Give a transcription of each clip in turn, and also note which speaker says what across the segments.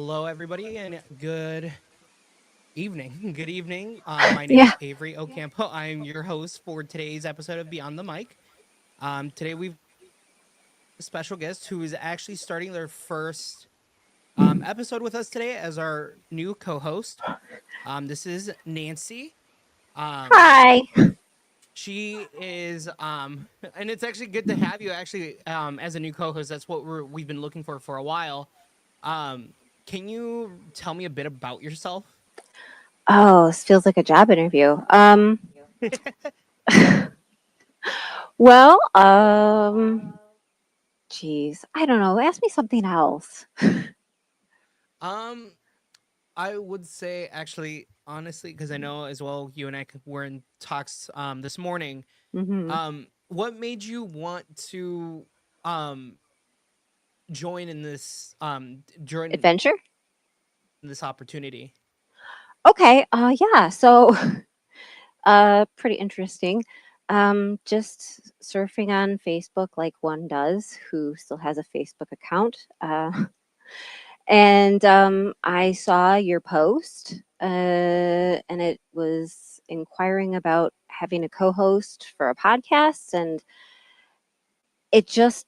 Speaker 1: Hello, everybody, and good evening. Good evening. My name
Speaker 2: Yeah.
Speaker 1: is Avery Ocampo. I'm your host for today's episode of Beyond the Mic. Today we've a special guest who is actually starting their first episode with us today as our new co-host. This is Nancy. Um,
Speaker 2: Hi.
Speaker 1: she is, and it's actually good to have you actually as a new co-host. That's what we've been looking for a while. Um, can you tell me a bit about yourself?
Speaker 2: Oh, this feels like a job interview. Well, geez, I don't know. Ask me something else.
Speaker 1: Um, I would say actually, honestly, because I know as well you and I were in talks this morning.
Speaker 2: Hmm.
Speaker 1: What made you want to um join in this join
Speaker 2: Adventure?
Speaker 1: this opportunity?
Speaker 2: Okay. Yeah. So, pretty interesting. Just surfing on Facebook like one does who still has a Facebook account. And I saw your post, and it was inquiring about having a co-host for a podcast, and it just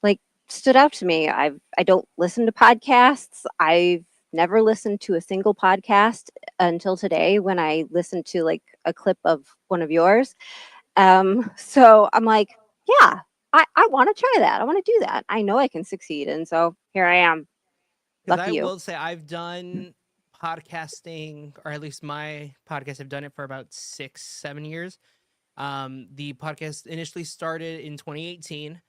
Speaker 2: like stood out to me. I don't listen to podcasts. I've never listened to a single podcast until today when I listened to like a clip of one of yours. So I'm like, yeah, I want to try that. I want to do that. I know I can succeed. And so here I am.
Speaker 1: Because
Speaker 2: Lucky
Speaker 1: I
Speaker 2: you.
Speaker 1: will say I've done podcasting, or at least my podcast. I've done it for about 6, 7 years. The podcast initially started in 2018.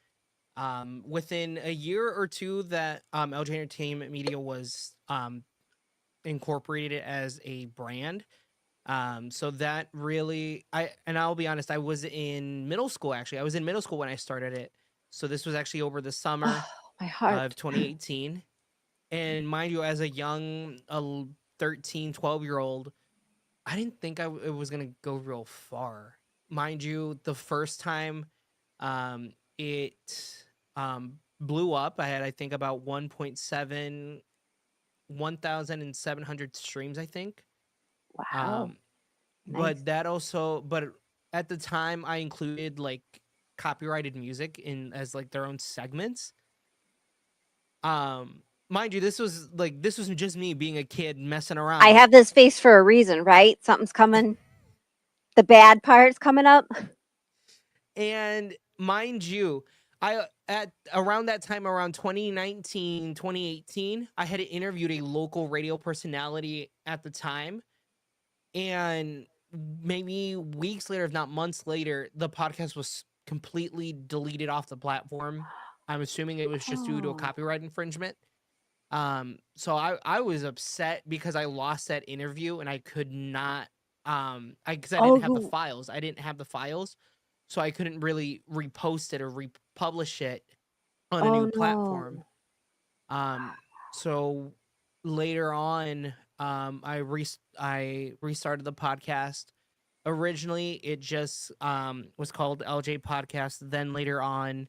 Speaker 1: Within a year or two that LJ Entertainment Media was incorporated as a brand. So that really, I'll be honest, I was in middle school actually. I was in middle school when I started it. So this was actually over the
Speaker 2: Oh,
Speaker 1: summer
Speaker 2: my
Speaker 1: of
Speaker 2: heart.
Speaker 1: 2018. And mind you, as a young 13, 12-year old, I didn't think it was going to go real far. Mind you, the first time it blew up, I had, I think, about 1,700 streams, I think.
Speaker 2: Wow.
Speaker 1: Um,
Speaker 2: Nice.
Speaker 1: but that also, but at the time, I included like copyrighted music in as like their own segments. Mind you, this was just me being a kid messing
Speaker 2: I
Speaker 1: around.
Speaker 2: have this face for a reason, right? Something's coming. The bad part's coming up.
Speaker 1: And mind you, I at around that time, around 2019, 2018, I had interviewed a local radio personality at the time. And maybe weeks later, if not months later, the podcast was completely deleted off the platform. I'm assuming it was just due to a
Speaker 2: Oh.
Speaker 1: copyright infringement. So I was upset because I lost that interview and I could not I because I didn't have the
Speaker 2: Oh.
Speaker 1: files. I didn't have the files, so I couldn't really repost it or republish it on a
Speaker 2: Oh
Speaker 1: new
Speaker 2: no.
Speaker 1: platform. Um, so later on, I restarted the podcast. Originally, it just was called LJ Podcast. Then later on,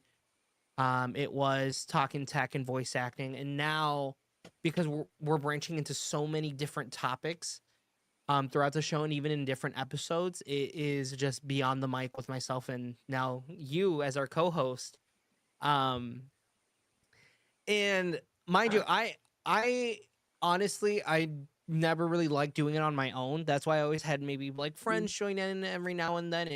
Speaker 1: it was talking tech and voice acting, and now because we're branching into so many different topics throughout the show and even in different episodes, it is just beyond the mic with myself and now you as our co-host. Um, and mind you, I honestly I never really liked doing it on my own. That's why I always had maybe like
Speaker 2: Mm.
Speaker 1: friends join in every now and then.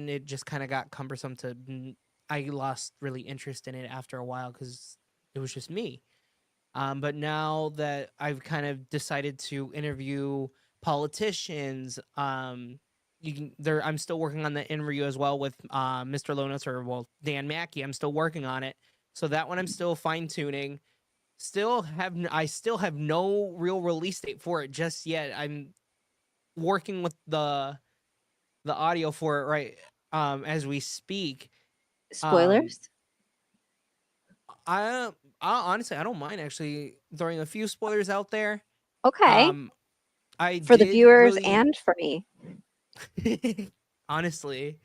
Speaker 1: It just kind of got cumbersome to I lost really interest in it after a while because it was just me. But now that I've kind of decided to interview politicians, you can there. I'm still working on the interview as well with Mr. Lonas or well Dan Mackey. I'm still working on it, so that one I'm still fine tuning. I still have no real release date for it just yet. I'm working with the audio for it right as we speak. Um,
Speaker 2: Spoilers?
Speaker 1: I, I honestly I don't mind actually throwing a few spoilers out there.
Speaker 2: Okay.
Speaker 1: Um, I
Speaker 2: For the
Speaker 1: did
Speaker 2: viewers
Speaker 1: really
Speaker 2: and for me.
Speaker 1: honestly.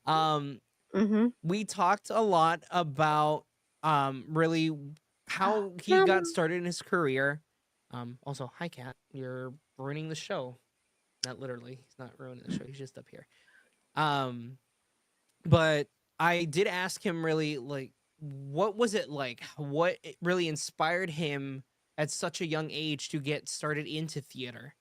Speaker 1: Um,
Speaker 2: Hmm.
Speaker 1: we talked a lot about really how he got started in his career. Also, hi Kat, you're ruining the show. Not literally, he's not ruining the show. He's just up here. Um, but I did ask him really like, what was it like? What really inspired him at such a young age to get started into theater?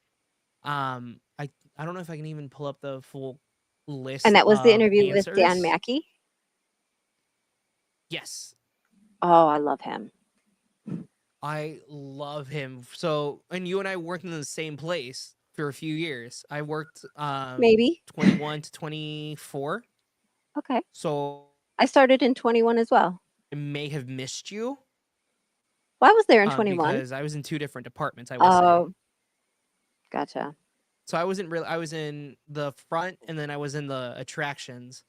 Speaker 1: I don't know if I can even pull up the full
Speaker 2: And
Speaker 1: list
Speaker 2: that was the
Speaker 1: of
Speaker 2: interview with Dan
Speaker 1: answers.
Speaker 2: Mackey.
Speaker 1: Yes,
Speaker 2: Oh, I love him.
Speaker 1: I love him. So, and you and I worked in the same place for a few years. I worked
Speaker 2: Maybe.
Speaker 1: 21 to 24.
Speaker 2: Okay.
Speaker 1: So,
Speaker 2: I started in 21 as well.
Speaker 1: I may have missed you
Speaker 2: Well, I was there in 21.
Speaker 1: because I was in two different departments, I will say.
Speaker 2: Oh, gotcha.
Speaker 1: So I wasn't really I was in the front and then I was in the attractions.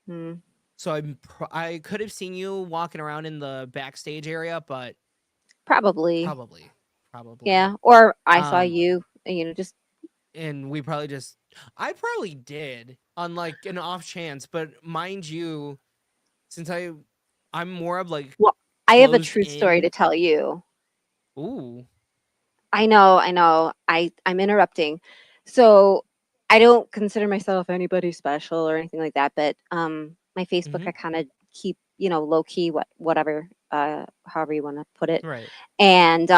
Speaker 2: Hmm.
Speaker 1: So I could have seen you walking around in the backstage area, but
Speaker 2: Probably.
Speaker 1: probably.
Speaker 2: Yeah. Or I saw
Speaker 1: Um
Speaker 2: you, just
Speaker 1: and we probably just I probably did on like an off chance, but mind you, since I'm more of like
Speaker 2: well, I have a
Speaker 1: closed
Speaker 2: true story to
Speaker 1: in.
Speaker 2: tell you.
Speaker 1: Ooh.
Speaker 2: I know, I know. I'm interrupting. So I don't consider myself anybody special or anything like that, but my Facebook
Speaker 1: Mm-hmm.
Speaker 2: I kind of keep, low key, whatever, however you want to put it.
Speaker 1: Right.
Speaker 2: And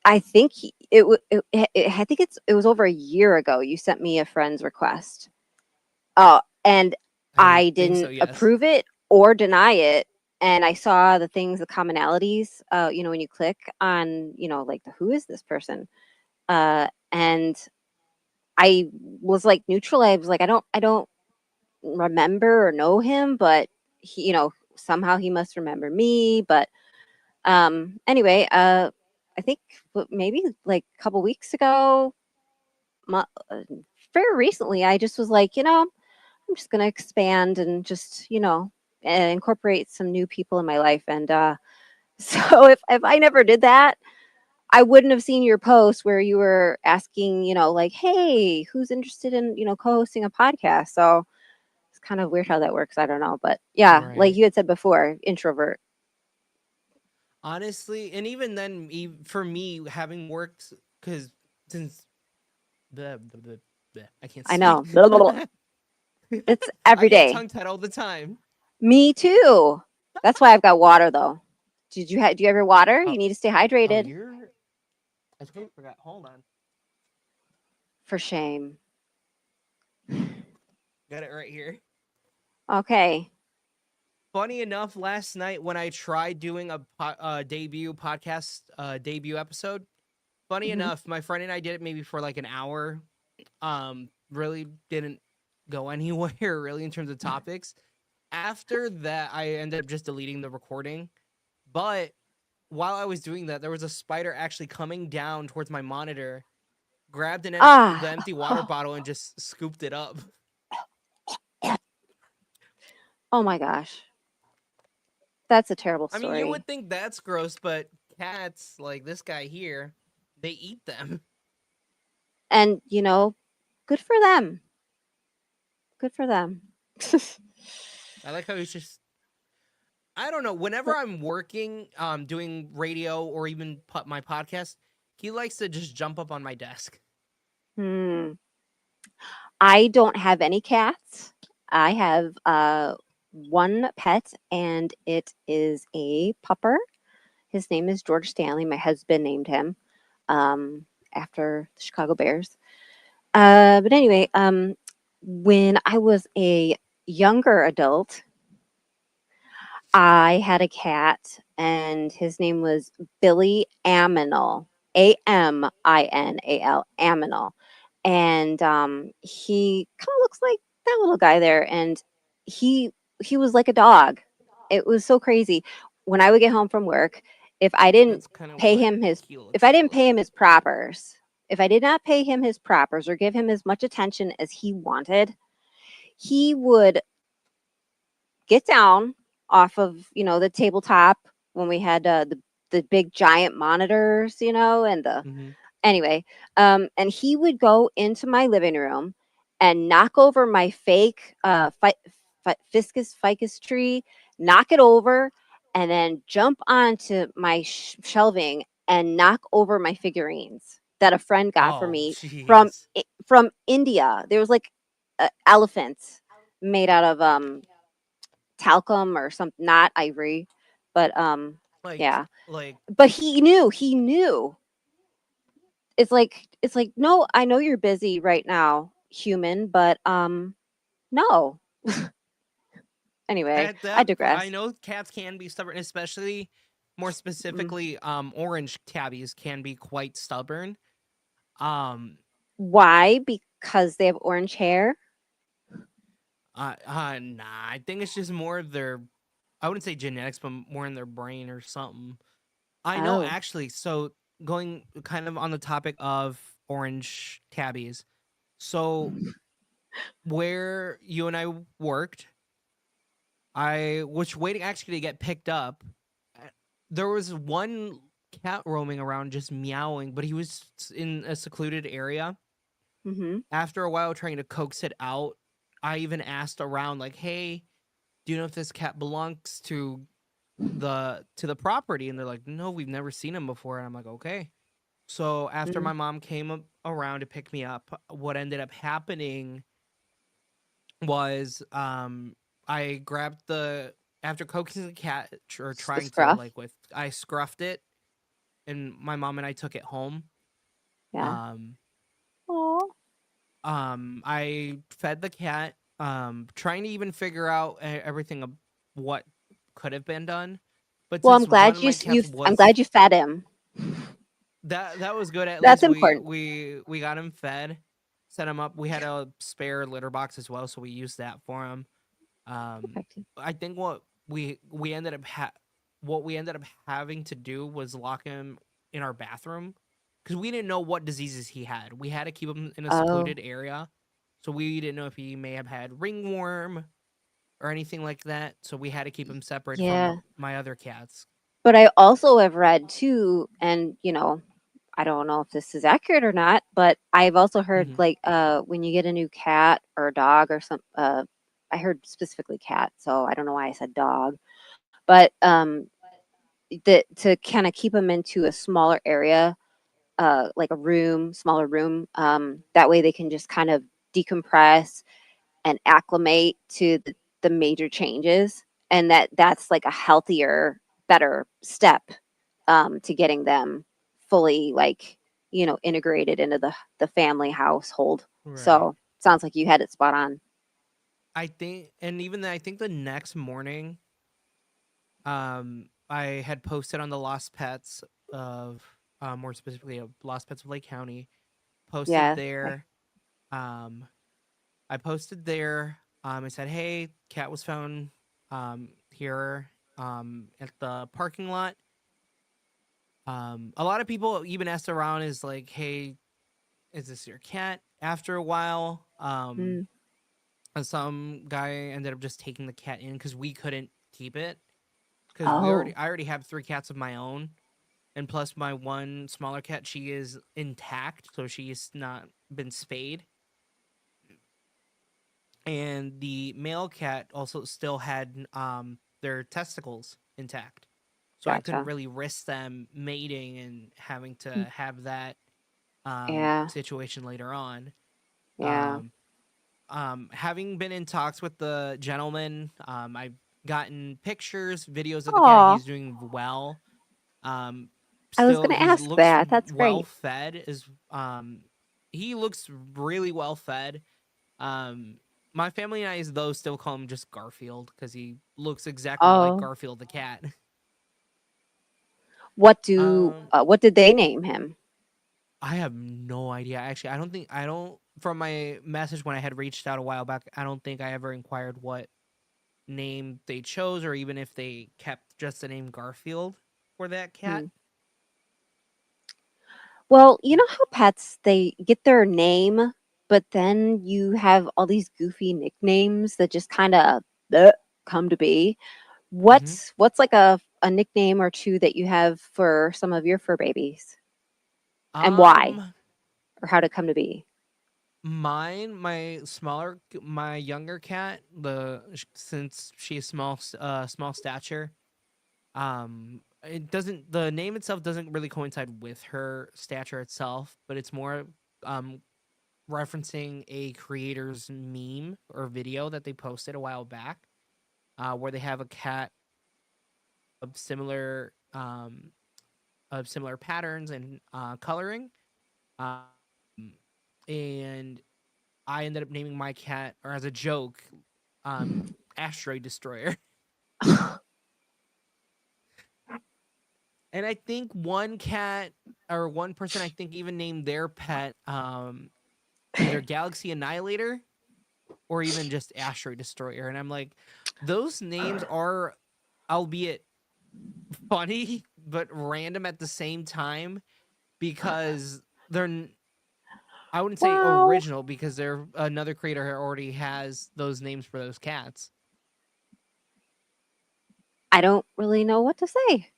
Speaker 2: I think I think it was over a year ago you sent me a friend's request. And
Speaker 1: I
Speaker 2: I
Speaker 1: think so,
Speaker 2: didn't
Speaker 1: yes.
Speaker 2: approve it or deny it. And I saw the things, the commonalities, when you click on, like the who is this person? And I was like neutral. I was like, I don't remember or know him, but he, somehow he must remember me. But anyway, I think maybe like a couple weeks ago, very recently, I just was like, I'm just going to expand and just, incorporate some new people in my life. And so if I never did that, I wouldn't have seen your post where you were asking, like, hey, who's interested in, co-hosting a podcast? So it's kind of weird how that works. I don't know. But yeah, like
Speaker 1: Right.
Speaker 2: you had said before, introvert.
Speaker 1: Honestly, and even then, for me, having worked, because since I can't
Speaker 2: I
Speaker 1: speak.
Speaker 2: know. Blah, blah, blah. It's
Speaker 1: I
Speaker 2: every
Speaker 1: get
Speaker 2: day.
Speaker 1: tongue tied all the time.
Speaker 2: Me too. That's why I've got water though. Do you ever water?
Speaker 1: Oh,
Speaker 2: You need to stay
Speaker 1: oh,
Speaker 2: hydrated.
Speaker 1: you're. I totally forgot. Hold on,
Speaker 2: For shame.
Speaker 1: got it right here.
Speaker 2: Okay.
Speaker 1: Funny enough, last night when I tried doing a debut podcast, debut episode, funny
Speaker 2: Hmm.
Speaker 1: enough, my friend and I did it maybe for like an hour. Really didn't go anywhere really in terms of topics. After that, I ended up just deleting the recording. But while I was doing that, there was a spider actually coming down towards my monitor, grabbed the
Speaker 2: Ah.
Speaker 1: empty water bottle and just scooped it up.
Speaker 2: Oh my gosh. That's a terrible
Speaker 1: I mean, you
Speaker 2: story.
Speaker 1: would think that's gross, but cats like this guy here, they eat them.
Speaker 2: And, good for them. Good for them.
Speaker 1: I like how he's just. I don't know. Whenever I'm working, doing radio or even my podcast, he likes to just jump up on my desk.
Speaker 2: Hmm. I don't have any cats. I have one pet, and it is a pupper. His name is George Stanley. My husband named him after the Chicago Bears. But anyway, when I was a younger adult, I had a cat, and his name was Billy Aminal, Aminal, Aminal, and he kind of looks like that little guy there, and he he was like a dog. It was so crazy. When I would get home from work, if I didn't
Speaker 1: That's kind of
Speaker 2: pay
Speaker 1: what
Speaker 2: him his,
Speaker 1: he
Speaker 2: if
Speaker 1: looks
Speaker 2: I
Speaker 1: like
Speaker 2: didn't pay him
Speaker 1: also.
Speaker 2: his propers, if I did not pay him his propers or give him as much attention as he wanted, he would get down off of, the tabletop when we had the big giant monitors, and the
Speaker 1: Mm-hmm.
Speaker 2: anyway, and he would go into my living room and knock over my fake fiscus ficus tree, knock it over, and then jump onto my shelving and knock over my figurines that a friend got for
Speaker 1: Oh,
Speaker 2: me
Speaker 1: jeez.
Speaker 2: from India. There was like elephants made out of talcum or something, not ivory, but yeah.
Speaker 1: Like
Speaker 2: But he knew. It's like, no, I know you're busy right now, human, but no. Anyway,
Speaker 1: at
Speaker 2: I
Speaker 1: that I
Speaker 2: digress.
Speaker 1: know cats can be stubborn, especially more
Speaker 2: Mm.
Speaker 1: specifically orange tabbies can be quite stubborn. Um
Speaker 2: Why? Because they have orange hair.
Speaker 1: nah, I think it's just more of their, I wouldn't say genetics, but more in their brain or something. I know
Speaker 2: Oh.
Speaker 1: actually. So going kind of on the topic of orange tabbies. So where you and I worked, I was waiting actually to get picked up. uh, There was one cat roaming around just meowing, but he was in a secluded area.
Speaker 2: Mm-hmm.
Speaker 1: After a while trying to coax it out, I even asked around like, "Hey, do you know if this cat belongs to the property?" And they're like, "No, we've never seen him before." And I'm like, "Okay." So after
Speaker 2: Mm.
Speaker 1: my mom came around to pick me up, what ended up happening was I grabbed the after coaxing the cat or
Speaker 2: The
Speaker 1: trying to
Speaker 2: scruff.
Speaker 1: like with I scruffed it, and my mom and I took it home.
Speaker 2: Yeah.
Speaker 1: Um
Speaker 2: Oh.
Speaker 1: I fed the cat, trying to even figure out everything of what could have been done. But
Speaker 2: Well, I'm
Speaker 1: since one
Speaker 2: glad
Speaker 1: of
Speaker 2: you
Speaker 1: my
Speaker 2: s- you.
Speaker 1: cats
Speaker 2: f- I'm
Speaker 1: was
Speaker 2: glad you fed him.
Speaker 1: that was good. At
Speaker 2: That's
Speaker 1: least we
Speaker 2: important.
Speaker 1: we we got him fed, set him up. We had a spare litter box as well, so we used that for him. Um,
Speaker 2: Perfect.
Speaker 1: I think we ended up what we ended up having to do was lock him in our bathroom because we didn't know what diseases he had. We had to keep him in a
Speaker 2: Oh,
Speaker 1: secluded area, so we didn't know if he may have had ringworm or anything like that. So we had to keep him separate
Speaker 2: yeah.
Speaker 1: from my other cats.
Speaker 2: But I also have read too, and I don't know if this is accurate or not, but I've also heard
Speaker 1: Hmm.
Speaker 2: like when you get a new cat or dog or some I heard specifically cat, so I don't know why I said dog, but that to kind of keep them into a smaller area, like a room, smaller room, that way they can just kind of decompress and acclimate to the major changes, and that's like a healthier, better step to getting them fully, like, integrated into the family household.
Speaker 1: Right.
Speaker 2: So sounds like you had it spot on.
Speaker 1: I think, and even then, I think the next morning, I had posted on the Lost Pets of, more specifically, of Lost Pets of Lake County. Posted
Speaker 2: Yeah.
Speaker 1: there. Um, I posted there. I said, "Hey, cat was found here at the parking lot." A lot of people even asked around, is like, "Hey, is this your cat?" After a while,
Speaker 2: Mm.
Speaker 1: and some guy ended up just taking the cat in because we couldn't keep it because
Speaker 2: Oh,
Speaker 1: I already have three cats of my own, and plus my one smaller cat, she is intact, so she's not been spayed, and the male cat also still had their testicles intact, so I couldn't
Speaker 2: gotcha.
Speaker 1: really risk them mating and having to
Speaker 2: Mm.
Speaker 1: have that
Speaker 2: Yeah.
Speaker 1: situation later on.
Speaker 2: Yeah.
Speaker 1: um Having been in talks with the gentleman, I've gotten pictures, videos of the cat.
Speaker 2: Oh,
Speaker 1: He's doing well. um
Speaker 2: I was
Speaker 1: Still,
Speaker 2: gonna
Speaker 1: he
Speaker 2: ask
Speaker 1: looks
Speaker 2: that. That's
Speaker 1: well
Speaker 2: great.
Speaker 1: fed. Is He looks really well fed. um my family and I, though, still call him just Garfield because he looks exactly like
Speaker 2: Oh,
Speaker 1: Garfield the cat. um
Speaker 2: what did they name him?
Speaker 1: I have no idea. Actually, I don't, from my message when I had reached out a while back, I don't think I ever inquired what name they chose, or even if they kept just the name Garfield for that cat.
Speaker 2: Hmm. Well, you know how pets, they get their name, but then you have all these goofy nicknames that just kind of come to be.
Speaker 1: Hmm.
Speaker 2: What's like a nickname or two that you have for some of your fur babies, and why,
Speaker 1: Um,
Speaker 2: or how to come to be?
Speaker 1: my younger cat, since she's small stature, It doesn't the name itself doesn't really coincide with her stature itself, but it's more um referencing a creator's meme or video that they posted a while back, where they have a cat of similar patterns and coloring. Um, and I ended up naming my cat, or as a joke, Asteroid Destroyer. And I think one cat or one person I think even named their pet either Galaxy Annihilator or even just Asteroid Destroyer. And I'm like, those names are, albeit funny, but random at the same time because I wouldn't say
Speaker 2: Wow.
Speaker 1: original because they're another creator already has those names for those cats.
Speaker 2: I don't really know what to say.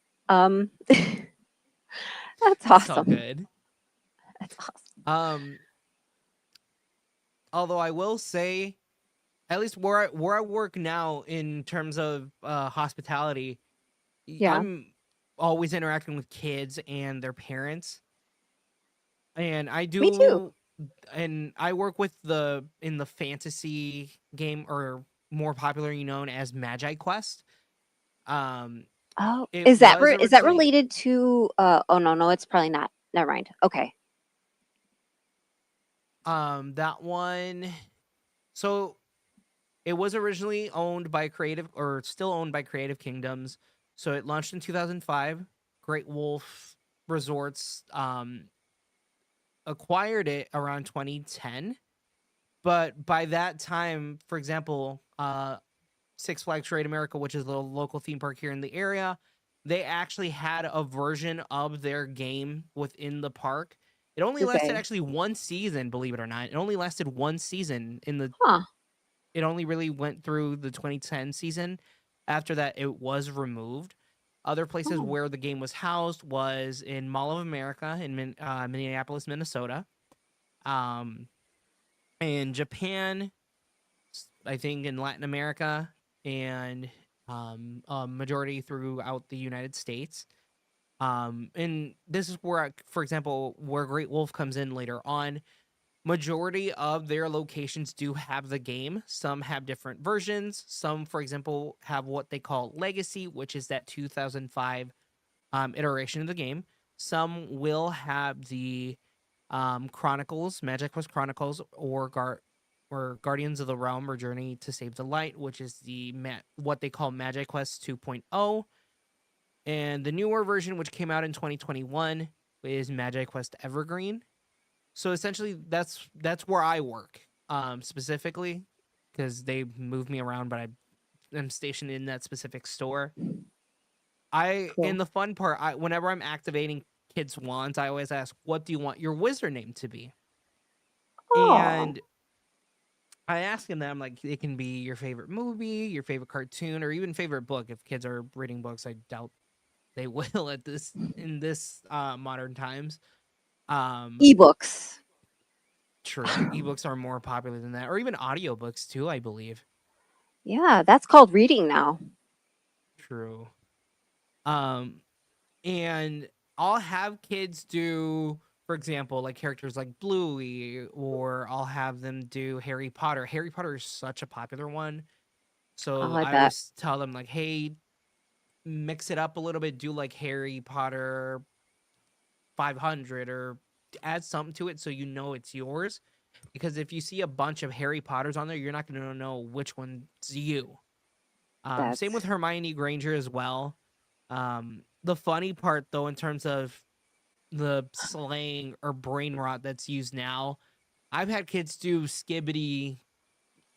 Speaker 2: That's
Speaker 1: It's all
Speaker 2: awesome.
Speaker 1: good.
Speaker 2: That's awesome.
Speaker 1: Um, although I will say, at least where I work now in terms of hospitality,
Speaker 2: Yeah,
Speaker 1: I'm always interacting with kids and their parents, and
Speaker 2: me too.
Speaker 1: I work with in the fantasy game, or more popularly known as Magi Quest. Um,
Speaker 2: Oh,
Speaker 1: it was
Speaker 2: is that
Speaker 1: originally
Speaker 2: related to oh no, it's probably not. Never mind. Okay.
Speaker 1: that one. So it was originally owned by Creative, or still owned by Creative Kingdoms. So it launched in 2005. Great Wolf Resorts acquired it around 2010. But by that time, for example, Six Flags Great America, which is a local theme park here in the area, they actually had a version of their game within the park. It only
Speaker 2: Did
Speaker 1: lasted
Speaker 2: they?
Speaker 1: actually one season, believe it or not. It only lasted one season in the
Speaker 2: Huh.
Speaker 1: it only really went through the 2010 season. After that, it was removed. Other places
Speaker 2: Oh,
Speaker 1: where the game was housed was in Mall of America in Minneapolis, Minnesota. Um, in Japan, I think in Latin America, and a majority throughout the United States. And this is where, for example, where Great Wolf comes in later on. Majority of their locations do have the game. Some have different versions. Some, for example, have what they call Legacy, which is that 2005 iteration of the game. Some will have the Chronicles, Magic Quest Chronicles, or Guardians of the Realm, or Journey to Save the Light, which is what they call Magic Quest 2.0. And the newer version, which came out in 2021, is Magic Quest Evergreen. So essentially, that's where I work, specifically, because they move me around, but I am stationed in that specific store. And
Speaker 2: cool.
Speaker 1: the fun part, whenever I'm activating kids' wands, I always ask, "What do you want your wizard name to be?"
Speaker 2: Oh,
Speaker 1: And I ask them that, I'm like, it can be your favorite movie, your favorite cartoon, or even favorite book. If kids are reading books, I doubt they will in this modern times. Um,
Speaker 2: ebooks.
Speaker 1: True, ebooks are more popular than that, or even audiobooks too, I believe.
Speaker 2: Yeah, that's called reading now.
Speaker 1: True. Um, and I'll have kids do, for example, like characters like Bluey, or I'll have them do Harry Potter. Harry Potter is such a popular one.
Speaker 2: Oh,
Speaker 1: So
Speaker 2: I
Speaker 1: I
Speaker 2: bet.
Speaker 1: always tell them, like, hey, mix it up a little bit, do like Harry Potter 500, or add something to it so you know it's yours. Because if you see a bunch of Harry Potters on there, you're not going to know which one's you. Same with
Speaker 2: That's
Speaker 1: Hermione Granger as well. The funny part, though, in terms of the slang or brain rot that's used now, I've had kids do skibbity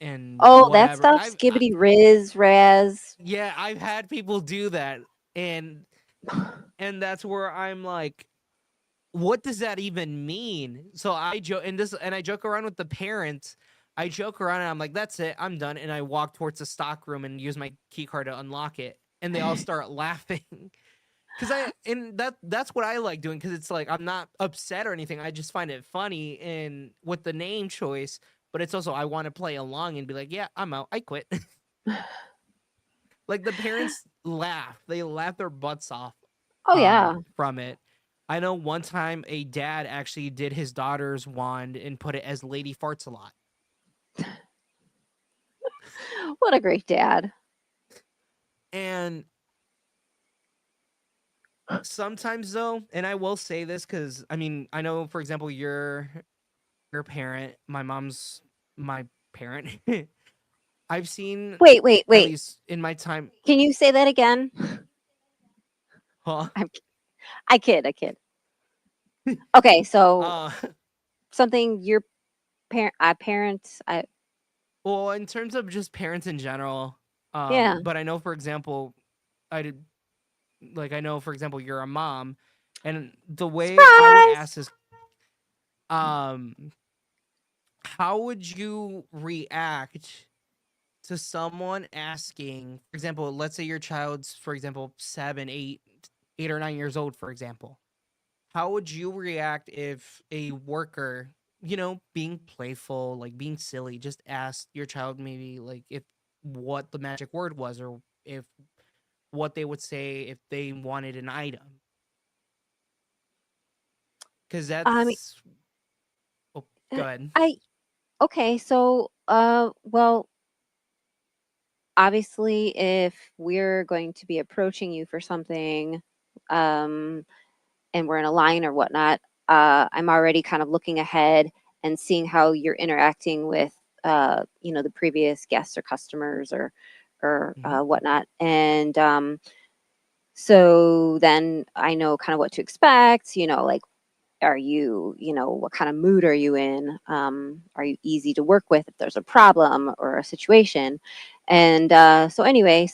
Speaker 1: and
Speaker 2: oh, that
Speaker 1: whatever.
Speaker 2: stuff, skibbity riz raz.
Speaker 1: Yeah, I've had people do that, and that's where I'm like, what does that even mean? So I joke around with the parents. I joke around and I'm like, that's it, I'm done. And I walk towards the stock room and use my key card to unlock it. And they all start laughing. That's what I like doing, because it's like I'm not upset or anything. I just find it funny and with the name choice, but it's also I want to play along and be like, yeah, I'm out. I quit. Like the parents laugh. They laugh their butts off
Speaker 2: Oh yeah.
Speaker 1: from it. I know one time a dad actually did his daughter's wand and put it as Lady Farts a lot.
Speaker 2: What a great dad.
Speaker 1: And sometimes though, and I will say this because I mean, I know for example, your parent, my mom's my parent. I've seen
Speaker 2: Wait, wait,
Speaker 1: at
Speaker 2: wait.
Speaker 1: least in my time,
Speaker 2: Can you say that again?
Speaker 1: huh?
Speaker 2: I'm, I kid, I kid. Okay, so
Speaker 1: Uh,
Speaker 2: something your parents,
Speaker 1: well, in terms of just parents in general,
Speaker 2: yeah.
Speaker 1: but I know for example, I did like I know for example you're a mom, and the way I would
Speaker 2: Surprise.
Speaker 1: ask is, um, how would you react to someone asking, for example, let's say your child's, for example, 8 or 9 years old, for example. How would you react if a worker, being playful, like being silly, just asked your child maybe like if what the magic word was or if what they would say if they wanted an item? Because
Speaker 2: I mean,
Speaker 1: that's, oh,
Speaker 2: uh,
Speaker 1: go ahead.
Speaker 2: I okay, so well, obviously if we're going to be approaching you for something, um and we're in a line or whatnot, I'm already kind of looking ahead and seeing how you're interacting with, the previous guests or customers or
Speaker 1: Hmm.
Speaker 2: whatnot. And so then I know kind of what to expect. Like, are you, what kind of mood are you in? Are you easy to work with if there's a problem or a situation? And so anyway,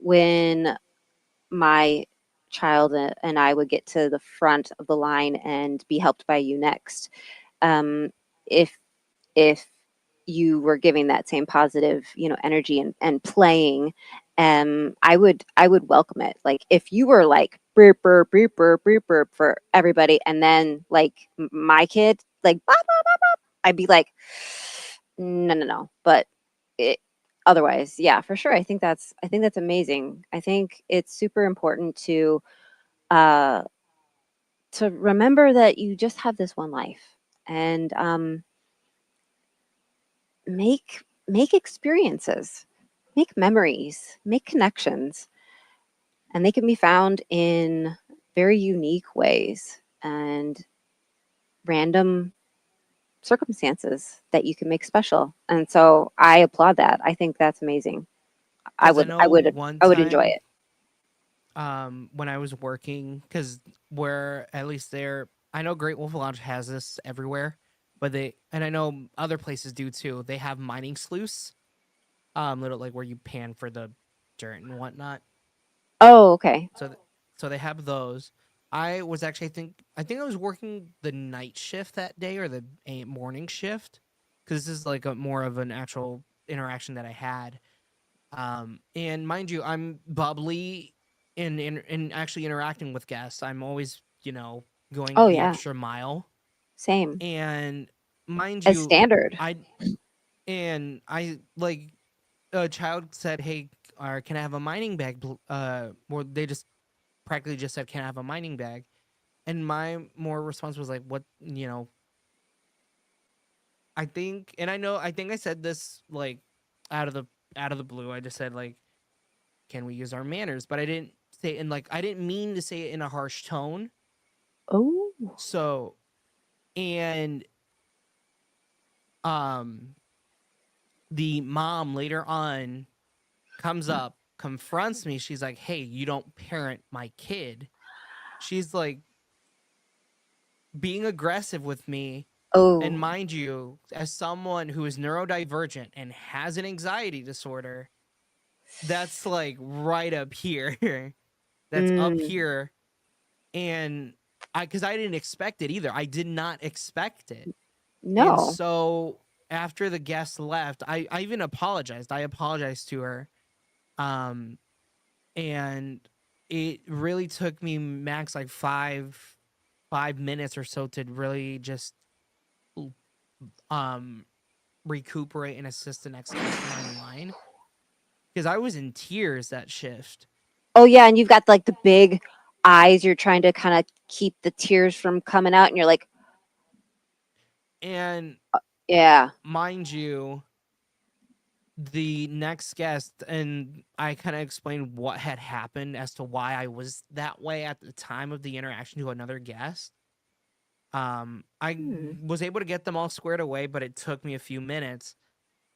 Speaker 2: when my child and I would get to the front of the line and be helped by you next. Um, if if you were giving that same positive, energy and playing, I would welcome it. Like if you were like burp burp burp burp burp burp for everybody, and then like my kid like bop, bop, bop, bop, I'd be like, no, no, no. But it, otherwise, yeah, for sure. I think that's amazing. I think it's super important uh to remember that you just have this one life, and make experiences, make memories, make connections, and they can be found in very unique ways and random circumstances that you can make special. And so I applaud that. I think that's amazing. I
Speaker 1: Because I
Speaker 2: would I
Speaker 1: know
Speaker 2: would
Speaker 1: one
Speaker 2: I would enjoy
Speaker 1: time,
Speaker 2: it.
Speaker 1: when I was working, because where at least there, I know Great Wolf Lodge has this everywhere, but and I know other places do too. They have mining sluice, little like where you pan for the dirt and whatnot.
Speaker 2: Oh, okay.
Speaker 1: So, so they have those. I was actually, I think I was working the night shift that day or the morning shift, because this is like a more of an actual interaction that I had. And mind you, I'm bubbly in actually interacting with guests. I'm always, going
Speaker 2: Oh
Speaker 1: the
Speaker 2: yeah.
Speaker 1: extra mile.
Speaker 2: Same.
Speaker 1: And mind
Speaker 2: As
Speaker 1: you,
Speaker 2: standard.
Speaker 1: I I like a child said, "Hey, or can I have a mining bag?" Or they just practically just said, "Can I have a mining bag?" And my more response was like, "What, I think," and I think I said this like out of the out of the blue. I just said like, "Can we use our manners?" But I didn't say it in like I didn't mean to say it in a harsh tone.
Speaker 2: Oh.
Speaker 1: So, and um the mom later on comes up, confronts me. She's like, "Hey, you don't parent my kid." She's like being aggressive with me. And
Speaker 2: Oh.
Speaker 1: mind you, as someone who is neurodivergent and has an anxiety disorder, that's like right up here. That's up
Speaker 2: Mm,
Speaker 1: here. And because I didn't expect it either. I did not expect it. And
Speaker 2: no.
Speaker 1: so after the guest left, I even apologized. I apologized to her. Um, and it really took me max like 5 minutes or so to really just um recuperate and assist the next customer in line. because I was in tears that shift.
Speaker 2: Oh yeah, and you've got like the big eyes. You're trying to kind of keep the tears from coming out, and you're like,
Speaker 1: And
Speaker 2: yeah.
Speaker 1: mind you, the next guest, and I kind of explained what had happened as to why I was that way at the time of the interaction to another guest. I
Speaker 2: Hmm.
Speaker 1: was able to get them all squared away, but it took me a few minutes.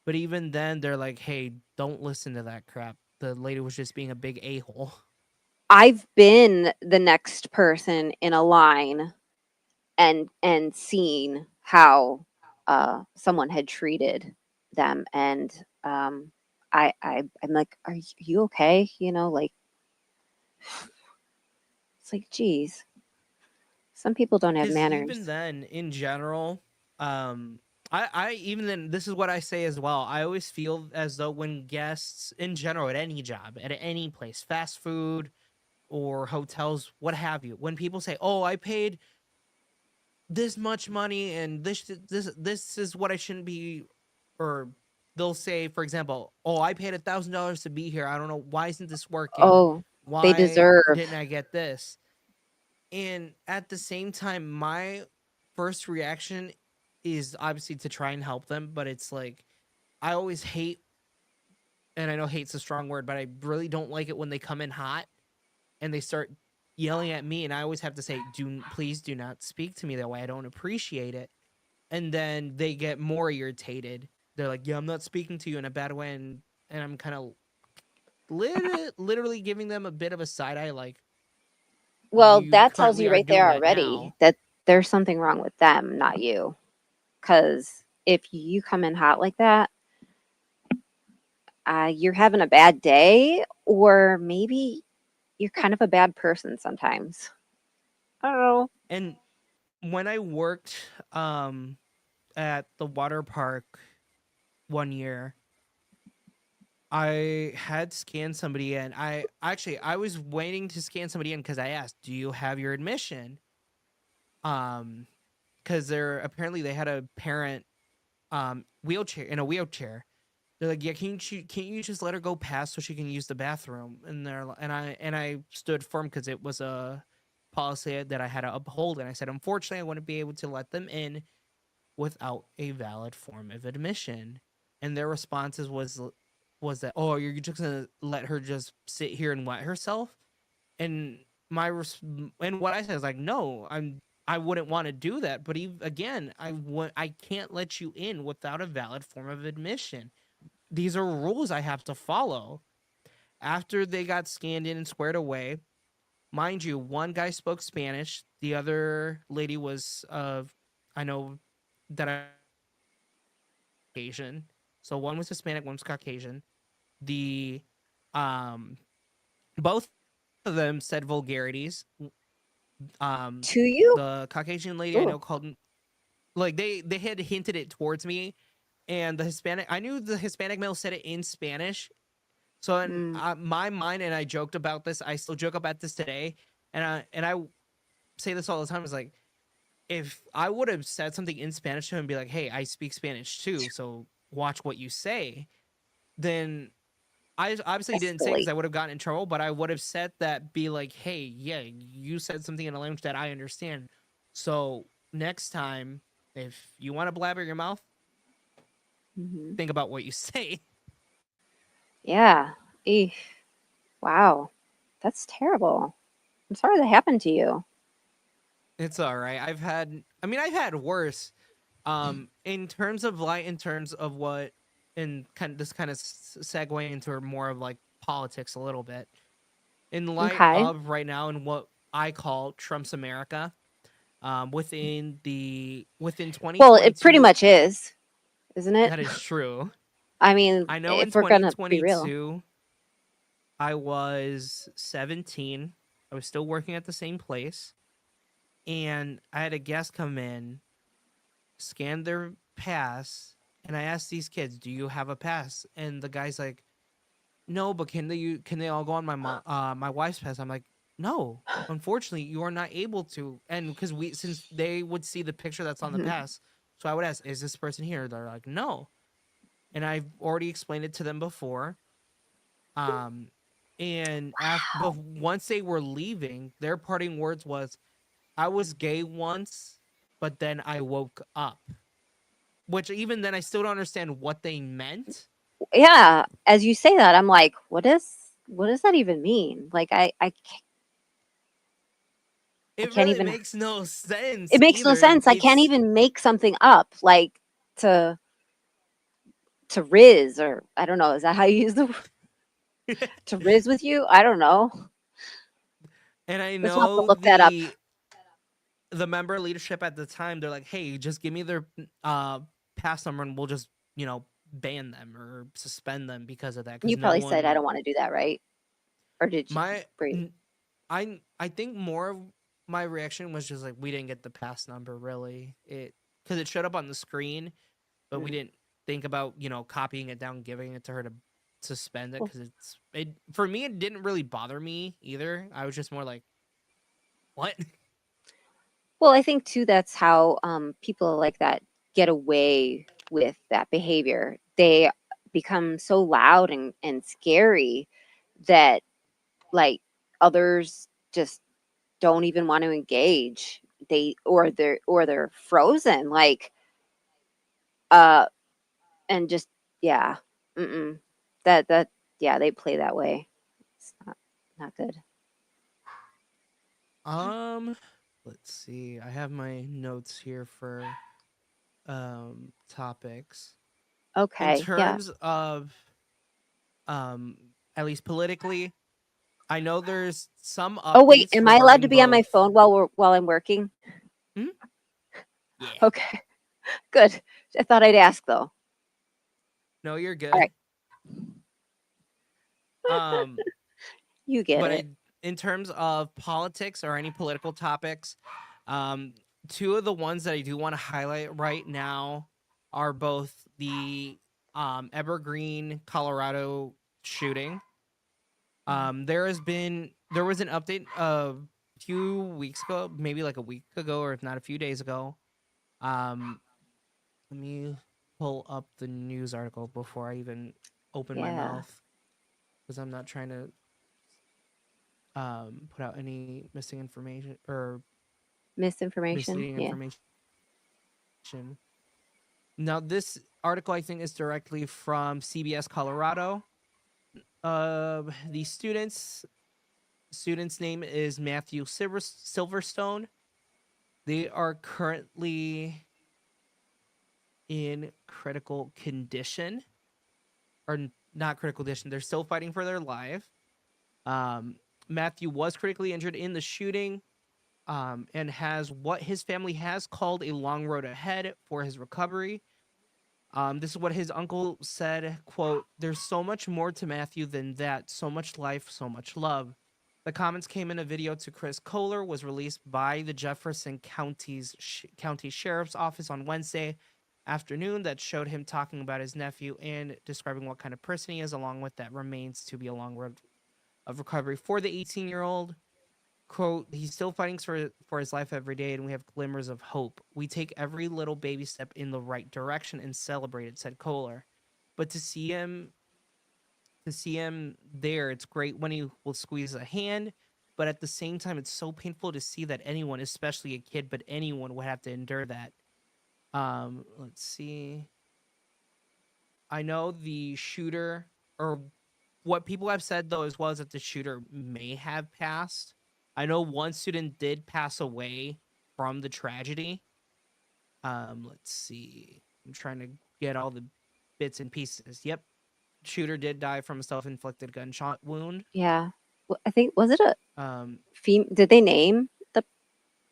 Speaker 1: But even then, they're like, "Hey, don't listen to that crap. The lady was just being a big a hole."
Speaker 2: I've been the next person in a line and seen how someone had treated them, and I'm like, are you okay? You know, like it's like, geez, some people don't have
Speaker 1: Because even
Speaker 2: manners.
Speaker 1: then, in general, um, I even then, this is what I say as well. I always feel as though when guests, in general, at any job, at any place, fast food or hotels, what have you, when people say, "Oh, I paid this much money and this is what I shouldn't be," or they'll say, for example, "Oh, I paid $1,000 to be here. I don't know why isn't this working?
Speaker 2: Oh, they
Speaker 1: Why
Speaker 2: deserve.
Speaker 1: didn't I get this?" And at the same time, my first reaction is obviously to try and help them, but it's like I always hate, and I know hate's a strong word, but I really don't like it when they come in hot and they start yelling at me, and I always have to say, "Do please do not speak to me that way. I don't appreciate it." And then they get more irritated. They're like, "Yeah, I'm not speaking to you in a bad way," and I'm kind of literally giving them a bit of a side eye, like
Speaker 2: Well,
Speaker 1: you
Speaker 2: that tells
Speaker 1: currently
Speaker 2: you
Speaker 1: are
Speaker 2: right
Speaker 1: doing
Speaker 2: there
Speaker 1: that
Speaker 2: already
Speaker 1: now.
Speaker 2: that there's something wrong with them, not you. Because if you come in hot like that, you're having a bad day, or maybe you're kind of a bad person sometimes. I don't know.
Speaker 1: And when I worked at the water park one year, I had scanned somebody in. I was waiting to scan somebody in because I asked, "Do you have your admission?" Um, because they're apparently they had a parent wheelchair in a wheelchair. They're like, "Yeah, can't you just let her go past so she can use the bathroom?" And I stood firm because it was a policy that I had to uphold, and I said, "Unfortunately, I wouldn't be able to let them in without a valid form of admission." And their responses was that, "Oh, you're just gonna let her just sit here and wet herself?" And and what I said is like, "No, I wouldn't want to do that, but again, I can't let you in without a valid form of admission. These are rules I have to follow." After they got scanned in and squared away, mind you, one guy spoke Spanish, the other lady was I know that I Caucasian. So one was Hispanic, one was Caucasian. The um both of them said vulgarities. Um
Speaker 2: To you?
Speaker 1: the Caucasian lady I
Speaker 2: Ooh.
Speaker 1: know called, like, they had hinted it towards me, and the Hispanic, I knew the Hispanic male said it in Spanish. So in
Speaker 2: Mm.
Speaker 1: my mind, and I joked about this, I still joke about this today, and I say this all the time, is like, if I would have said something in Spanish to him and be like, "Hey, I speak Spanish too, so watch what you say," then I obviously didn't say because
Speaker 2: Escalate.
Speaker 1: I would have gotten in trouble, but I would have said that, be like, "Hey, yeah, you said something in a language that I understand. So next time, if you want to blabber your mouth,
Speaker 2: Hmm.
Speaker 1: think about what you say."
Speaker 2: Yeah. Eesh. Wow. That's terrible. I'm sorry that happened to you.
Speaker 1: It's all right. I've had worse. In terms of what, and kind of this kind of segue into more of like politics a little bit. In light
Speaker 2: Okay.
Speaker 1: of right now and what I call Trump's America, within
Speaker 2: Well, it pretty
Speaker 1: 2022,
Speaker 2: much is, isn't it?
Speaker 1: that is true.
Speaker 2: I mean,
Speaker 1: I know in
Speaker 2: if we're gonna be real.
Speaker 1: 2022 I was 17. I was still working at the same place, and I had a guest come in, scan their pass, and I asked these kids, "Do you have a pass?" And the guy's like, "No, but can they all go on my wife's pass?" I'm like, "No, unfortunately, you are not able to." And because we since they would see the picture that's on the
Speaker 2: Mhm.
Speaker 1: pass, so I would ask, "Is this person here?" They're like, "No," and I've already explained it to them before. Um, but once they were leaving, their parting words was, "I was gay once, but then I woke up." Which even then, I still don't understand what they meant.
Speaker 2: Yeah, as you say that, I'm like, what does that even mean? Like I
Speaker 1: It
Speaker 2: can't
Speaker 1: really
Speaker 2: even.
Speaker 1: makes no
Speaker 2: It
Speaker 1: sense
Speaker 2: makes no
Speaker 1: either.
Speaker 2: sense. I can't even make something up like to riz, or I don't know. Is that how you use the to riz with you? I don't know.
Speaker 1: And I
Speaker 2: Let's have to
Speaker 1: know
Speaker 2: look that up.
Speaker 1: the member leadership at the time, they're like, "Hey, just give me their pass number, and we'll just ban them or suspend them because of that." Because
Speaker 2: You
Speaker 1: no
Speaker 2: probably said, "I
Speaker 1: one,
Speaker 2: don't wanna do that," right? Or did you
Speaker 1: my,
Speaker 2: wait,
Speaker 1: n- I think more of my reaction was just like we didn't get the pass number really. Because it showed up on the screen, but we
Speaker 2: mm,
Speaker 1: didn't think about copying it down, giving it to her to suspend it
Speaker 2: well
Speaker 1: because it for me it didn't really bother me either. I was just more like, what?
Speaker 2: well, I think too that's how, people like that get away with that behavior. They become so loud and scary that, like, others just don't even want to engage. They're frozen, like, uh, and just yeah, mm-mm. That yeah, they play that way. It's not good.
Speaker 1: Um, let's see. I have my notes here for topics. In
Speaker 2: Okay, yeah.
Speaker 1: terms of um at least politically, I know there's some
Speaker 2: Oh, wait,
Speaker 1: updates
Speaker 2: am I allowed to
Speaker 1: regarding
Speaker 2: be on my
Speaker 1: both.
Speaker 2: phone while I'm working?
Speaker 1: Hmm? Yeah.
Speaker 2: Okay, good. I thought I'd ask though.
Speaker 1: No, you're
Speaker 2: All right,
Speaker 1: good. Um,
Speaker 2: you get
Speaker 1: but
Speaker 2: it.
Speaker 1: in terms of politics or any political topics, um, two of the ones that I do want to highlight right now are both the Evergreen, Colorado shooting. There was an update a few weeks ago, maybe like a week ago, or if not a few days ago. Um, Let me pull up the news article before I even open my
Speaker 2: Yeah,
Speaker 1: mouth because I'm not trying to put out any missing information or
Speaker 2: misinformation.
Speaker 1: misleading
Speaker 2: Yeah,
Speaker 1: information. Now, this article I think is directly from CBS Colorado. The student's name is Matthew Silverstone. They are currently in critical condition, or not critical condition. They're still fighting for their life. Um, Matthew was critically injured in the shooting, and has what his family has called a long road ahead for his recovery. This is what his uncle said, quote, "There's so much more to Matthew than that, so much life, so much love." The comments came in a video to Chris Kohler, was released by the Jefferson County Sheriff's Office on Wednesday afternoon, that showed him talking about his nephew and describing what kind of person he is, along with that remains to be a long road of recovery for the 18-year-old. Quote, "He's still fighting for his life every day, and we have glimmers of hope. We take every little baby step in the right direction and celebrate it," said Kohler. But to see him there, it's great when he will squeeze a hand, but at the same time, it's so painful to see that anyone, especially a kid, but anyone would have to endure that. Let's see. I know the shooter, or what people have said though as well, is that the shooter may have passed. I know one student did pass away from the tragedy. Let's see. I'm trying to get all the bits and pieces. Yep, shooter did die from a self-inflicted gunshot wound.
Speaker 2: yeah. I think, was it a
Speaker 1: Um,
Speaker 2: did they name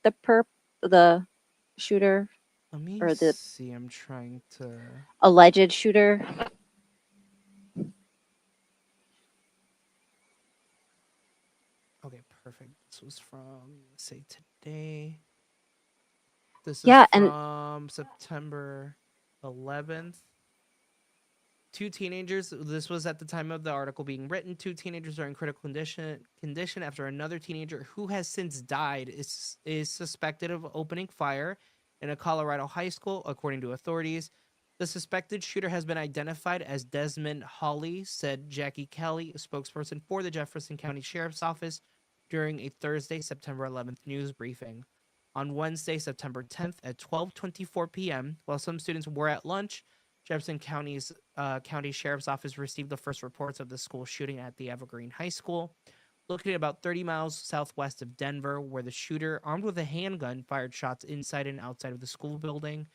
Speaker 2: the perp the shooter,
Speaker 1: Let me
Speaker 2: or the
Speaker 1: see. I'm trying to.
Speaker 2: alleged shooter?
Speaker 1: Okay, perfect. This was from say today. This is
Speaker 2: Yeah, and
Speaker 1: from September 11th. Two teenagers. This was at the time of the article being written. Two teenagers are in critical condition after another teenager who has since died is suspected of opening fire in a Colorado high school, according to authorities. The suspected shooter has been identified as Desmond Hawley, said Jackie Kelly, a spokesperson for the Jefferson County Sheriff's Office, during a Thursday, September 11th news briefing. On Wednesday, September 10th at 12:24 p.m., while some students were at lunch, Jefferson County's County Sheriff's Office received the first reports of the school shooting at the Evergreen High School, located about 30 miles southwest of Denver, where the shooter, armed with a handgun, fired shots inside and outside of the school building.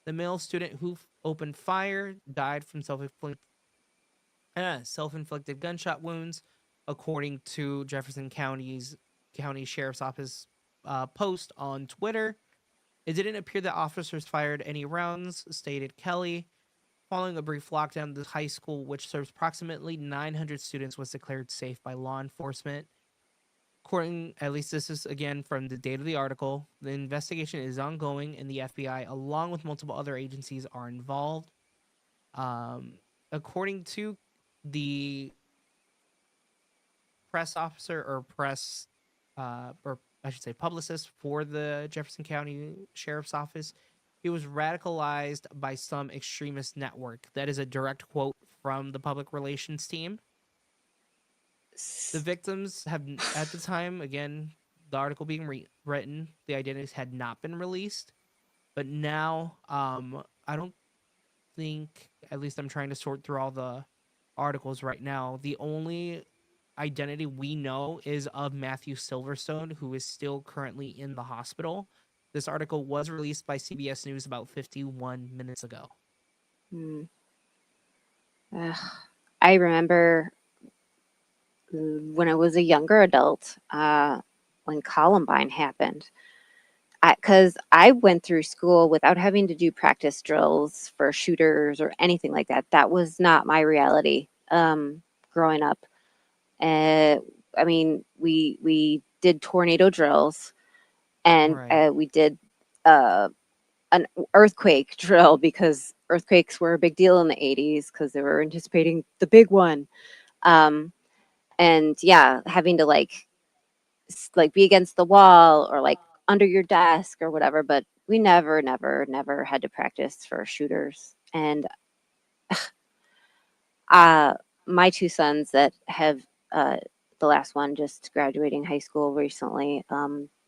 Speaker 1: The male student who opened fire died from self-inflicted gunshot wounds, according to Jefferson County's County Sheriff's Office post on Twitter. It didn't appear that officers fired any rounds, stated Kelly. Following a brief lockdown, the high school, which serves approximately 900 students, was declared safe by law enforcement. According, at least this is again from the date of the article, the investigation is ongoing and the FBI, along with multiple other agencies, are involved. According to the press officer or or I should say publicist for the Jefferson County Sheriff's Office, he was radicalized by some extremist network. That is a direct quote from the public relations team. The victims have, at the time, again, the article being written, the identities had not been released. But now, I don't think, at least I'm trying to sort through all the articles right now, the only identity we know is of Matthew Silverstone, who is still currently in the hospital. This article was released by CBS News about 51 minutes ago.
Speaker 2: Hmm. I remember when I was a younger adult, when Columbine happened. Because I went through school without having to do practice drills for shooters or anything like that. That was not my reality growing up. Uh, I mean, we did tornado drills, and
Speaker 1: Right.
Speaker 2: we did uh, an earthquake drill because earthquakes were a big deal in the 80s because they were anticipating the big one. Um, and yeah, having to like be against the wall or like under your desk or whatever, but we never had to practice for shooters. And uh my two sons that have the last one just graduating high school recently,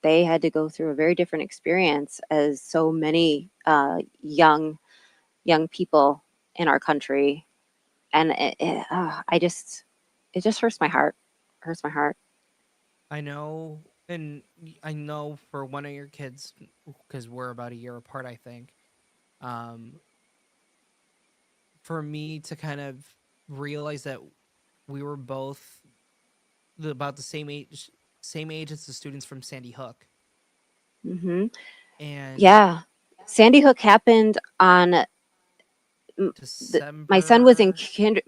Speaker 2: they had to go through a very different experience as so many young people in our country. And it just hurts my heart. Hurts my heart.
Speaker 1: I know, and I know for one of your kids, because we're about a year apart, I think. Um, for me to kind of realize that we were both about the same age as the students from Sandy Hook,
Speaker 2: Hmm.
Speaker 1: and
Speaker 2: Yeah. Sandy Hook happened on my son was in
Speaker 1: December.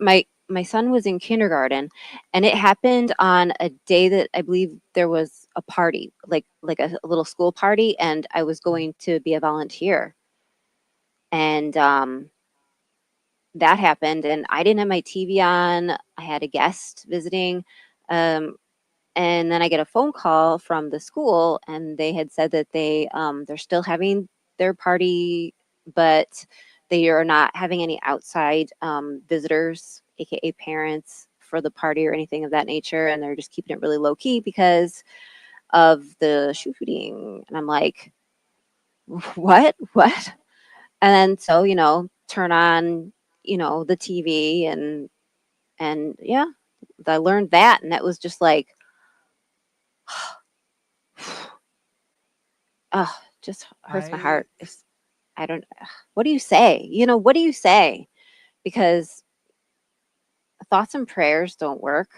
Speaker 2: my son was in kindergarten, and it happened on a day that I believe there was a party, like a little school party, and I was
Speaker 1: Mhm.
Speaker 2: going to be a volunteer. And that happened, and I didn't have my TV on. I had a guest visiting. Um, and then I get a phone call from the school, and they had said that they're still having their party, but they are not having any outside visitors, aka parents, for the party or anything of that nature, and they're just keeping it really low key because of the shooting. And I'm like, what? And then so turn on the TV, and yeah, I learned that, and that was just like. Oh, just hurts my
Speaker 1: I
Speaker 2: heart. I don't. What do you say? What do you say? Because thoughts and prayers don't work.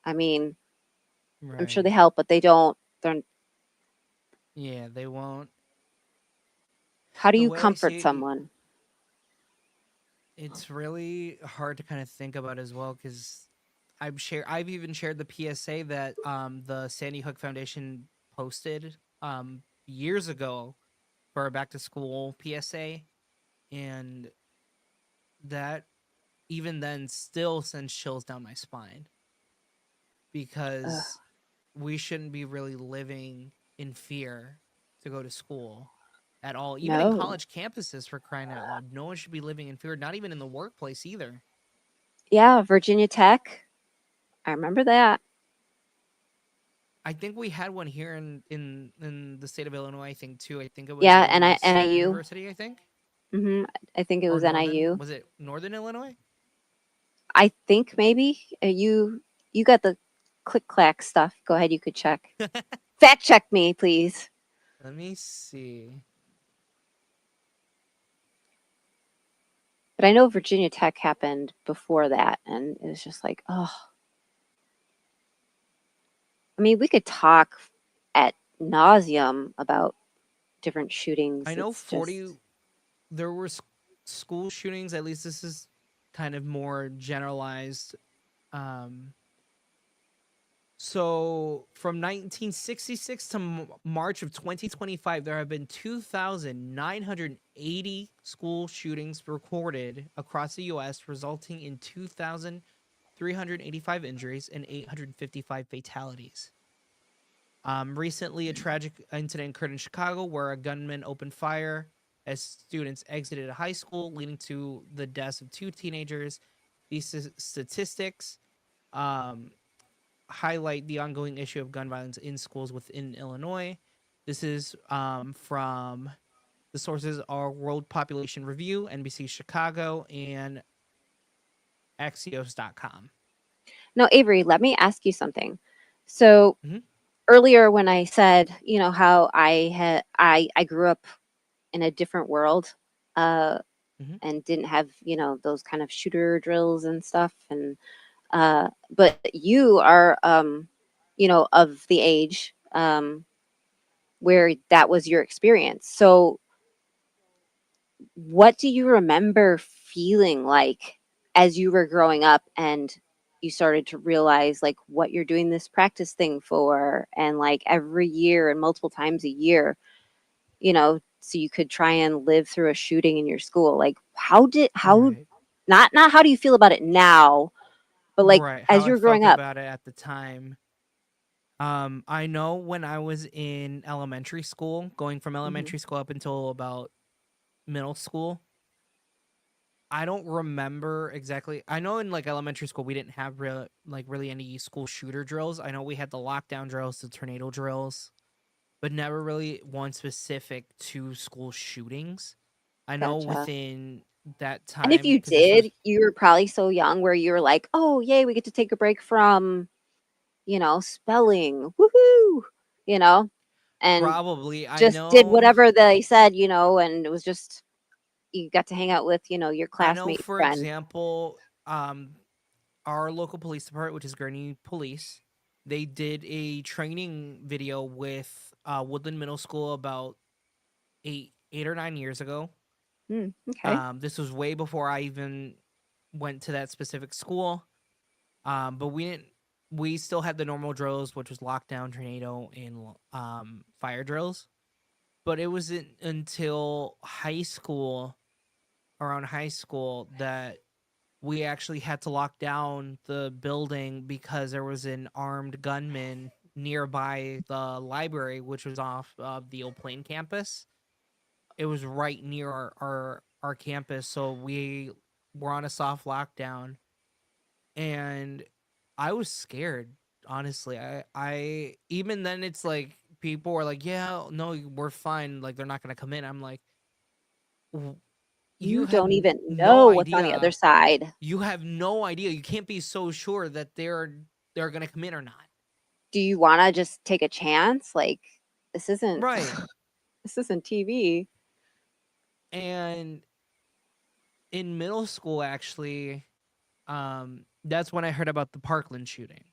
Speaker 2: I mean, I'm sure they
Speaker 1: right,
Speaker 2: help, but they don't. They're,
Speaker 1: yeah, they won't.
Speaker 2: how do
Speaker 1: The
Speaker 2: you
Speaker 1: way I
Speaker 2: comfort
Speaker 1: see it,
Speaker 2: someone?
Speaker 1: it's really hard to kind of think about as well because I've even shared the PSA that the Sandy Hook Foundation posted years ago for a back to school PSA, and that even then still sends chills down my spine
Speaker 2: Ugh,
Speaker 1: because we shouldn't be really living in fear to go to school. at all, even in
Speaker 2: No.
Speaker 1: college campuses, for crying out loud. No one should be living in fear, not even in the workplace either.
Speaker 2: Yeah, Virginia Tech. I remember that.
Speaker 1: I think we had one here in the state of Illinois. I think too. I think it was
Speaker 2: Yeah,
Speaker 1: in Western
Speaker 2: NIU.
Speaker 1: University. I think
Speaker 2: Hmm. I think it
Speaker 1: or
Speaker 2: was
Speaker 1: Northern.
Speaker 2: NIU.
Speaker 1: Was it Northern Illinois?
Speaker 2: I think maybe you got the click clack stuff. Go ahead, you could check. Fact check me, please.
Speaker 1: Let me see.
Speaker 2: But I know Virginia Tech happened before that, and it was just like, oh, I mean, we could talk at nauseum about different shootings.
Speaker 1: I know
Speaker 2: It's
Speaker 1: 40.
Speaker 2: just
Speaker 1: There were school shootings. At least this is kind of more generalized. Um, So from 1966 to March of 2025, there have been 2,980 school shootings recorded across the U.S., resulting in 2,385 injuries and 855 fatalities. Recently, a tragic incident occurred in Chicago where a gunman opened fire as students exited a high school, leading to the deaths of two teenagers. These statistics um, highlight the ongoing issue of gun violence in schools within Illinois. This is from the sources are World Population Review, NBC Chicago, and Axios.com.
Speaker 2: no, Avery. Let me ask you something. So
Speaker 1: Mm-hmm,
Speaker 2: earlier, when I said, how I grew up in a different world, uh,
Speaker 1: mm-hmm.
Speaker 2: and didn't have those kind of shooter drills and stuff, and but you are of the age where that was your experience. So what do you remember feeling like as you were growing up and you started to realize like what you're doing this practice thing for, and like every year and multiple times a year, so you could try and live through a shooting in your school? Like how
Speaker 1: Right.
Speaker 2: not how do you feel about it now, but like
Speaker 1: Right. How
Speaker 2: as
Speaker 1: I
Speaker 2: you were growing
Speaker 1: felt
Speaker 2: up?
Speaker 1: about it at the time. I know when I was in elementary school, going from
Speaker 2: Hmm.
Speaker 1: elementary school up until about middle school, I don't remember exactly. I know in like elementary school we didn't have really any school shooter drills. I know we had the lockdown drills, the tornado drills, but never really one specific to school shootings. I know
Speaker 2: Gotcha.
Speaker 1: within that
Speaker 2: And if
Speaker 1: time
Speaker 2: you
Speaker 1: because this was
Speaker 2: did, you were probably so young where you were like, "Oh, yay, we get to take a break from, spelling. Woohoo!" You know, and
Speaker 1: probably I
Speaker 2: just did
Speaker 1: know
Speaker 2: whatever they said, and it was just you got to hang out with, your
Speaker 1: I know
Speaker 2: classmate
Speaker 1: for
Speaker 2: friend.
Speaker 1: example, our local police department, which is Gurney Police, they did a training video with Woodland Middle School about 8 or 9 years ago.
Speaker 2: Okay.
Speaker 1: This was way before I even went to that specific school. But we didn't. We still had the normal drills, which was lockdown, tornado, and fire drills. But it wasn't until high school, around high school, that we actually had to lock down the building because there was an armed gunman nearby the library, which was off of the Old Plain campus. It was right near our campus, so we were on a soft lockdown, and I was scared. Honestly, I even then it's like people were like, "Yeah, no, we're fine. Like they're not gonna come in." I'm like, "You
Speaker 2: You
Speaker 1: have
Speaker 2: don't even
Speaker 1: no
Speaker 2: know what's on the other
Speaker 1: idea.
Speaker 2: side.
Speaker 1: You have no idea. You can't be so sure that they're gonna come in or not."
Speaker 2: Do you want to just take a chance? Like this isn't
Speaker 1: Right.
Speaker 2: this isn't TV.
Speaker 1: And in middle school, actually, that's when I heard about the Parkland shooting.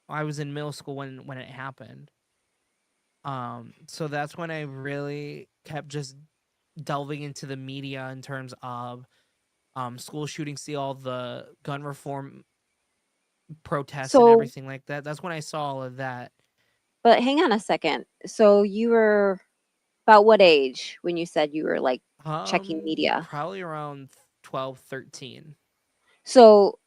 Speaker 1: I was in middle school when it happened. So that's when I really kept just delving into the media in terms of school shootings, see all the gun reform protests and
Speaker 2: So,
Speaker 1: everything like that. That's when I saw all of that.
Speaker 2: but hang on a second. So you were about what age when you said you were like checking media?
Speaker 1: Probably around 12, 13.
Speaker 2: So,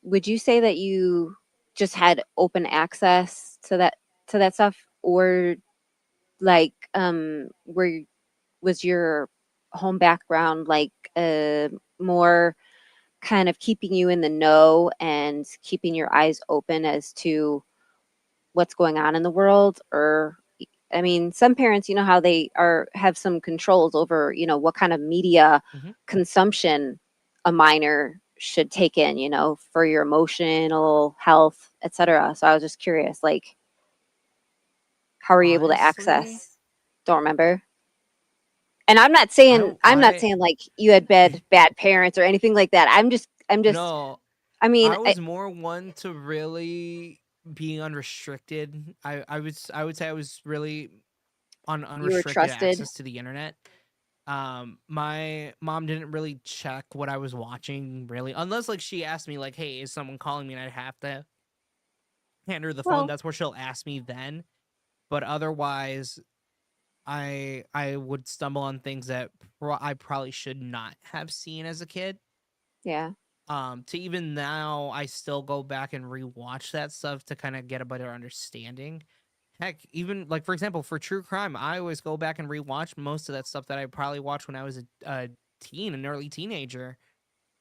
Speaker 2: would you say that you just had open access to that stuff, or like, were you? was your home background like more kind of keeping you in the know and keeping your eyes open as to what's going on in the world? Or I mean, some parents, you know how they are have some controls over, what kind of media
Speaker 1: Hmm.
Speaker 2: consumption a minor should take in, for your emotional health, etc. So I was just curious, like, how are you able to
Speaker 1: Honestly,
Speaker 2: access? Don't remember. And I'm not
Speaker 1: I
Speaker 2: saying like you had bad parents or anything like that. I'm just
Speaker 1: no,
Speaker 2: I mean,
Speaker 1: I was more one to really being unrestricted. I would say I was really on
Speaker 2: you were
Speaker 1: unrestricted
Speaker 2: trusted.
Speaker 1: access to the internet. My mom didn't really check what I was watching really, unless like she asked me like, "Hey, is someone calling me?" and I'd have to hand her the phone.
Speaker 2: Well,
Speaker 1: That's where she'll ask me then. But otherwise, I would stumble on things that I probably should not have seen as a kid.
Speaker 2: yeah.
Speaker 1: To even now, I still go back and rewatch that stuff to kind of get a better understanding. Heck, even like for example, for true crime, I always go back and rewatch most of that stuff that I probably watched when I was a teen, an early teenager,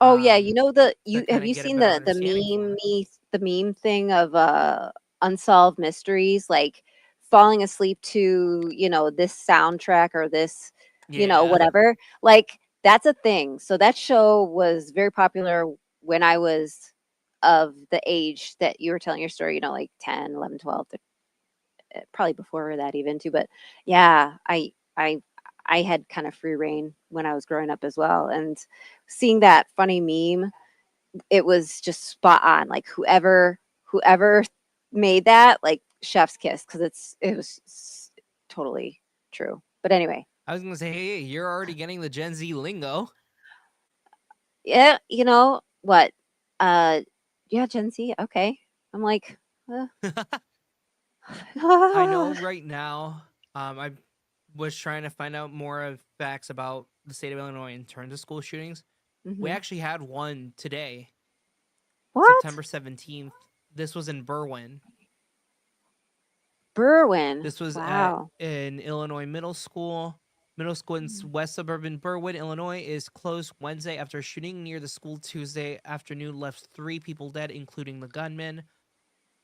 Speaker 2: Oh yeah,
Speaker 1: um,
Speaker 2: you
Speaker 1: to
Speaker 2: have
Speaker 1: kind of
Speaker 2: you
Speaker 1: get a
Speaker 2: seen
Speaker 1: better
Speaker 2: the
Speaker 1: understanding for.
Speaker 2: meme thing of unsolved mysteries, like falling asleep to, this soundtrack or this,
Speaker 1: Yeah,
Speaker 2: whatever. Like that's a thing. So that show was very popular when I was of the age that you were telling your story, like 10, 11, 12, probably before that even too. But yeah, I had kind of free reign when I was growing up as well. And seeing that funny meme, it was just spot on. Like whoever made that, like chef's kiss, because it was totally true. But anyway,
Speaker 1: I was gonna say, hey, you're already getting the Gen Z lingo.
Speaker 2: yeah, what? Uh, yeah, Gen Z. Okay, I'm like, uh,
Speaker 1: I know right now, I was trying to find out more of facts about the state of Illinois in terms of school shootings. We
Speaker 2: hmm.
Speaker 1: actually had one today,
Speaker 2: What?
Speaker 1: September 17th. This was in Berwyn.
Speaker 2: Berwyn.
Speaker 1: This was at
Speaker 2: Wow.
Speaker 1: an Illinois middle school. Middle school in
Speaker 2: Mhm.
Speaker 1: west suburban Berwyn, Illinois, is closed Wednesday after a shooting near the school Tuesday afternoon left 3 people dead, including the gunman.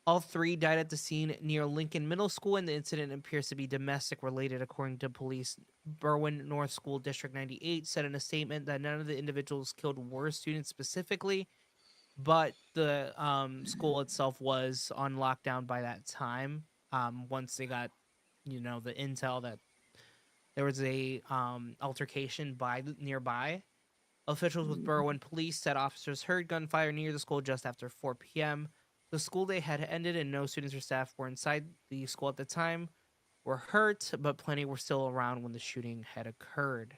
Speaker 1: All 3 died at the scene near Lincoln Middle School, and the incident appears to be domestic related, according to police. Berwyn North School District 98 said in a statement that none of the individuals killed were students specifically, but the school itself was on lockdown by that time. Once they got, the intel that there was a altercation by nearby. Officials with Berwyn police said officers heard gunfire near the school just after 4 p.m. The school day had ended and no students or staff were inside the school at the time, were hurt, but plenty were still around when the shooting had occurred.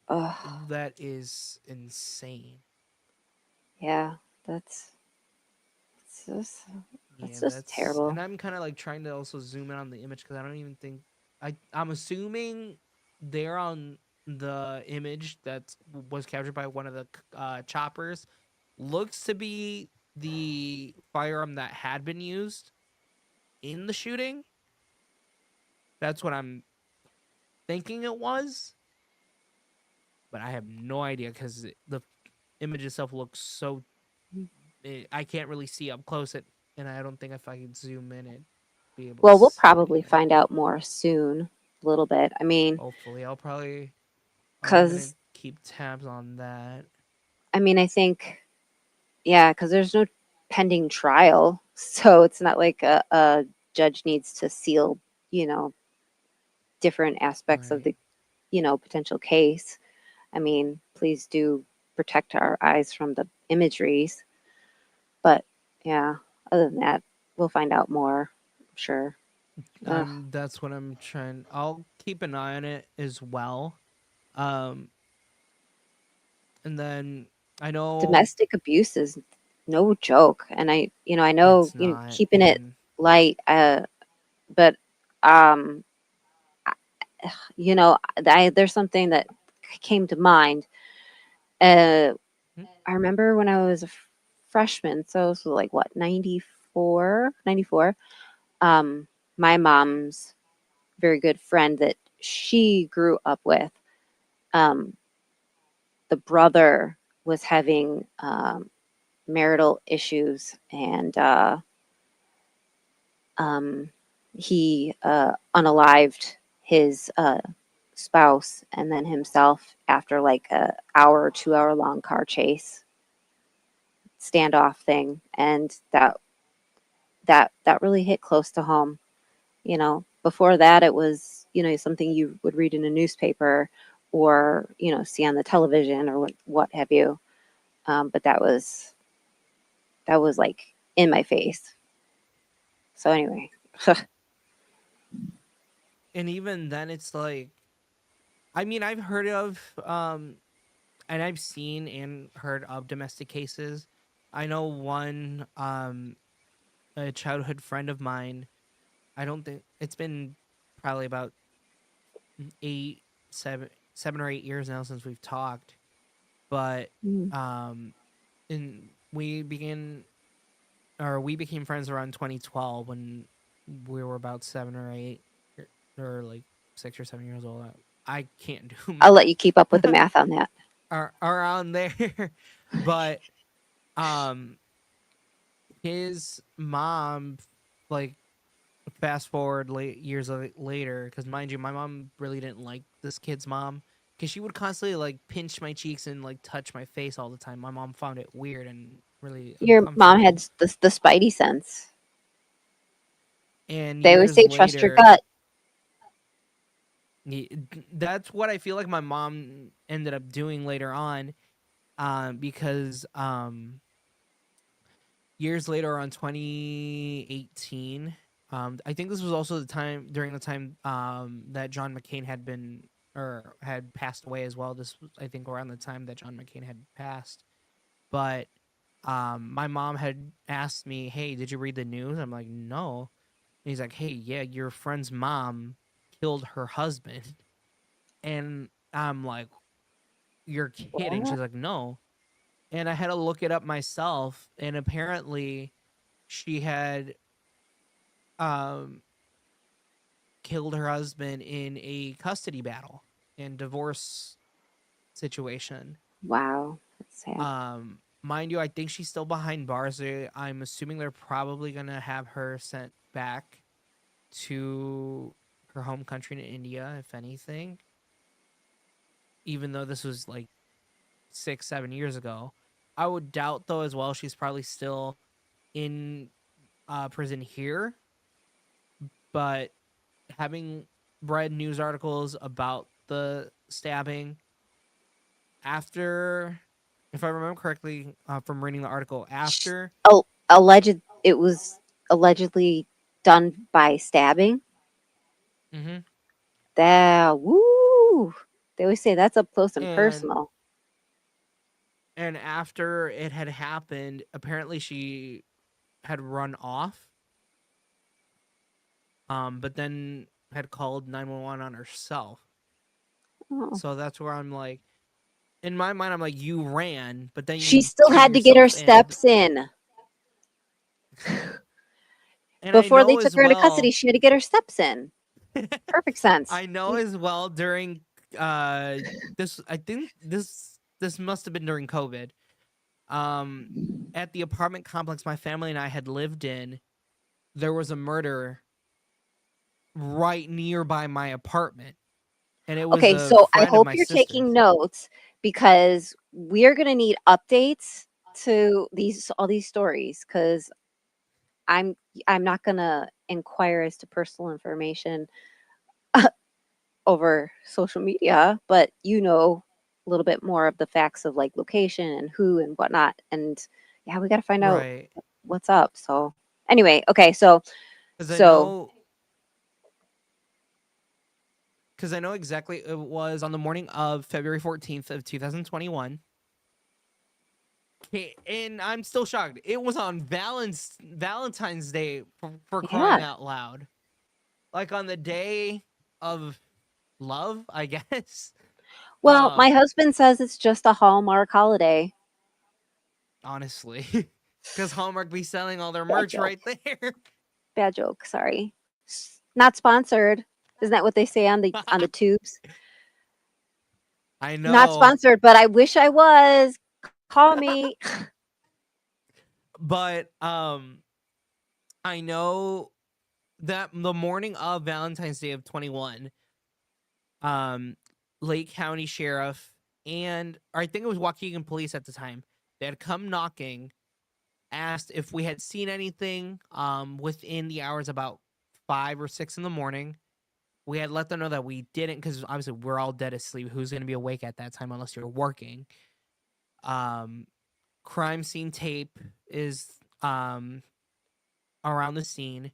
Speaker 2: Oh,
Speaker 1: That is insane.
Speaker 2: yeah. It's just, that's
Speaker 1: Yeah,
Speaker 2: just
Speaker 1: that's, and
Speaker 2: terrible.
Speaker 1: I'm kind of like trying to also zoom in on the image because I don't even think I'm assuming they're on the image that was captured by one of the choppers. Looks to be the firearm that had been used in the shooting. That's what I'm thinking it was, but I have no idea because the image itself looks so. I can't really see up close it, and I don't think if I could zoom in it, be able to
Speaker 2: Well, we'll
Speaker 1: see
Speaker 2: probably
Speaker 1: anything.
Speaker 2: find out more soon, a little bit. I mean,
Speaker 1: Hopefully, I'm gonna
Speaker 2: because
Speaker 1: keep tabs on that.
Speaker 2: I think, yeah, because there's no pending trial, so it's not like a judge needs to seal, you know, different aspects of
Speaker 1: Right.
Speaker 2: the, potential case. I mean, please do protect our eyes from the imageries. But yeah, other than that, we'll find out more. I'm sure. Ugh.
Speaker 1: That's what I'm trying. I'll keep an eye on it as well. Um, and then I know
Speaker 2: Domestic abuse is no joke, and I know,
Speaker 1: it's not,
Speaker 2: keeping it
Speaker 1: and
Speaker 2: light, but um, there's something that came to mind. Uh,
Speaker 1: hmm,
Speaker 2: I remember when I was a freshman, so this was like what, 94, 94. My mom's very good friend that she grew up with, um, the brother was having marital issues, and um, he unalived his spouse and then himself after like a hour or 2 hour long car chase standoff thing, and that really hit close to home. You know, before that, it was, you know, something you would read in a newspaper or, you know, see on the television or what have you. But that was like in my face. So anyway,
Speaker 1: And even then, it's like, I mean, I've heard of, and I've seen and heard of domestic cases. I know one, a childhood friend of mine. I don't think it's been probably about eight, 7 or 8 years now since we've talked, but
Speaker 2: mm,
Speaker 1: um, and we became friends around 2012 when we were about 7 or 8, or like 6 or 7 years old. I can't do
Speaker 2: I'll let you keep up with the
Speaker 1: math.
Speaker 2: math on that.
Speaker 1: Around there, but um, his mom, like, fast forward years later, because mind you, my mom really didn't like this kid's mom, because she would constantly like pinch my cheeks and like touch my face all the time. My mom found it weird and really
Speaker 2: Your mom had
Speaker 1: uncomfortable.
Speaker 2: the spidey sense.
Speaker 1: And
Speaker 2: They always
Speaker 1: years
Speaker 2: say trust your
Speaker 1: later,
Speaker 2: gut.
Speaker 1: that's what I feel like my mom ended up doing later on, because years later on 2018, I think this was also the time during the time that John McCain had been or had passed away as well. This was, I think, around the time that John McCain had passed. But my mom had asked me, "Hey, did you read the news?" I'm like, "No." And he's like, "Hey, yeah, your friend's mom killed her husband." And I'm like, "You're kidding."
Speaker 2: What?
Speaker 1: She's like, "No." And I had to look it up myself, and apparently she had um killed her husband in a custody battle and divorce situation.
Speaker 2: Wow, that's sad.
Speaker 1: Mind you, I think she's still behind bars. I'm assuming they're probably gonna have her sent back to her home country in India, if anything. Even though this was like 6, 7 years ago, I would doubt though as well. She's probably still in prison here, but having read news articles about the stabbing after, if I remember correctly, from reading the article
Speaker 2: Sh-
Speaker 1: after.
Speaker 2: Alleged, it was allegedly done by stabbing.
Speaker 1: Hmm.
Speaker 2: That woo. They always say that's up close and
Speaker 1: and
Speaker 2: personal.
Speaker 1: and after it had happened, apparently she had run off, but then had called 911 on herself.
Speaker 2: Oh.
Speaker 1: So that's where I'm like, in my mind, I'm like, you ran, but then
Speaker 2: She
Speaker 1: you
Speaker 2: still
Speaker 1: killed
Speaker 2: had to get her
Speaker 1: yourself. And
Speaker 2: steps in. Before they
Speaker 1: I know
Speaker 2: took
Speaker 1: as
Speaker 2: her into custody,
Speaker 1: well,
Speaker 2: she had to get her steps in. Perfect sense.
Speaker 1: I know as well during uh this, I think this must have been during COVID. Um at the apartment complex my family and I had lived in, there was a murder right nearby my apartment, and it was
Speaker 2: Okay,
Speaker 1: a
Speaker 2: so I
Speaker 1: friend of
Speaker 2: hope
Speaker 1: my
Speaker 2: you're taking
Speaker 1: sister's.
Speaker 2: notes because we're gonna need updates to these all these stories because I'm I'm not gonna inquire as to personal information over social media, but you know a little bit more of the facts of like location and who and whatnot. And yeah, we got to find out
Speaker 1: Right.
Speaker 2: what's up. So anyway, okay, so
Speaker 1: Cuz I
Speaker 2: so
Speaker 1: know cuz I know exactly it was on the morning of February 14th of 2021. And I'm still shocked. It was on Valentine's Day, for crying
Speaker 2: yeah.
Speaker 1: out loud. Like on the day of love, I guess.
Speaker 2: Well, my
Speaker 1: Um,
Speaker 2: husband says it's just a Hallmark holiday.
Speaker 1: Honestly, because Hallmark be selling all their
Speaker 2: Bad
Speaker 1: merch
Speaker 2: joke.
Speaker 1: right there.
Speaker 2: Bad joke. Sorry. Not sponsored. Isn't that what they say on the tubes?
Speaker 1: I
Speaker 2: Not
Speaker 1: know,
Speaker 2: sponsored, but I wish I was. Call me.
Speaker 1: but I know that the morning of Valentine's Day of 21, um, Lake County Sheriff and or I think it was Waukegan Police at the time, they had come knocking, asked if we had seen anything within the hours about 5 or 6 in the morning. We had let them know that we didn't because obviously we're all dead asleep. Who's going to be awake at that time unless you're working? Um, Crime scene tape is around the scene.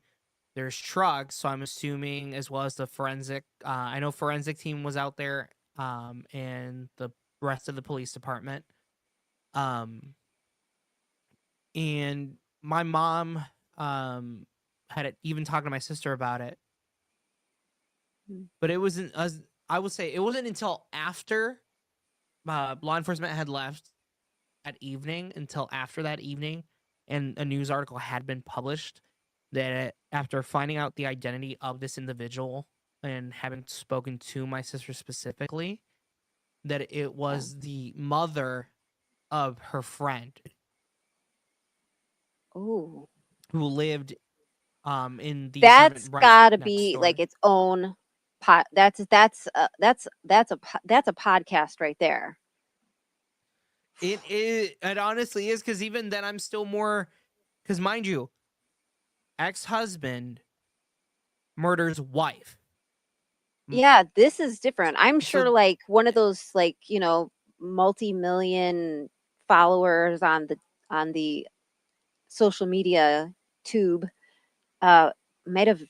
Speaker 1: There's trucks, so I'm assuming as well as the forensic. I know forensic team was out there, and the rest of the police department. Um, and my mom had it, even talking to my sister about it, but it wasn't as I would say it wasn't until after law enforcement had left at evening until after that evening and a news article had been published that after finding out the identity of this individual and having spoken to my sister specifically that it
Speaker 2: Yeah.
Speaker 1: was the mother of her friend
Speaker 2: Ooh.
Speaker 1: who lived in the
Speaker 2: That's
Speaker 1: apartment right
Speaker 2: gotta
Speaker 1: next
Speaker 2: be like
Speaker 1: door.
Speaker 2: its own pot. That's a podcast right there.
Speaker 1: It honestly is because even then I'm still more because mind you, ex-husband murders wife.
Speaker 2: Yeah, this is different. I'm sure
Speaker 1: So
Speaker 2: like one of those like, multi-million followers on the social media tube uh might have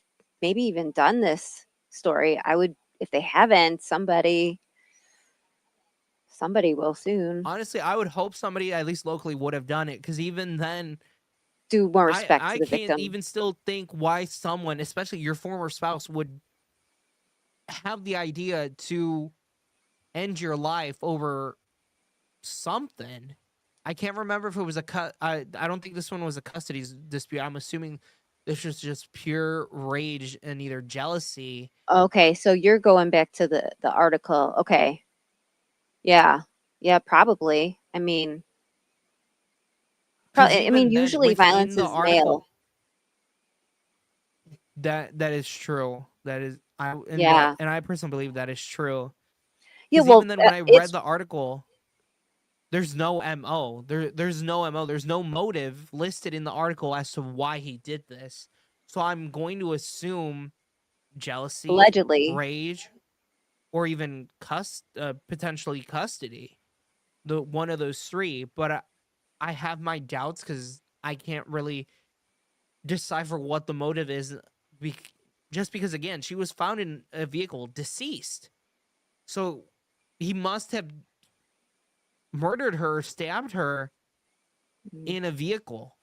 Speaker 2: maybe even done this story. I would if they haven't, somebody will soon.
Speaker 1: honestly, I would hope somebody at least locally would have done it because even then,
Speaker 2: Do more respect
Speaker 1: I
Speaker 2: to the
Speaker 1: can't
Speaker 2: victim.
Speaker 1: even still think why someone, especially your former spouse, would have the idea to end your life over something. I can't remember if it was I don't think this one was a custody dispute. I'm assuming this was just pure rage and either jealousy.
Speaker 2: Okay, so you're going back to the article. Okay. Yeah. Yeah, probably. I mean,
Speaker 1: Because
Speaker 2: probably I mean
Speaker 1: even then,
Speaker 2: usually
Speaker 1: within
Speaker 2: violence
Speaker 1: the
Speaker 2: is male.
Speaker 1: article, that is true. That is
Speaker 2: Yeah.
Speaker 1: and I personally believe that is true.
Speaker 2: Yeah,
Speaker 1: Because
Speaker 2: well,
Speaker 1: even then, when I read
Speaker 2: it's
Speaker 1: the article, there's no mo. There's no mo. There's no motive listed in the article as to why he did this. So I'm going to assume jealousy,
Speaker 2: allegedly.
Speaker 1: rage, or even potentially custody. The one of those three. But I have my doubts because I can't really decipher what the motive is. Be- just because again, she was found in a vehicle deceased. So he must have murdered her, stabbed her
Speaker 2: Mm.
Speaker 1: in a vehicle.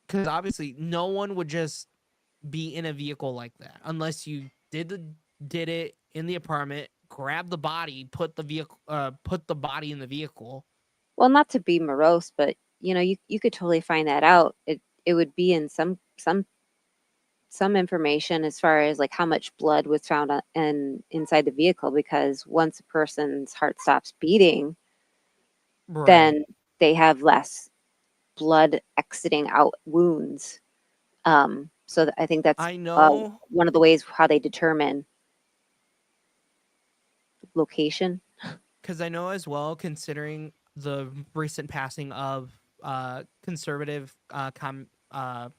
Speaker 1: Because obviously, no one would just be in a vehicle like that unless you did it in the apartment, grab the body, put the body in the vehicle.
Speaker 2: Well, not to be morose, but you could totally find that out. It would be in some information as far as like how much blood was found inside the vehicle because once a person's heart stops beating,
Speaker 1: Right.
Speaker 2: then they have less blood exiting out wounds. So I think that's
Speaker 1: I know
Speaker 2: one of the ways how they determine location.
Speaker 1: because I know as well, considering the recent passing of conservative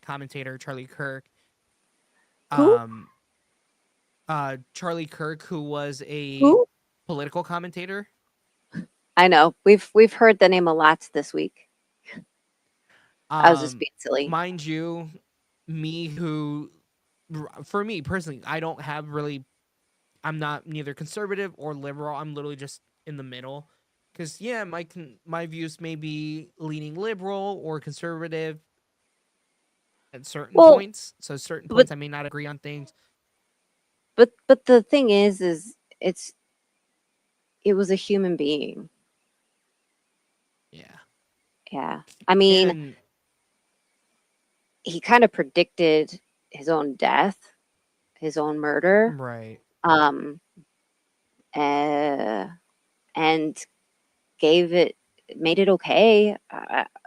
Speaker 1: commentator Charlie Kirk.
Speaker 2: Who?
Speaker 1: Um, Charlie Kirk, who was a
Speaker 2: Who?
Speaker 1: political commentator.
Speaker 2: I know. We've heard the name a lot this week. I was just
Speaker 1: Um,
Speaker 2: being silly.
Speaker 1: mind you, me who, for me personally, I don't have really. I'm not neither conservative or liberal. I'm literally just in the middle. Because yeah, my views may be leaning liberal or conservative at certain
Speaker 2: Well,
Speaker 1: points. So certain
Speaker 2: but
Speaker 1: points I may not agree on things.
Speaker 2: but the thing is it was a human being.
Speaker 1: Yeah,
Speaker 2: Yeah. I mean,
Speaker 1: and
Speaker 2: he kind of predicted his own death. his own murder,
Speaker 1: Right.
Speaker 2: um, uh, and gave it made it okay,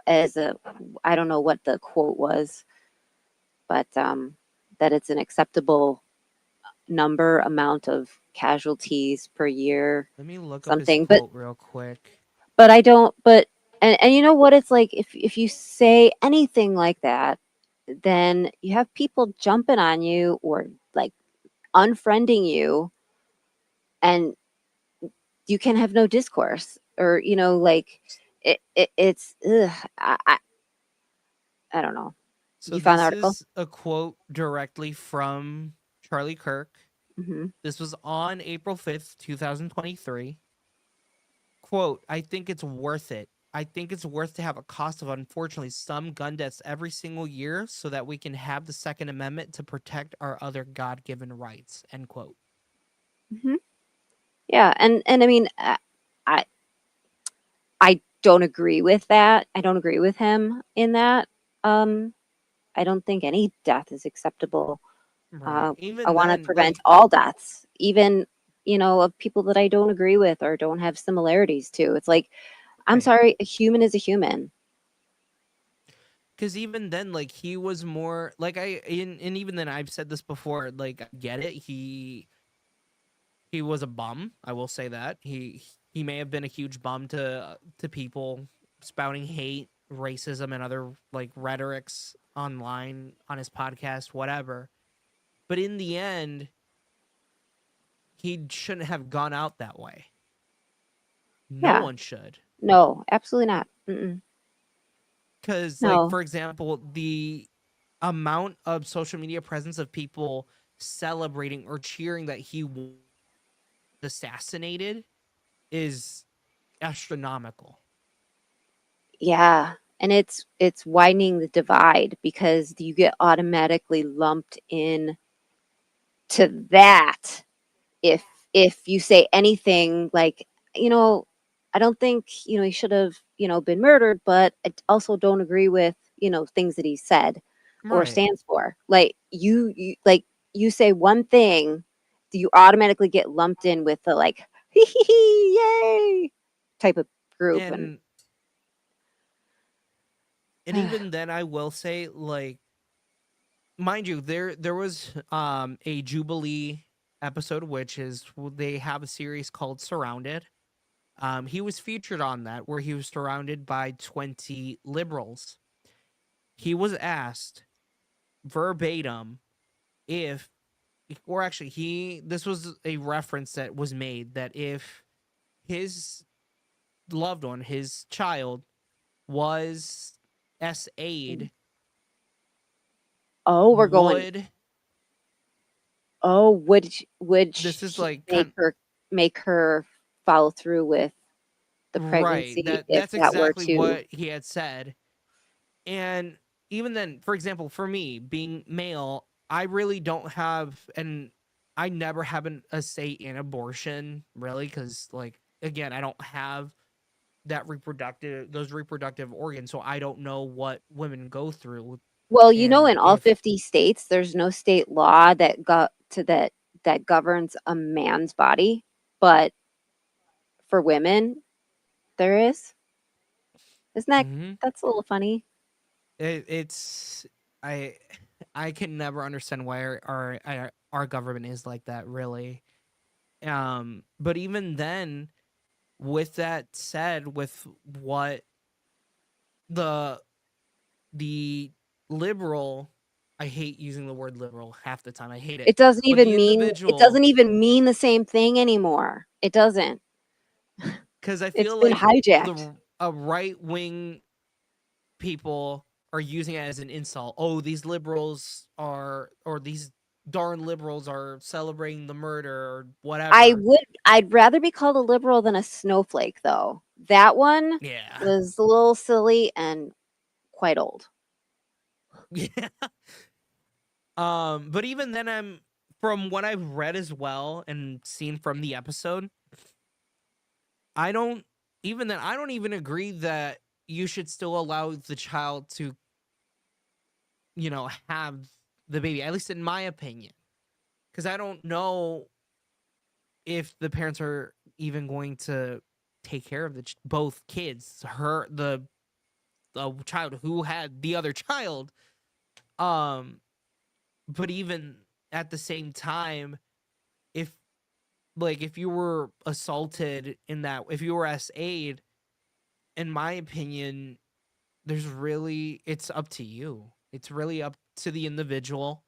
Speaker 2: as a I don't know what the quote was, but, that it's an acceptable amount of casualties per year,
Speaker 1: Let me look up his
Speaker 2: something, but
Speaker 1: quote real quick.
Speaker 2: I don't but and you know what it's like, if you say anything like that, then you have people jumping on you or, like, unfriending you, and you can have no discourse or, like, it's ugh, I don't know.
Speaker 1: So
Speaker 2: You found the
Speaker 1: this
Speaker 2: article?
Speaker 1: is a quote directly from Charlie Kirk.
Speaker 2: Mhm.
Speaker 1: This was on April 5th, 2023. Quote, I think it's worth it. I think it's worth to have a cost of unfortunately some gun deaths every single year so that we can have the Second Amendment to protect our other God given rights. End quote.
Speaker 2: Mhm. Yeah, and I mean, I I don't agree with that. I don't agree with him in that. Um, I don't think any death is acceptable.
Speaker 1: Right.
Speaker 2: Uh, I
Speaker 1: Even
Speaker 2: wanna
Speaker 1: then,
Speaker 2: prevent
Speaker 1: like,
Speaker 2: all deaths, even, of people that I don't agree with or don't have similarities to. It's like, I'm
Speaker 1: right.
Speaker 2: sorry, a human is a human.
Speaker 1: Because even then, like, he was more like and even then, I've said this before. Like, I get it. He was a bum. I will say that he may have been a huge bum to people spouting hate, racism, and other like rhetorics online on his podcast, whatever. But in the end, he shouldn't have gone out that way. No
Speaker 2: Yeah.
Speaker 1: one should.
Speaker 2: No, absolutely not. Mm-mm.
Speaker 1: Because, like,
Speaker 2: No.
Speaker 1: for example, the amount of social media presence of people celebrating or cheering that he was assassinated is astronomical.
Speaker 2: Yeah, and it's widening the divide because you get automatically lumped in to that if you say anything like, you know, I don't think, he should have, been murdered, but I also don't agree with, things that he said or
Speaker 1: Right.
Speaker 2: stands for. Like you say one thing, do you automatically get lumped in with the like hee hee hee yay type of group and
Speaker 1: And even then I will say, like, mind you, there was a Jubilee episode, which is they have a series called Surrounded. He was featured on that where he was surrounded by 20 liberals. He was asked verbatim if, or actually he this was a reference that was made, that if his loved one, his child, was SA'd,
Speaker 2: oh, we're going
Speaker 1: would
Speaker 2: oh, would
Speaker 1: this is
Speaker 2: he
Speaker 1: like kind
Speaker 2: make her follow through with the
Speaker 1: right,
Speaker 2: pregnancy if
Speaker 1: that's
Speaker 2: that were
Speaker 1: exactly
Speaker 2: to
Speaker 1: what he had said. And even then, for example, for me being male, I really don't have, and I never have a say in abortion, really, because, like, again, I don't have those reproductive organs, so I don't know what women go through.
Speaker 2: well,
Speaker 1: And
Speaker 2: in all
Speaker 1: if
Speaker 2: 50 states, there's no state law that got to that governs a man's body, but for women, there is. Isn't
Speaker 1: Mhm.
Speaker 2: that's a little funny?
Speaker 1: It's I I can never understand why our government is like that, really. But even then, with that said, with what the the liberal, I hate using the word liberal half the time. I hate it. But the
Speaker 2: It
Speaker 1: individual,
Speaker 2: doesn't even mean the same thing anymore. It doesn't.
Speaker 1: because I
Speaker 2: It's
Speaker 1: feel
Speaker 2: been
Speaker 1: like
Speaker 2: hijacked.
Speaker 1: the a right wing people are using it as an insult. Oh, these liberals are, or these darn liberals are celebrating the murder or whatever.
Speaker 2: I'd rather be called a liberal than a snowflake, though. That one
Speaker 1: Yeah.
Speaker 2: was a little silly and quite old.
Speaker 1: Yeah. But even then, I'm from what I've read as well and seen from the episode, I don't even then I don't even agree that you should still allow the child to, have the baby, at least in my opinion. because I don't know if the parents are even going to take care of both kids, the child who had the other child. Um, but even at the same time, if if you were assaulted in that, if you were SA'd, in my opinion, it's up to you. It's really up to the individual.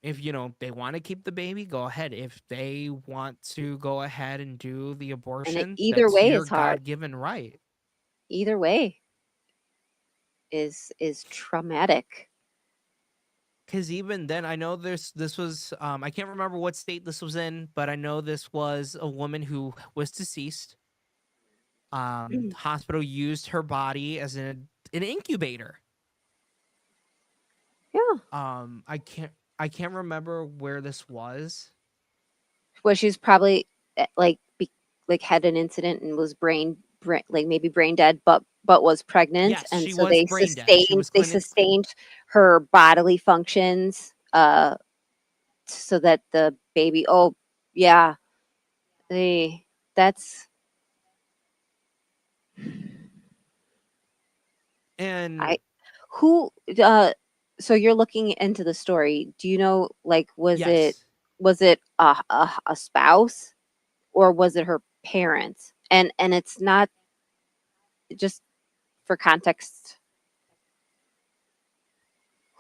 Speaker 1: If they want to keep the baby, go ahead. If they want to go ahead and do the
Speaker 2: And
Speaker 1: abortion,
Speaker 2: either
Speaker 1: that's
Speaker 2: way
Speaker 1: your
Speaker 2: is hard.
Speaker 1: God-given right.
Speaker 2: Either way is traumatic.
Speaker 1: Because even then, I know this was I can't remember what state this was in, but I know this was a woman who was deceased. Hospital used her body as an incubator.
Speaker 2: Yeah.
Speaker 1: I can't remember where this was.
Speaker 2: Well, she's probably like had an incident and was like maybe brain dead, but was pregnant,
Speaker 1: Yes,
Speaker 2: and
Speaker 1: she
Speaker 2: so
Speaker 1: was brain dead. She was
Speaker 2: they
Speaker 1: clinic.
Speaker 2: sustained her bodily functions, so that the baby. Oh, yeah, they that's
Speaker 1: And
Speaker 2: I who so you're looking into the story. Do you know, like,
Speaker 1: yes,
Speaker 2: was it a spouse, or was it her parents? And it's not just for context.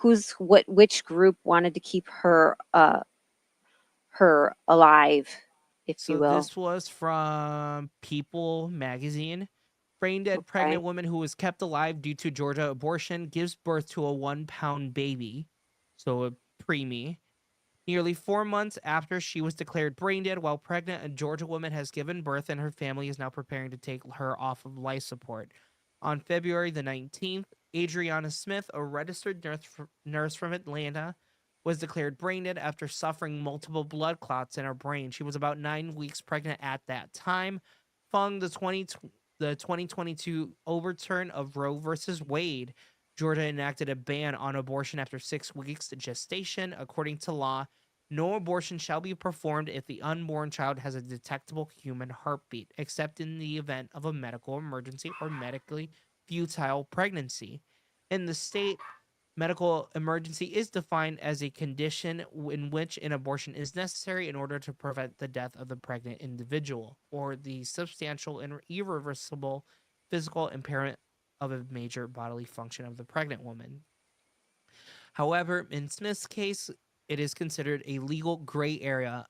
Speaker 2: Which group wanted to keep her alive, if you
Speaker 1: so
Speaker 2: will?
Speaker 1: this was from People magazine. Brain dead
Speaker 2: Okay.
Speaker 1: pregnant woman who was kept alive due to Georgia abortion gives birth to a 1 pound baby, so a preemie. Nearly 4 months after she was declared brain dead while pregnant, a Georgia woman has given birth and her family is now preparing to take her off of life support. On February the 19th, Adriana Smith, a registered nurse from Atlanta, was declared brain dead after suffering multiple blood clots in her brain. She was about 9 weeks pregnant at that time. Following the 2022 overturn of Roe versus Wade, Georgia enacted a ban on abortion after 6 weeks gestation. According to law, no abortion shall be performed if the unborn child has a detectable human heartbeat, except in the event of a medical emergency or medically futile pregnancy. In the state, medical emergency is defined as a condition in which an abortion is necessary in order to prevent the death of the pregnant individual or the substantial and irreversible physical impairment of a major bodily function of the pregnant woman. However, in Smith's case, it is considered a legal gray area,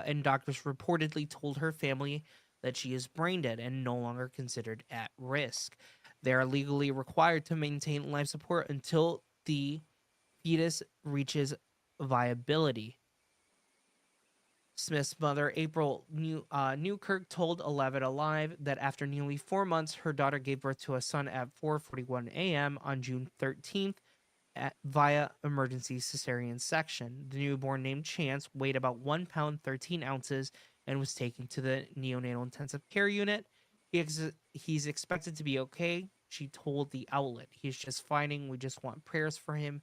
Speaker 1: and doctors reportedly told her family that she is brain dead and no longer considered at risk. They are legally required to maintain life support until the fetus reaches viability. Smith's mother, April Newkirk, told 11 Alive that after nearly 4 months, her daughter gave birth to a son at 4:41 a.m. on June 13th via emergency cesarean section. The newborn, named Chance, weighed about 1 pound 13 ounces and was taken to the neonatal intensive care unit. He's expected to be okay, she told the outlet. He's just fighting. We just want prayers for him.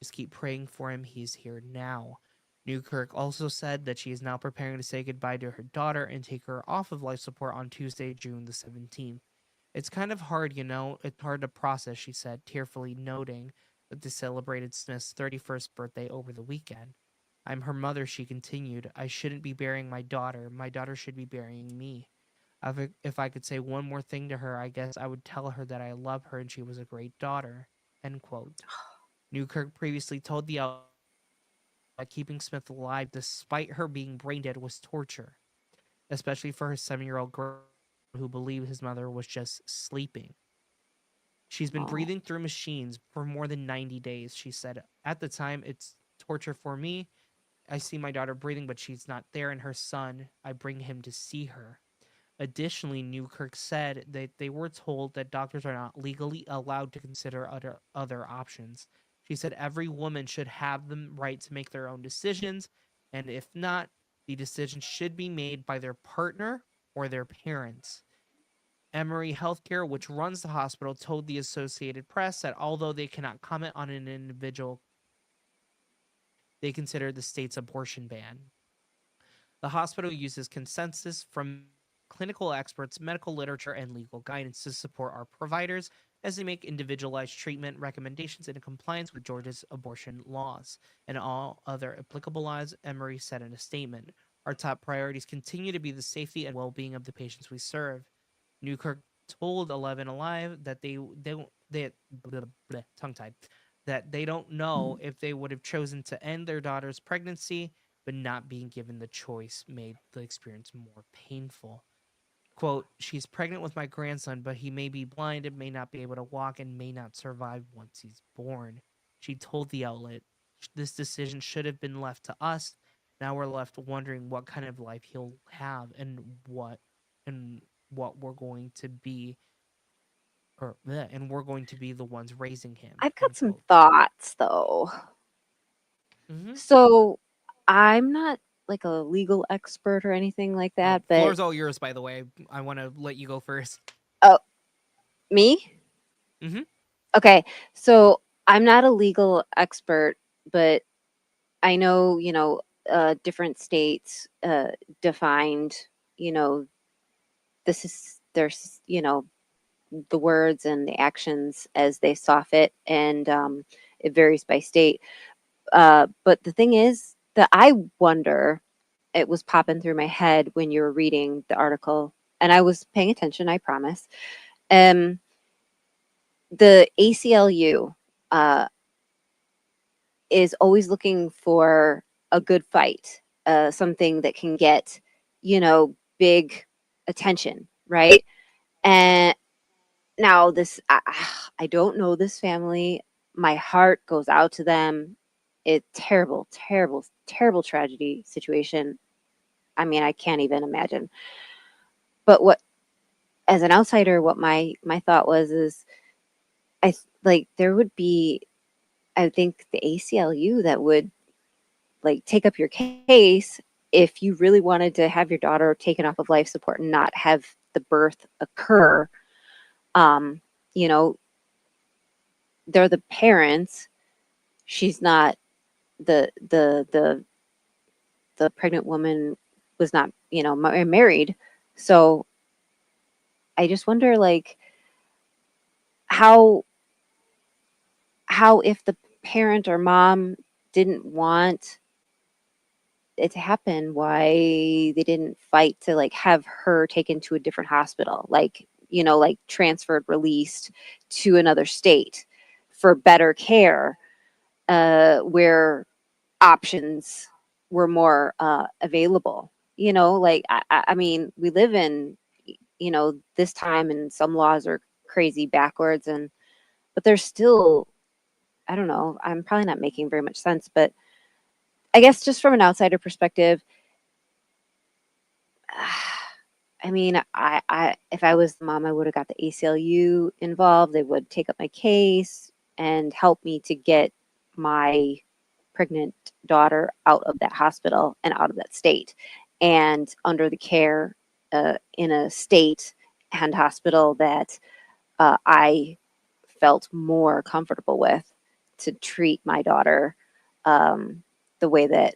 Speaker 1: Just keep praying for him. He's here now. Newkirk also said that she is now preparing to say goodbye to her daughter and take her off of life support on Tuesday, June the 17th. It's kind of hard, it's hard to process, she said, tearfully noting that they celebrated Smith's 31st birthday over the weekend. I'm her mother, she continued. I shouldn't be burying my daughter. My daughter should be burying me. If I could say one more thing to her, I guess I would tell her that I love her and she was a great daughter. End quote. Newkirk previously told the outlet that keeping Smith alive despite her being brain dead was torture, especially for her 7-year-old girl who believed his mother was just sleeping. She's been
Speaker 2: Oh,
Speaker 1: breathing through machines for more than 90 days, she said. At the time, it's torture for me. I see my daughter breathing, but she's not there, and her son, I bring him to see her. Additionally, Newkirk said that they were told that doctors are not legally allowed to consider other options. She said every woman should have the right to make their own decisions, and if not, the decision should be made by their partner or their parents. Emory Healthcare, which runs the hospital, told the Associated Press that although they cannot comment on an individual they consider the state's abortion ban. The hospital uses consensus from clinical experts, medical literature, and legal guidance to support our providers as they make individualized treatment recommendations in compliance with Georgia's abortion laws and all other applicable laws, Emory said in a statement. Our top priorities continue to be the safety and well being of the patients we serve. Newkirk told 11 Alive that they don't they tongue tied that they don't know if they would have chosen to end their daughter's pregnancy, but not being given the choice made the experience more painful. Quote, she's pregnant with my grandson, but he may be blind and may not be able to walk and may not survive once he's born. She told the outlet, this decision should have been left to us. Now we're left wondering what kind of life he'll have and what we're going to be and we're going to be the ones raising him,
Speaker 2: I've got
Speaker 1: end
Speaker 2: some
Speaker 1: quote.
Speaker 2: thoughts though.
Speaker 1: Mm-hmm.
Speaker 2: So I'm not like a legal expert or anything like
Speaker 1: Oh,
Speaker 2: that, but
Speaker 1: floor's all yours, by the way. I want to let you go first.
Speaker 2: oh, me?
Speaker 1: Mm-hmm.
Speaker 2: Okay. So I'm not a legal expert, but I know, different states defined, you know, this is there's, the words and the actions as they saw fit, and it varies by state. But the thing is that I wonder, it was popping through my head when you were reading the article, and I was paying attention, I promise. Um, the ACLU uh, is always looking for a good fight, something that can get, big attention, right? And now I don't know this family. My heart goes out to them. It terrible, terrible, terrible tragedy situation. I mean, I can't even imagine. But what, as an outsider, what my thought was is, like there would be, I think, the ACLU that would like take up your case if you really wanted to have your daughter taken off of life support and not have the birth occur. Um, you know, they're the parents. She's not the pregnant woman was not, married. So I just wonder, like, how how if the parent or mom didn't want it to happen, why they didn't fight to like have her taken to a different hospital, like, like transferred, released to another state for better care, where options were more available. Like I mean, we live in, this time, and some laws are crazy backwards, and but there's still, I don't know. I'm probably not making very much sense, but I guess just from an outsider perspective, I mean, I if I was the mom, I would have got the ACLU involved. They would take up my case and help me to get my pregnant daughter out of that hospital and out of that state and under the care, in a state and hospital that I felt more comfortable with to treat my daughter, um, the way that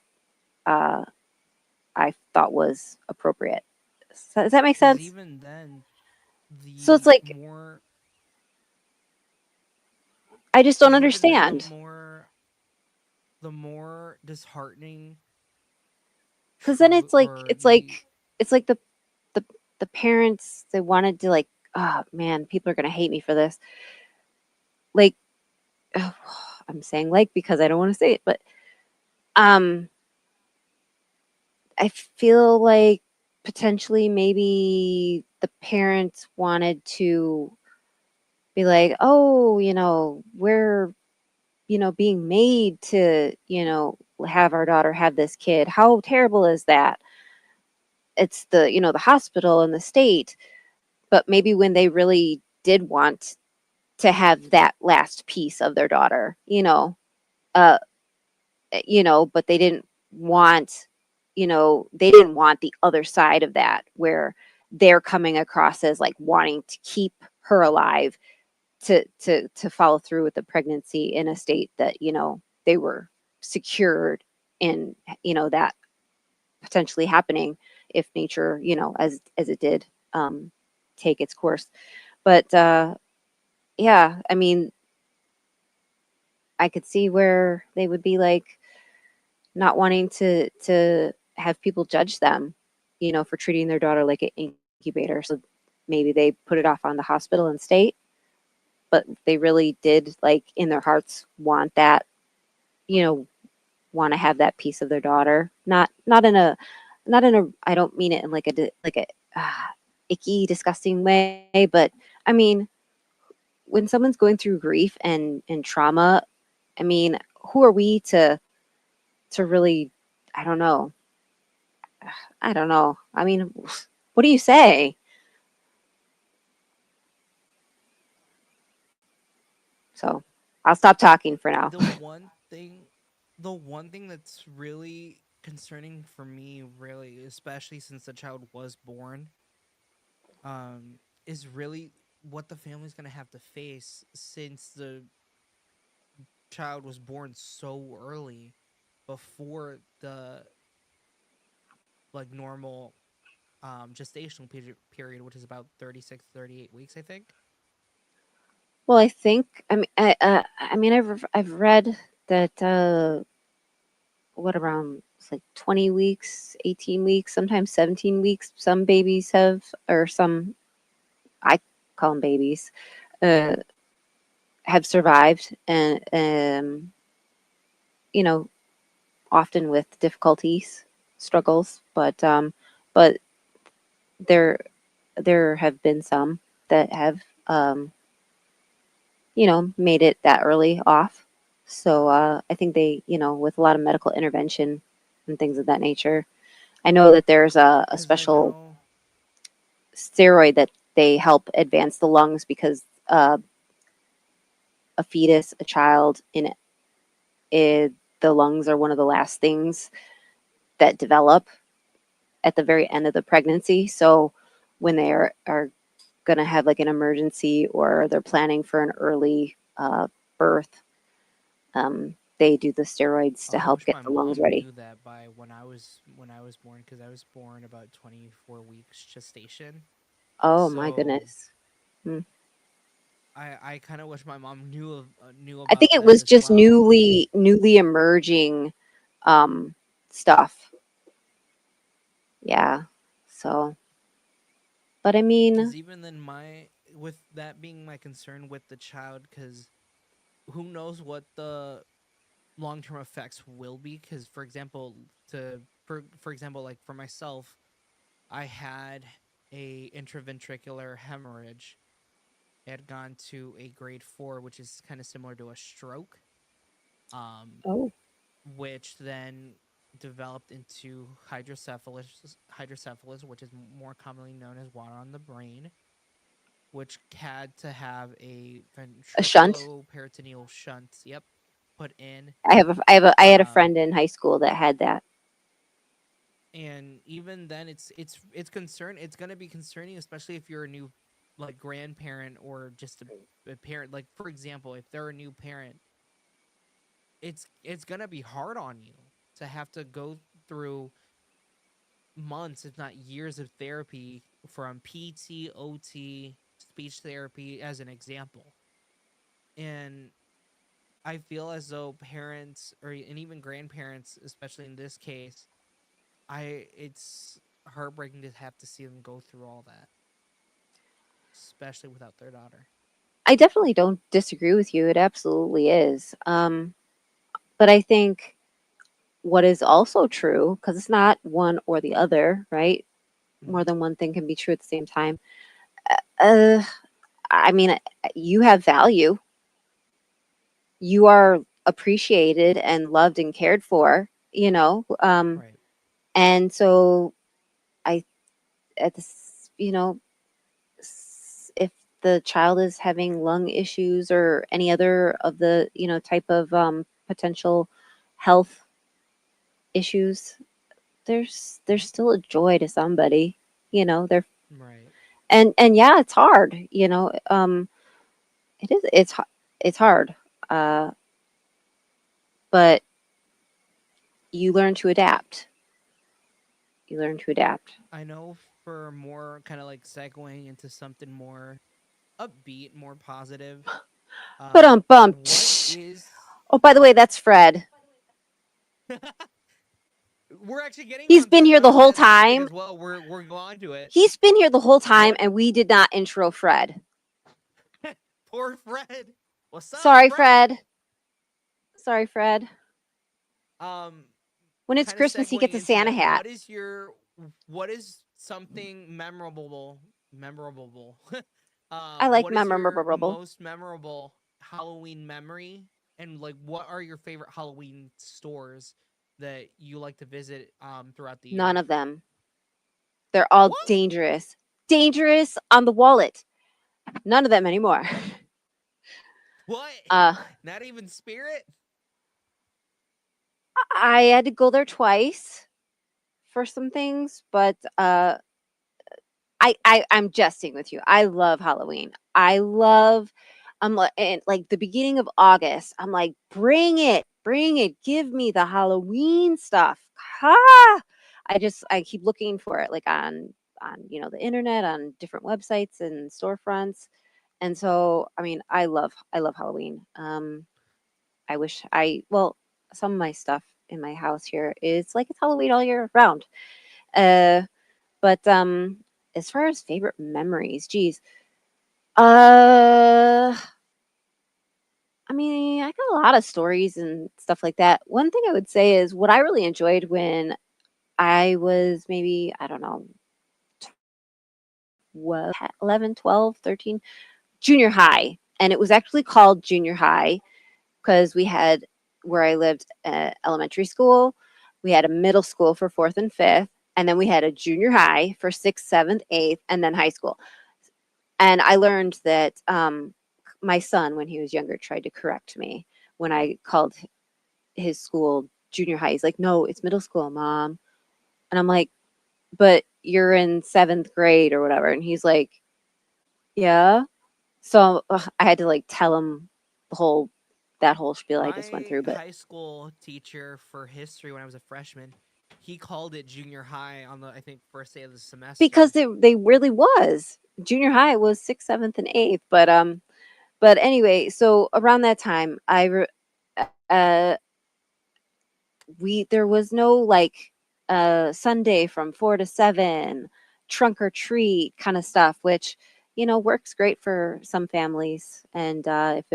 Speaker 2: uh, I thought was appropriate. So, does that make
Speaker 1: Because
Speaker 2: sense?
Speaker 1: even then,
Speaker 2: So it's
Speaker 1: the
Speaker 2: like,
Speaker 1: more,
Speaker 2: I just don't
Speaker 1: because even then,
Speaker 2: understand.
Speaker 1: the more disheartening,
Speaker 2: Because then
Speaker 1: true, or the
Speaker 2: it's like the the parents, they wanted to like, oh man, people are gonna hate me for this. Like, oh, I'm saying like because I don't want to say it, but um, I feel like potentially maybe the parents wanted to be like, oh, we're, being made to, have our daughter have this kid. How terrible is that? It's the, the hospital and the state. But maybe when they really did want to have that last piece of their daughter, uh, but want, they didn't want the other side of that where they're coming across as like wanting to keep her alive to follow through with the pregnancy in a state that, they were secured, and that potentially happening if nature, as it did, um, take its course. But yeah, I mean, I could see where they would be like not wanting to have people judge them, for treating their daughter like an incubator. So maybe they put it off on the hospital and state, but they really did, like, in their hearts want that, you know, want to have that piece of their daughter. Not in a I don't mean it in like a icky, disgusting way, but I mean, when someone's going through grief and trauma, I mean, who are we to really, I don't know. I don't know. I mean, what do you say? So, I'll stop talking for now.
Speaker 1: The one thing, the one thing that's really concerning for me, really, especially since the child was born, is really what the family's gonna have to face since the child was born so early before the like normal gestational period, which is about 36, 38 weeks, I think.
Speaker 2: Well, I think I mean I've read that what around it's like 20 weeks, 18 weeks, sometimes 17 weeks. Some babies have, or some, I call them babies, uh, have survived, and you know, often with difficulties, struggles, but there there have been some that have made it that early off. So I think they, with a lot of medical intervention and things of that nature. I know that there's a
Speaker 1: Because I
Speaker 2: special
Speaker 1: know,
Speaker 2: steroid that they help advance the lungs because a fetus, a child it, the lungs are one of the last things that develop at the very end of the pregnancy. So when they are going to have like an emergency or they're planning for an early birth, they do the steroids
Speaker 1: oh,
Speaker 2: to
Speaker 1: I
Speaker 2: help
Speaker 1: wish
Speaker 2: get
Speaker 1: my
Speaker 2: the lungs
Speaker 1: mom
Speaker 2: ready.
Speaker 1: knew that by when I was born, because I was born about 24 weeks gestation.
Speaker 2: Oh my
Speaker 1: So
Speaker 2: goodness. Hmm.
Speaker 1: I kind of wish my mom knew
Speaker 2: I think
Speaker 1: about
Speaker 2: it
Speaker 1: that
Speaker 2: was
Speaker 1: as
Speaker 2: just
Speaker 1: well.
Speaker 2: newly emerging um, stuff. Yeah. So, but I mean,
Speaker 1: Because even then, my with that being my concern with the child, because who knows what the long term effects will be? Because for example, like for myself, I had a intraventricular hemorrhage. It had gone to a grade 4, which is kind of similar to a stroke. Um,
Speaker 2: oh,
Speaker 1: which then developed into hydrocephalus, which is more commonly known as water on the brain, which had to have a
Speaker 2: a shunt.
Speaker 1: ventriculoperitoneal shunt, yep, put in.
Speaker 2: I had a
Speaker 1: Um,
Speaker 2: friend in high school that had that.
Speaker 1: and even then, it's concern. It's gonna be concerning, especially if you're a new like grandparent or just a parent. Like for example, if they're a new parent, it's gonna be hard on you to have to go through months, if not years, of therapy from PT, OT, speech therapy, as an example. And I feel as though parents or and even grandparents, especially in this case, it's heartbreaking to have to see them go through all that, especially without their daughter.
Speaker 2: I definitely don't disagree with you. It absolutely is. But I think what is also true, because it's not one or the other, right? More
Speaker 1: Hmm.
Speaker 2: than one thing can be true at the same time. Uh, I mean, you have value. You are appreciated and loved and cared for,
Speaker 1: Right.
Speaker 2: and so I, at this, if the child is having lung issues or any other of the, type of potential health issues, there's
Speaker 1: Hmm.
Speaker 2: still a joy to somebody, there.
Speaker 1: Right.
Speaker 2: And yeah, it's hard, it is, it's hard, uh, but you learn to adapt. You learn to adapt.
Speaker 1: I know for more kind of like segueing into something more upbeat, more positive.
Speaker 2: But bum.
Speaker 1: What is?
Speaker 2: Oh, by the way, that's Fred.
Speaker 1: We're actually getting
Speaker 2: He's been here the
Speaker 1: onto
Speaker 2: whole
Speaker 1: that topic
Speaker 2: time.
Speaker 1: as well. We're going to it.
Speaker 2: He's been here the whole time,
Speaker 1: What?
Speaker 2: and we did not intro Fred.
Speaker 1: Poor Fred. What's up,
Speaker 2: Sorry,
Speaker 1: Fred?
Speaker 2: Fred. Sorry, Fred.
Speaker 1: Um,
Speaker 2: When it's
Speaker 1: kind of
Speaker 2: Christmas, he gets
Speaker 1: segueing
Speaker 2: a
Speaker 1: into
Speaker 2: Santa
Speaker 1: that.
Speaker 2: hat.
Speaker 1: What is something memorable?
Speaker 2: I like
Speaker 1: What is your
Speaker 2: memorable.
Speaker 1: most memorable Halloween memory? And like, what are your favorite Halloween stores that you like to visit throughout the
Speaker 2: None
Speaker 1: year?
Speaker 2: of them. They're all
Speaker 1: What?
Speaker 2: dangerous. Dangerous on the wallet. None of them anymore.
Speaker 1: What?
Speaker 2: Uh,
Speaker 1: Not even Spirit?
Speaker 2: I had to go there twice for some things, but I'm jesting with you. I love Halloween. I love I'm like and like the beginning of August. I'm like, bring it, give me the Halloween stuff. Ha! I keep looking for it like on the internet, on different websites and storefronts. And so I mean, I love Halloween. I wish I well some of my stuff in my house here is like it's Halloween all year round. Uh but as far as favorite memories, geez, uh, I mean, I got a lot of stories and stuff like that. One thing I would say is what I really enjoyed when I was maybe I don't know 11, 12, 13, junior high, and it was actually called junior high because we had where I lived elementary school, we had a middle school for fourth and fifth, and then we had a junior high for sixth, seventh, eighth, and then high school. And I learned that my son, when he was younger, tried to correct me when I called his school junior high. He's like, "No, it's middle school, mom." And I'm like, "But you're in seventh grade or whatever." And he's like, "Yeah." So I had to like tell him the whole that whole spiel I just went
Speaker 1: My
Speaker 2: through. But
Speaker 1: high school teacher for history when I was a freshman, he called it junior high on the I think first day of the
Speaker 2: because
Speaker 1: semester.
Speaker 2: they really was junior high was sixth, seventh, and eighth. But anyway, so around that time, uh we there was no like Sunday from 4 to 7 trunk or treat kind of stuff, which works great for some families. And if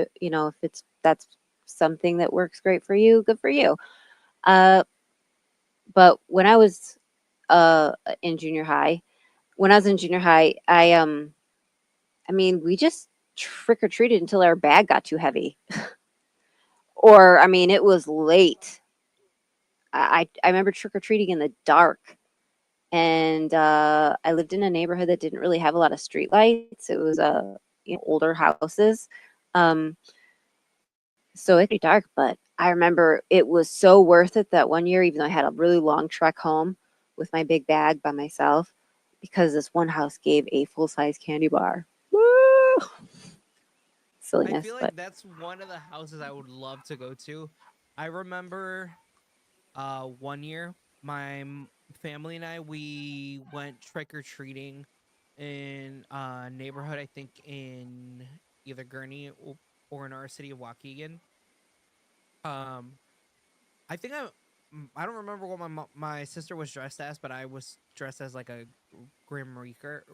Speaker 2: it's that's something that works great for you, good for you. Uh, but uh in junior high, when I was in junior high, I mean, we just trick or treated until our bag got too heavy, or I mean, it was late. I remember trick or treating in the dark. And I lived in a neighborhood that didn't really have a lot of street lights. It was older houses, um, so it pretty dark. But I remember it was so worth it that one year, even though I had a really long trek home with my big bag by myself, because this one house gave a full size candy bar. Woo!
Speaker 1: I
Speaker 2: Silliness,
Speaker 1: feel like
Speaker 2: but
Speaker 1: that's one of the houses I would love to go to. I remember one year family and I we went trick or treating in a neighborhood I think in either Gurney or in our city of Waukegan. Um I think I don't remember what my sister was dressed as, but I was dressed as like a Grim Reaper,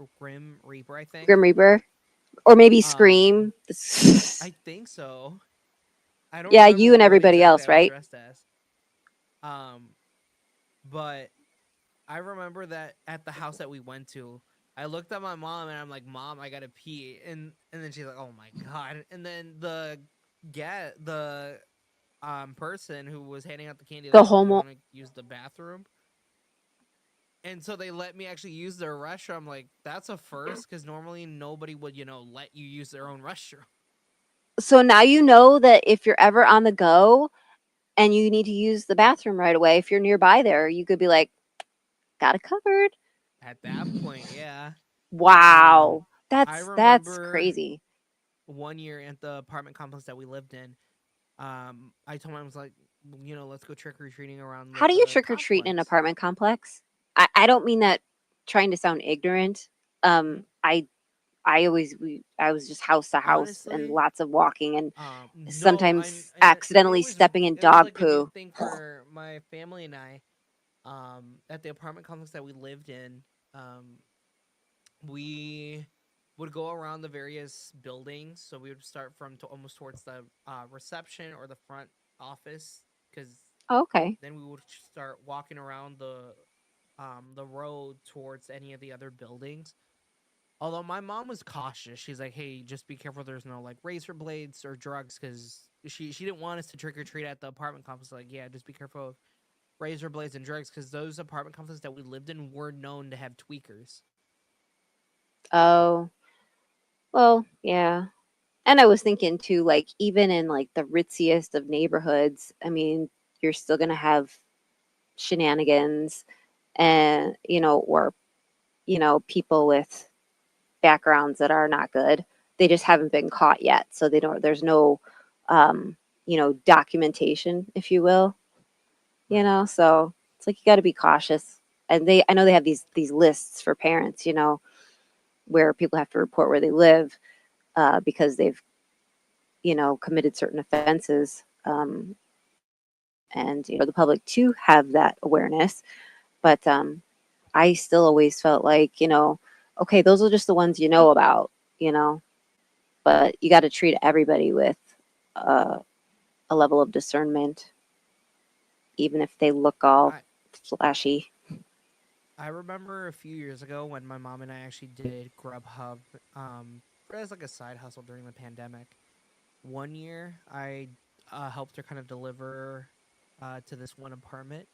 Speaker 1: I think.
Speaker 2: Grim Reaper or maybe
Speaker 1: Um,
Speaker 2: Scream.
Speaker 1: I think so. I don't
Speaker 2: Yeah,
Speaker 1: remember
Speaker 2: you and
Speaker 1: what
Speaker 2: everybody
Speaker 1: exactly
Speaker 2: else,
Speaker 1: I was
Speaker 2: right?
Speaker 1: dressed as. Um, but I remember that at the house that we went to, I looked at my mom and I'm like, "Mom, I gotta pee," and then she's like, "Oh my god!" And then the person who was handing out the candy, they're
Speaker 2: The
Speaker 1: like, "Do you
Speaker 2: homo.
Speaker 1: want to use the bathroom?" And so they let me actually use their restroom. I'm like, that's a first because normally nobody would, let you use their own restroom.
Speaker 2: So now you know that if you're ever on the go and you need to use the bathroom right away, if you're nearby there, you could be like, got it covered.
Speaker 1: At that point, yeah. Um,
Speaker 2: Wow.
Speaker 1: I
Speaker 2: That's
Speaker 1: remember
Speaker 2: crazy.
Speaker 1: one year at the apartment complex that we lived in. I told my mom, I was like, let's go trick or treating around
Speaker 2: How
Speaker 1: like
Speaker 2: do you
Speaker 1: the
Speaker 2: trick or treat in an
Speaker 1: complex.
Speaker 2: apartment complex? I don't mean that trying to sound ignorant.
Speaker 1: Mhm.
Speaker 2: I was just house to house and
Speaker 1: Honestly,
Speaker 2: lots of walking and
Speaker 1: no,
Speaker 2: sometimes accidentally stepping in
Speaker 1: it was
Speaker 2: dog
Speaker 1: like a new
Speaker 2: poo.
Speaker 1: thing for my family and I. At the apartment complex that we lived in, um, we would go around the various buildings. So we would start from almost towards the reception or the front office, because
Speaker 2: Oh, okay.
Speaker 1: then we would start walking around the road towards any of the other buildings. Although my mom was cautious, she's like, "Hey, just be careful. There's no like razor blades or drugs," because she didn't want us to trick or treat at the apartment complex. Like, yeah, just be careful of razor blades and drugs, because those apartment complexes that we lived in were known to have tweakers.
Speaker 2: Oh, well, yeah. And I was thinking too, like even in like the ritziest of neighborhoods, I mean, you're still gonna have shenanigans and or people with backgrounds that are not good. They just haven't been caught yet, so they don't. There's no, um, documentation, if you will.
Speaker 1: Right.
Speaker 2: So it's like you got to be cautious. And I know they have these lists for parents, where people have to report where they live because they've committed certain offenses. And for the public to have that awareness, but I still always felt like okay, those are just the ones about, you know, but you got to treat everybody with uh, a level of discernment, even if they look all
Speaker 1: I
Speaker 2: flashy.
Speaker 1: I remember a few years ago when my mom and I actually did Grubhub as like a side hustle during the pandemic. One year, I helped her kind of deliver to this one apartment,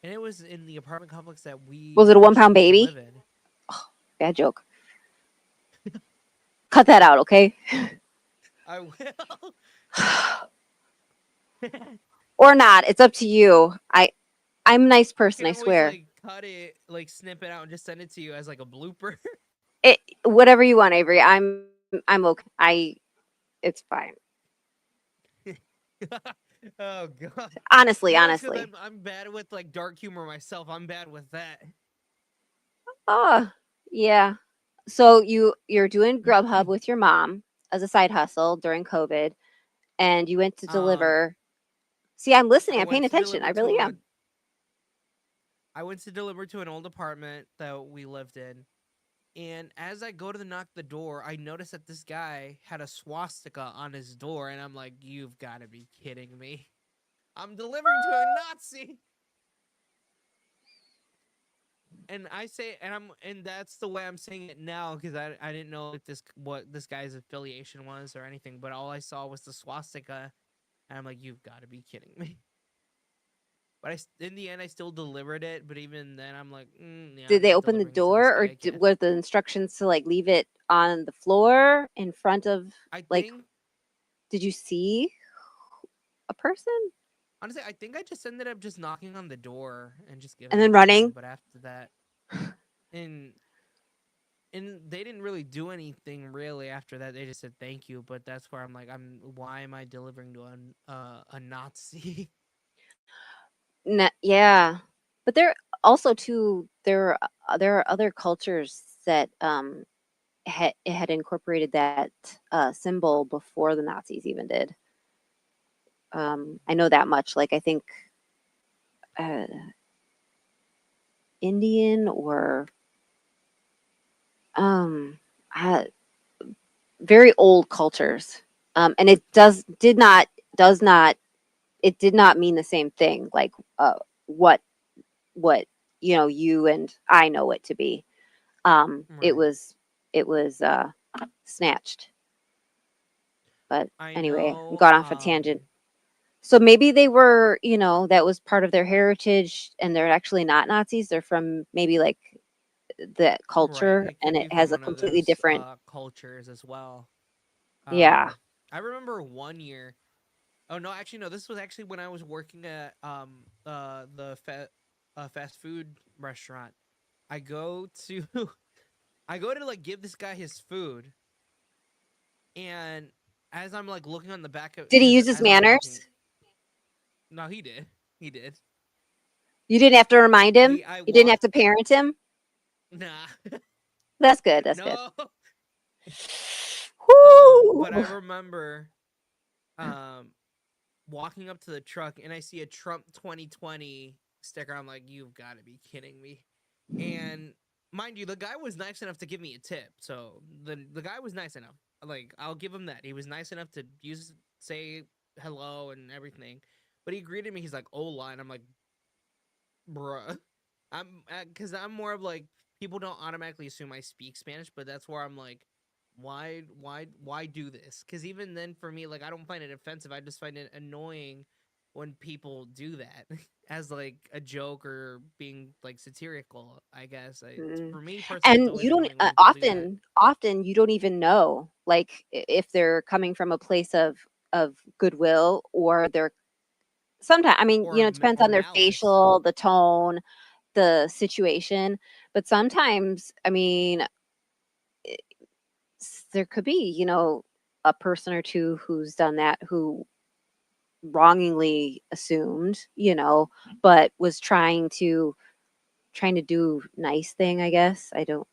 Speaker 1: and it was in the apartment complex that
Speaker 2: Was
Speaker 1: we
Speaker 2: it a one
Speaker 1: actually
Speaker 2: pound
Speaker 1: used to live
Speaker 2: baby?
Speaker 1: in.
Speaker 2: Bad joke. Cut that out, okay?
Speaker 1: I will.
Speaker 2: Or not. It's up to you. I'm a nice
Speaker 1: I
Speaker 2: person,
Speaker 1: can
Speaker 2: I
Speaker 1: always
Speaker 2: swear.
Speaker 1: like cut it, like snip it out, and just send it to you as like a blooper.
Speaker 2: Whatever you want, Avery. I'm okay. It's fine.
Speaker 1: Oh god.
Speaker 2: Honestly,
Speaker 1: You know, it's because
Speaker 2: honestly.
Speaker 1: I'm bad with like dark humor myself. I'm bad with that.
Speaker 2: Oh, yeah. So you're doing Grubhub with your mom as a side hustle during COVID, and you went to
Speaker 1: um,
Speaker 2: deliver. See, I'm listening.
Speaker 1: I
Speaker 2: I'm paying
Speaker 1: went to
Speaker 2: attention. I
Speaker 1: deliver
Speaker 2: really
Speaker 1: to a
Speaker 2: am.
Speaker 1: I went to deliver to an old apartment that we lived in. And as I go to knock the door, I notice that this guy had a swastika on his door, and I'm like, "You've got to be kidding me! I'm delivering to a Nazi." And I say, and that's the way I'm saying it now, because I didn't know if what this guy's affiliation was or anything, but all I saw was the swastika, and I'm like, "You've got to be kidding me!" But in the end, I still delivered it. But even then, I'm like, "Yeah,
Speaker 2: Did
Speaker 1: I'm
Speaker 2: they
Speaker 1: not
Speaker 2: open the
Speaker 1: delivering to this
Speaker 2: door,
Speaker 1: guy
Speaker 2: or
Speaker 1: again."
Speaker 2: were the instructions to like leave it on the floor in front of
Speaker 1: I
Speaker 2: like?
Speaker 1: think
Speaker 2: Did you see a person
Speaker 1: Honestly, I think I just ended up just knocking on the door and just
Speaker 2: and
Speaker 1: giving
Speaker 2: then
Speaker 1: it to them.
Speaker 2: running?
Speaker 1: But after that, and and they didn't really do anything really after that. They just said thank you. But that's where I'm like, why am I delivering to a Nazi?
Speaker 2: Yeah, but there also too there are other cultures that had incorporated that symbol before the Nazis even did. I know that much. Like I think uh, Indian or um, uh, very old cultures, and it does not it did not mean the same thing. Like what what you and I know it to be. It
Speaker 1: Right.
Speaker 2: was snatched. But
Speaker 1: I
Speaker 2: anyway, I'm
Speaker 1: know.
Speaker 2: gone off a tangent. So maybe they were, that was part of their heritage, and they're actually not Nazis. They're from maybe like the
Speaker 1: Right.
Speaker 2: culture,
Speaker 1: It
Speaker 2: and
Speaker 1: could
Speaker 2: it
Speaker 1: be from
Speaker 2: has a
Speaker 1: one of
Speaker 2: completely
Speaker 1: those
Speaker 2: different.
Speaker 1: cultures as well.
Speaker 2: Yeah.
Speaker 1: I remember one year. Oh no, actually no. This was actually when I was working at fast food restaurant. I go to I go to like give this guy his food, and as I'm like looking on the back of
Speaker 2: Did he
Speaker 1: because
Speaker 2: use his
Speaker 1: as I'm
Speaker 2: manners?
Speaker 1: walking, No, he did. He did.
Speaker 2: You didn't have to remind him?
Speaker 1: He I
Speaker 2: You didn't
Speaker 1: walked.
Speaker 2: have to parent him?
Speaker 1: Nah.
Speaker 2: That's good, that's good.
Speaker 1: No. But I
Speaker 2: Whoo!
Speaker 1: remember um walking up to the truck and I see a Trump 2020 sticker. I'm like, you've got to be kidding me. And mind you, the guy was nice enough to give me a tip. So the guy was nice enough. Like, I'll give him that. He was nice enough to say hello and everything. But he greeted me. He's like, "Hola," and I'm like, "Bruh." Because I'm more of like, people don't automatically assume I speak Spanish, but that's where I'm like, why do this? Because even then, for me, like, I don't find it offensive. I just find it annoying when people do that as like a joke or being like satirical. I guess
Speaker 2: Mm.
Speaker 1: for me personally, it's
Speaker 2: And
Speaker 1: always
Speaker 2: you don't
Speaker 1: annoying when people do that.
Speaker 2: often you don't even know, like, if they're coming from a place of goodwill, or they're sometimes, I mean,
Speaker 1: Or
Speaker 2: it depends
Speaker 1: or
Speaker 2: on their
Speaker 1: malice.
Speaker 2: facial, the tone, the situation, but sometimes, I mean, there could be, a person or two who's done that, who wrongingly assumed, but was trying to do nice thing, I guess. I don't,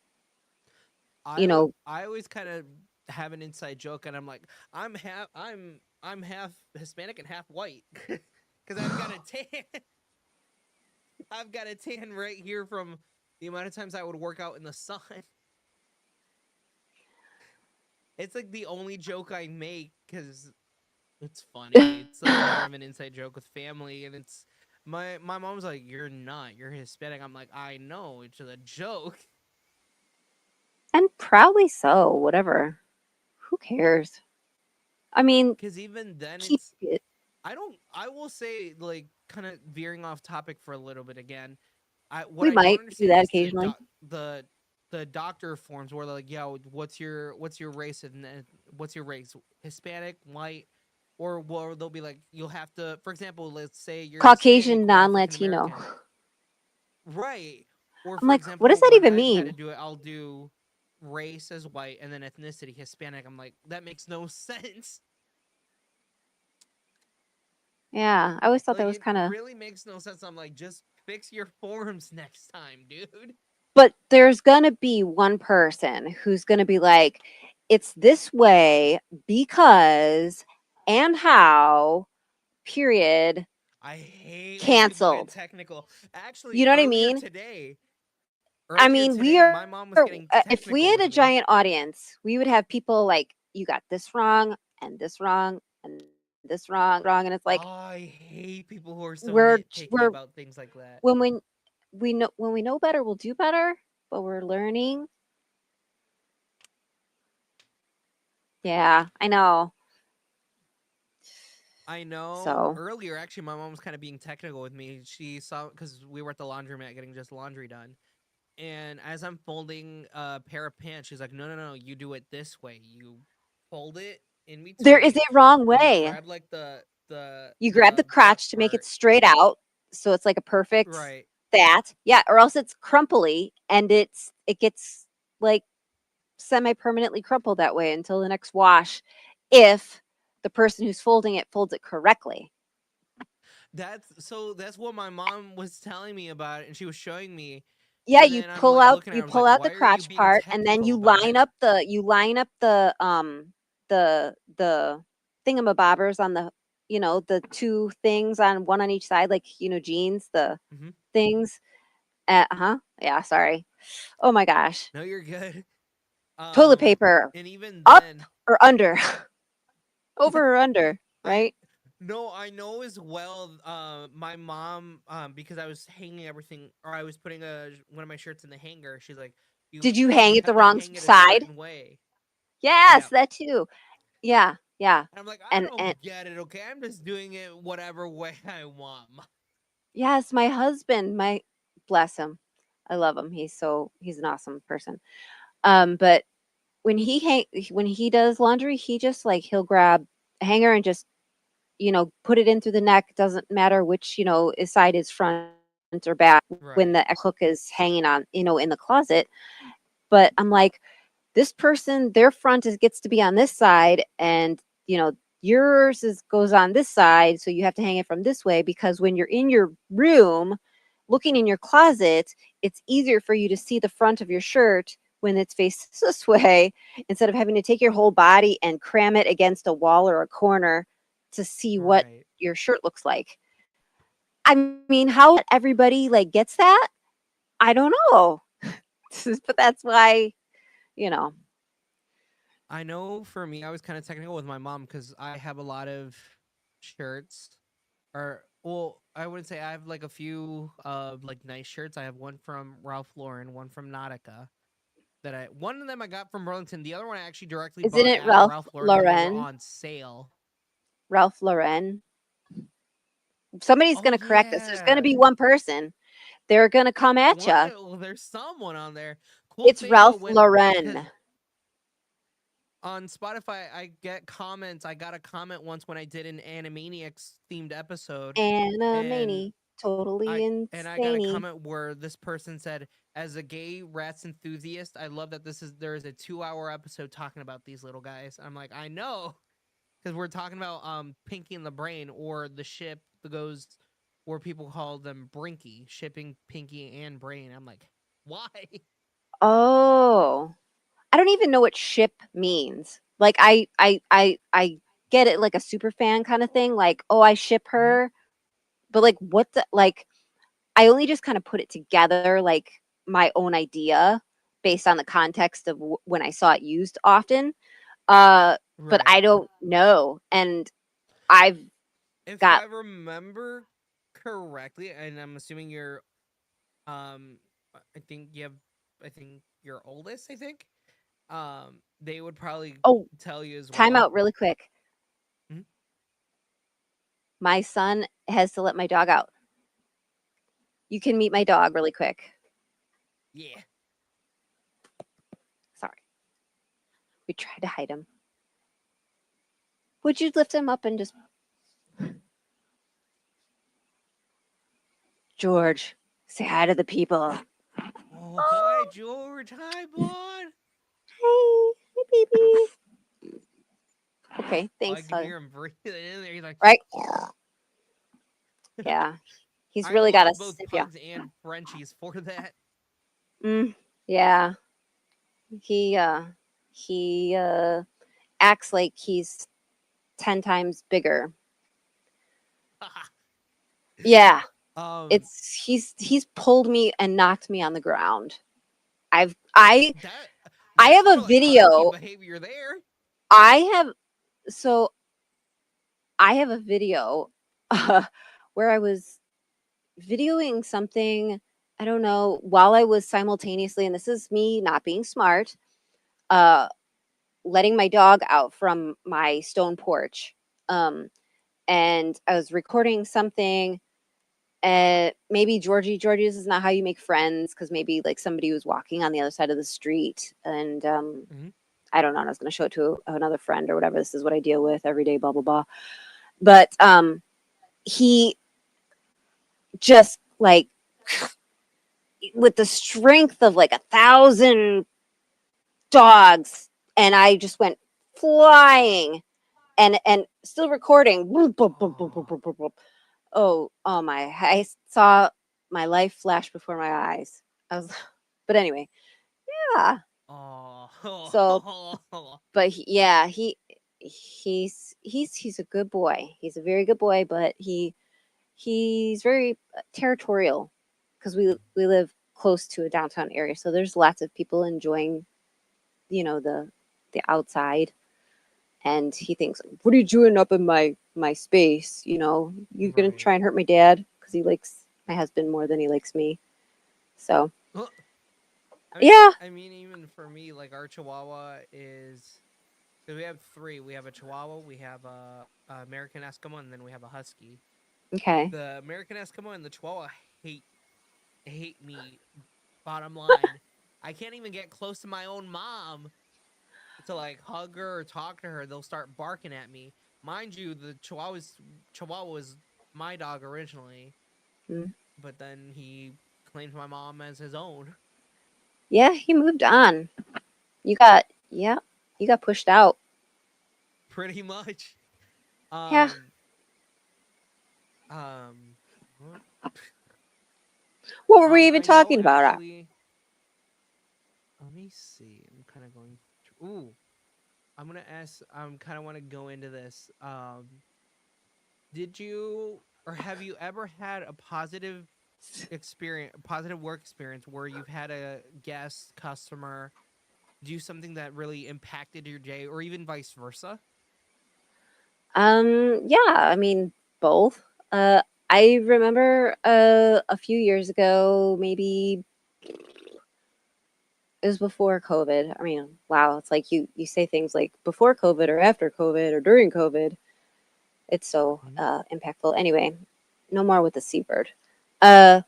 Speaker 2: you know,
Speaker 1: I always kind of have an inside joke, and I'm like, I'm half Hispanic and half white, because I've got a tan. I've got a tan right here from the amount of times I would work out in the sun. It's like the only joke I make because it's funny. It's like more of an inside joke with family, and it's my mom's like, "You're not. You're Hispanic." I'm like, "I know. It's a joke."
Speaker 2: and proudly so, whatever. Who cares? I mean,
Speaker 1: Because even then,
Speaker 2: keep
Speaker 1: it's
Speaker 2: it.
Speaker 1: I don't. I will say, like, kind of veering off topic for a little bit again. What
Speaker 2: We
Speaker 1: I don't
Speaker 2: might do
Speaker 1: understand
Speaker 2: that
Speaker 1: is
Speaker 2: occasionally.
Speaker 1: the doctor forms where they're like, "Yo, what's your race and what's your race? Hispanic, white." Or they'll be like, you'll have to, for example, let's say you're
Speaker 2: Caucasian,
Speaker 1: Hispanic or African
Speaker 2: non-Latino.
Speaker 1: American, right? Or
Speaker 2: I'm
Speaker 1: for
Speaker 2: like, what does
Speaker 1: example,
Speaker 2: that
Speaker 1: when
Speaker 2: even
Speaker 1: I've had to
Speaker 2: mean?
Speaker 1: do it, I'll do race as white and then ethnicity Hispanic. I'm like, that makes no sense.
Speaker 2: Yeah, I always thought that
Speaker 1: Like,
Speaker 2: was
Speaker 1: it
Speaker 2: kind of.
Speaker 1: really makes no sense. I'm like, just fix your forms next time, dude.
Speaker 2: But there's gonna be one person who's gonna be like, it's this way because and how, period,
Speaker 1: I hate when people get
Speaker 2: canceled.
Speaker 1: technical.
Speaker 2: You
Speaker 1: Actually,
Speaker 2: know what I mean? I mean,
Speaker 1: my mom was getting
Speaker 2: if we
Speaker 1: technical
Speaker 2: had
Speaker 1: with
Speaker 2: a
Speaker 1: me.
Speaker 2: giant audience, we would have people like, you got this wrong and this wrong and this wrong, and it's like,
Speaker 1: I hate people who are so
Speaker 2: we're
Speaker 1: nitpicky about things like that.
Speaker 2: when we know better, we'll do better, but we're learning. Yeah, I know.
Speaker 1: I know
Speaker 2: So,
Speaker 1: earlier, actually, my mom was kind of being technical with me. She saw, because we were at the laundromat getting just laundry done. And as I'm folding a pair of pants, she's like, no, no, no, you do it this way. You fold it in
Speaker 2: there is
Speaker 1: between.
Speaker 2: a wrong
Speaker 1: You
Speaker 2: way.
Speaker 1: grab like
Speaker 2: You grab the
Speaker 1: the butt
Speaker 2: crotch to make it
Speaker 1: part.
Speaker 2: straight out, so it's like a perfect
Speaker 1: Right.
Speaker 2: that. Yeah, or else it's crumply and it gets like semi-permanently crumpled that way until the next wash, if the person who's folding it folds it correctly.
Speaker 1: That's what my mom was telling me about it, and she was showing me.
Speaker 2: Yeah,
Speaker 1: And then I'm like looking at her,
Speaker 2: you
Speaker 1: I was
Speaker 2: pull
Speaker 1: like,
Speaker 2: out the
Speaker 1: why are you
Speaker 2: crotch
Speaker 1: being
Speaker 2: part, and then
Speaker 1: technical about it?
Speaker 2: you line up the thingamabobbers on the, the two things on one on each side, like, jeans, the
Speaker 1: Hmm.
Speaker 2: things. Uh-huh. Yeah, sorry. Oh my gosh.
Speaker 1: No, you're good.
Speaker 2: Toilet paper,
Speaker 1: And even
Speaker 2: up
Speaker 1: then,
Speaker 2: or under? Over or under,
Speaker 1: I
Speaker 2: right?
Speaker 1: no, I know as well. My mom, because I was hanging everything, or I was putting one of my shirts in the hanger. She's like,
Speaker 2: Did you hang
Speaker 1: you
Speaker 2: it the
Speaker 1: have to
Speaker 2: wrong
Speaker 1: hang it a
Speaker 2: side?
Speaker 1: certain way."
Speaker 2: Yes,
Speaker 1: Yeah,
Speaker 2: that too. Yeah, yeah.
Speaker 1: and I'm like, I
Speaker 2: And
Speaker 1: don't get it. Okay, I'm just doing it whatever way I want.
Speaker 2: yes, my husband, my bless him. I love him. He's an awesome person. But when he does laundry, he just, like, he'll grab a hanger and just, put it in through the neck. Doesn't matter which, side is front or back, when the
Speaker 1: Right.
Speaker 2: hook is hanging on, in the closet. But I'm like, this person, their front gets to be on this side, and, Yours goes on this side, so you have to hang it from this way because when you're in your room looking in your closet, it's easier for you to see the front of your shirt when it's faced this way instead of having to take your whole body and cram it against a wall or a corner to see what
Speaker 1: Right.
Speaker 2: your shirt looks like. I mean, how everybody like gets that? I don't know. But that's why, you know.
Speaker 1: I know for me, I was kind of technical with my mom because I have a lot of shirts, or well, I wouldn't say I have like a few of like nice shirts. I have one from Ralph Lauren, one from Nautica. That I one of them I got from Burlington. The other one I actually directly
Speaker 2: Isn't
Speaker 1: bought
Speaker 2: it
Speaker 1: at
Speaker 2: Ralph
Speaker 1: Ralph Lauren because they were
Speaker 2: Lauren?
Speaker 1: on sale.
Speaker 2: Ralph Lauren. Somebody's
Speaker 1: Oh
Speaker 2: going to correct us. There's going to
Speaker 1: yeah,
Speaker 2: be one person. They're going to come at
Speaker 1: one.
Speaker 2: you.
Speaker 1: Well, there's someone on there. Cool
Speaker 2: It's
Speaker 1: thing though,
Speaker 2: Ralph
Speaker 1: when because
Speaker 2: Lauren.
Speaker 1: on Spotify I get comments. I got a comment once when I did an Animaniacs themed episode, and
Speaker 2: Animani. Totally
Speaker 1: I got a
Speaker 2: insane.
Speaker 1: comment where this person said, "As a gay rats enthusiast, I love that there is a 2 hour episode talking about these little guys." I'm like, I know, because we're talking about Pinky and the Brain, or the ship that goes where people call them Brinky, shipping Pinky and Brain. I'm like, why?
Speaker 2: Oh, I don't even know what ship means. Like I get it like a super fan kind of thing. Like, oh, I ship
Speaker 1: Mhm.
Speaker 2: her. But like what the like I only just kind of put it together like my own idea based on the context of when I saw it used often. But
Speaker 1: Right.
Speaker 2: I don't know. And I've
Speaker 1: If
Speaker 2: got
Speaker 1: I remember correctly, and I'm assuming you're, I think you have, I think your oldest, I think, they would probably
Speaker 2: oh,
Speaker 1: tell you as
Speaker 2: time
Speaker 1: well.
Speaker 2: out really quick.
Speaker 1: Mhm.
Speaker 2: My son has to let my dog out. You can meet my dog really quick.
Speaker 1: Yeah.
Speaker 2: Sorry. We tried to hide him. Would you lift him up and just George, say hi to the people.
Speaker 1: Oh, hi,
Speaker 2: Oh,
Speaker 1: George. Hi, bud.
Speaker 2: hey, hey, baby. Okay,
Speaker 1: Oh, I
Speaker 2: thanks,
Speaker 1: can
Speaker 2: hon.
Speaker 1: hear him breathing in there. He's like,
Speaker 2: Right? Yeah, he's
Speaker 1: I
Speaker 2: really got a
Speaker 1: lost both
Speaker 2: sniff you.
Speaker 1: pugs and Frenchies for that.
Speaker 2: Mm, yeah, he uh he acts like he's 10 times bigger. Yeah,
Speaker 1: um,
Speaker 2: he's pulled me and knocked me on the ground. I've I
Speaker 1: that
Speaker 2: I
Speaker 1: that's
Speaker 2: have
Speaker 1: some
Speaker 2: a
Speaker 1: really husky
Speaker 2: video.
Speaker 1: behavior there.
Speaker 2: I have so I have a video where I was videoing something, I don't know, while I was simultaneously, and this is me not being smart, uh, letting my dog out from my stone porch. Um, and I was recording something. Maybe Georgie, this is not how you make friends because maybe like somebody was walking on the other side of the street, and
Speaker 1: Mhm.
Speaker 2: I don't know. I was going to show it to another friend or whatever. This is what I deal with every day. Blah blah blah. But he just like with the strength of like 1,000 dogs, and I just went flying and still recording.
Speaker 1: Oh,
Speaker 2: Oh my! I saw my life flash before my eyes. I was, but anyway, yeah. So,
Speaker 1: oh,
Speaker 2: but yeah, he's a good boy. He's a very good boy, but he's very territorial because we live close to a downtown area, so there's lots of people enjoying the outside, and he thinks, what are you doing up in my space, you're gonna
Speaker 1: right.
Speaker 2: try and hurt my dad because he likes my husband more than he likes me. So
Speaker 1: I mean,
Speaker 2: yeah.
Speaker 1: even for me, like our Chihuahua is, because we have three. We have a Chihuahua, we have a American Eskimo, and then we have a Husky.
Speaker 2: Okay.
Speaker 1: The American Eskimo and the Chihuahua hate hate me. Bottom line, I can't even get close to my own mom to like hug her or talk to her. They'll start barking at me. Mind you, the Chihuahua was my dog originally,
Speaker 2: Mm.
Speaker 1: but then he claimed my mom as his own.
Speaker 2: Yeah, he moved on. You got, yeah, you got pushed out.
Speaker 1: Pretty much.
Speaker 2: Yeah.
Speaker 1: Um, what?
Speaker 2: What were we even
Speaker 1: I know
Speaker 2: talking about?
Speaker 1: actually. Let me see. I'm kind of going. Ooh, I'm gonna ask. I'm kind of want to go into this. Did you or have you ever had a positive work experience where you've had a guest customer do something that really impacted your day, or even vice versa?
Speaker 2: Yeah, I mean, both. Uh, I remember a few years ago, maybe it was before COVID. I mean, wow, it's like you say things like before COVID or after COVID or during COVID. It's so
Speaker 1: Mhm.
Speaker 2: impactful. Anyway, no more with the seabird. Uh,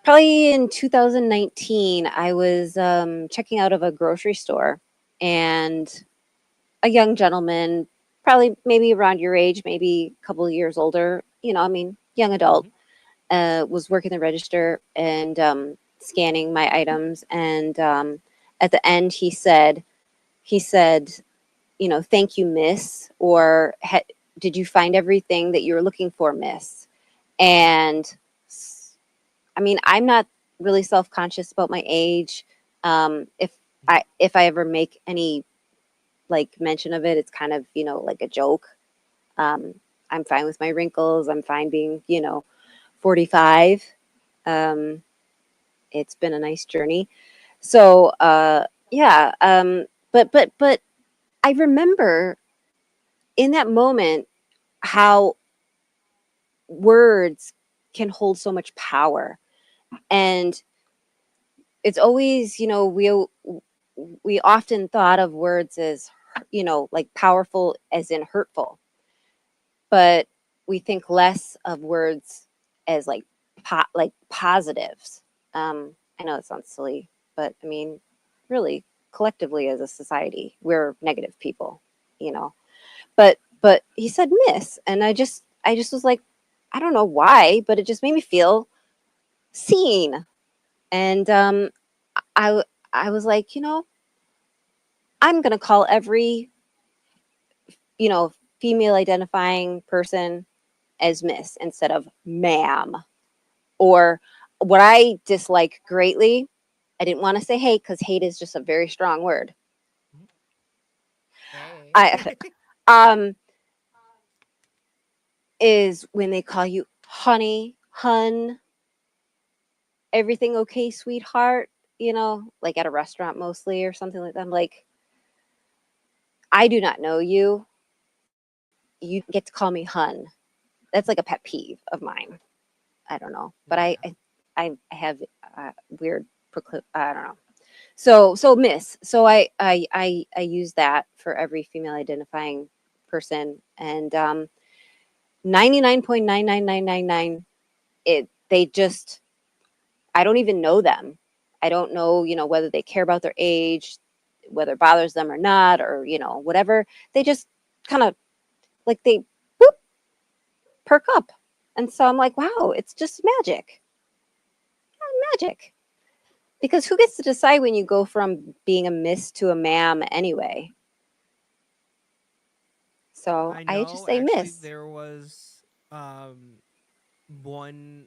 Speaker 2: Probably in 2019, I was checking out of a grocery store, and a young gentleman, probably maybe around your age, maybe a couple of years older, I mean, young adult,
Speaker 1: Mhm.
Speaker 2: was working the register and scanning my items. And at the end, he said, thank you, miss, or did you find everything that you were looking for, miss? And I mean, I'm not really self conscious about my age. If
Speaker 1: Mhm.
Speaker 2: I ever make any like mention of it, it's kind of like a joke. Um, I'm fine with my wrinkles. I'm fine being 45. Um, it's been a nice journey. So yeah. But I remember in that moment how words can hold so much power, and it's always we often thought of words as like powerful as in hurtful, but we think less of words as like like positives. I know it sounds silly, but I mean, really, collectively as a society, we're negative people, you know. But he said miss, and I just was like, I don't know why, but it just made me feel seen, and I I was like, I'm gonna call every you know female identifying person as miss instead of ma'am. Or what I dislike greatly, I didn't want to say hate because hate is just a very strong word.
Speaker 1: Mhm. Hey.
Speaker 2: I um is when they call you honey, hun, everything okay, sweetheart, like at a restaurant mostly or something like that. I'm like, I do not know you. You don't get to call me hun. That's like a pet peeve of mine. I don't know, but
Speaker 1: Yeah.
Speaker 2: I have weird I don't know. So miss. So I use that for every female identifying person, and 99.99999, it they just, I don't even know them. I don't know, whether they care about their age, whether it bothers them or not, or whatever. They just kind of like they boop, perk up, and so I'm like, wow, it's just magic, magic. Because who gets to decide when you go from being a miss to a ma'am anyway? So
Speaker 1: I
Speaker 2: I just
Speaker 1: know
Speaker 2: say
Speaker 1: actually
Speaker 2: miss.
Speaker 1: there was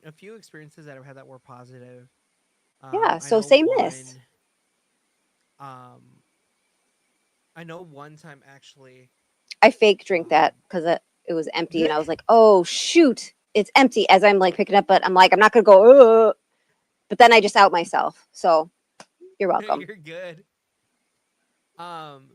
Speaker 1: a few experiences that I've had that were positive.
Speaker 2: Yeah,
Speaker 1: I
Speaker 2: so
Speaker 1: know
Speaker 2: say miss.
Speaker 1: um I know one time actually
Speaker 2: I fake drink
Speaker 1: um
Speaker 2: that because it was empty, and I was like, oh shoot, it's empty. As I'm like picking up, but I'm like, I'm not gonna go. But then I just out myself. So you're welcome.
Speaker 1: you're good. Um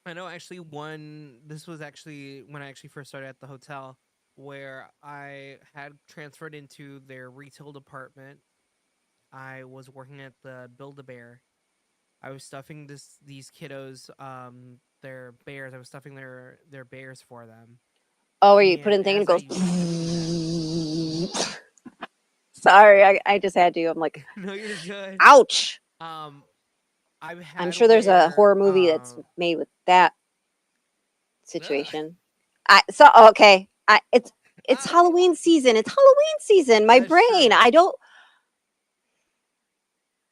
Speaker 1: I know actually one this was actually when I actually first started at the hotel where I had transferred into their retail department. I was working at the Build a Bear. I was stuffing these kiddos their bears. I was stuffing their bears for them.
Speaker 2: Oh, where you put
Speaker 1: And
Speaker 2: in thing and it
Speaker 1: as I
Speaker 2: goes.
Speaker 1: went to
Speaker 2: Sorry, I just had to. I'm like,
Speaker 1: no, you're good.
Speaker 2: ouch.
Speaker 1: Um I've
Speaker 2: I'm
Speaker 1: had
Speaker 2: sure there's a
Speaker 1: where
Speaker 2: horror movie that's made with that situation. I so okay. It's
Speaker 1: ah,
Speaker 2: Halloween season. It's Halloween season. My
Speaker 1: that's
Speaker 2: brain.
Speaker 1: true.
Speaker 2: I don't.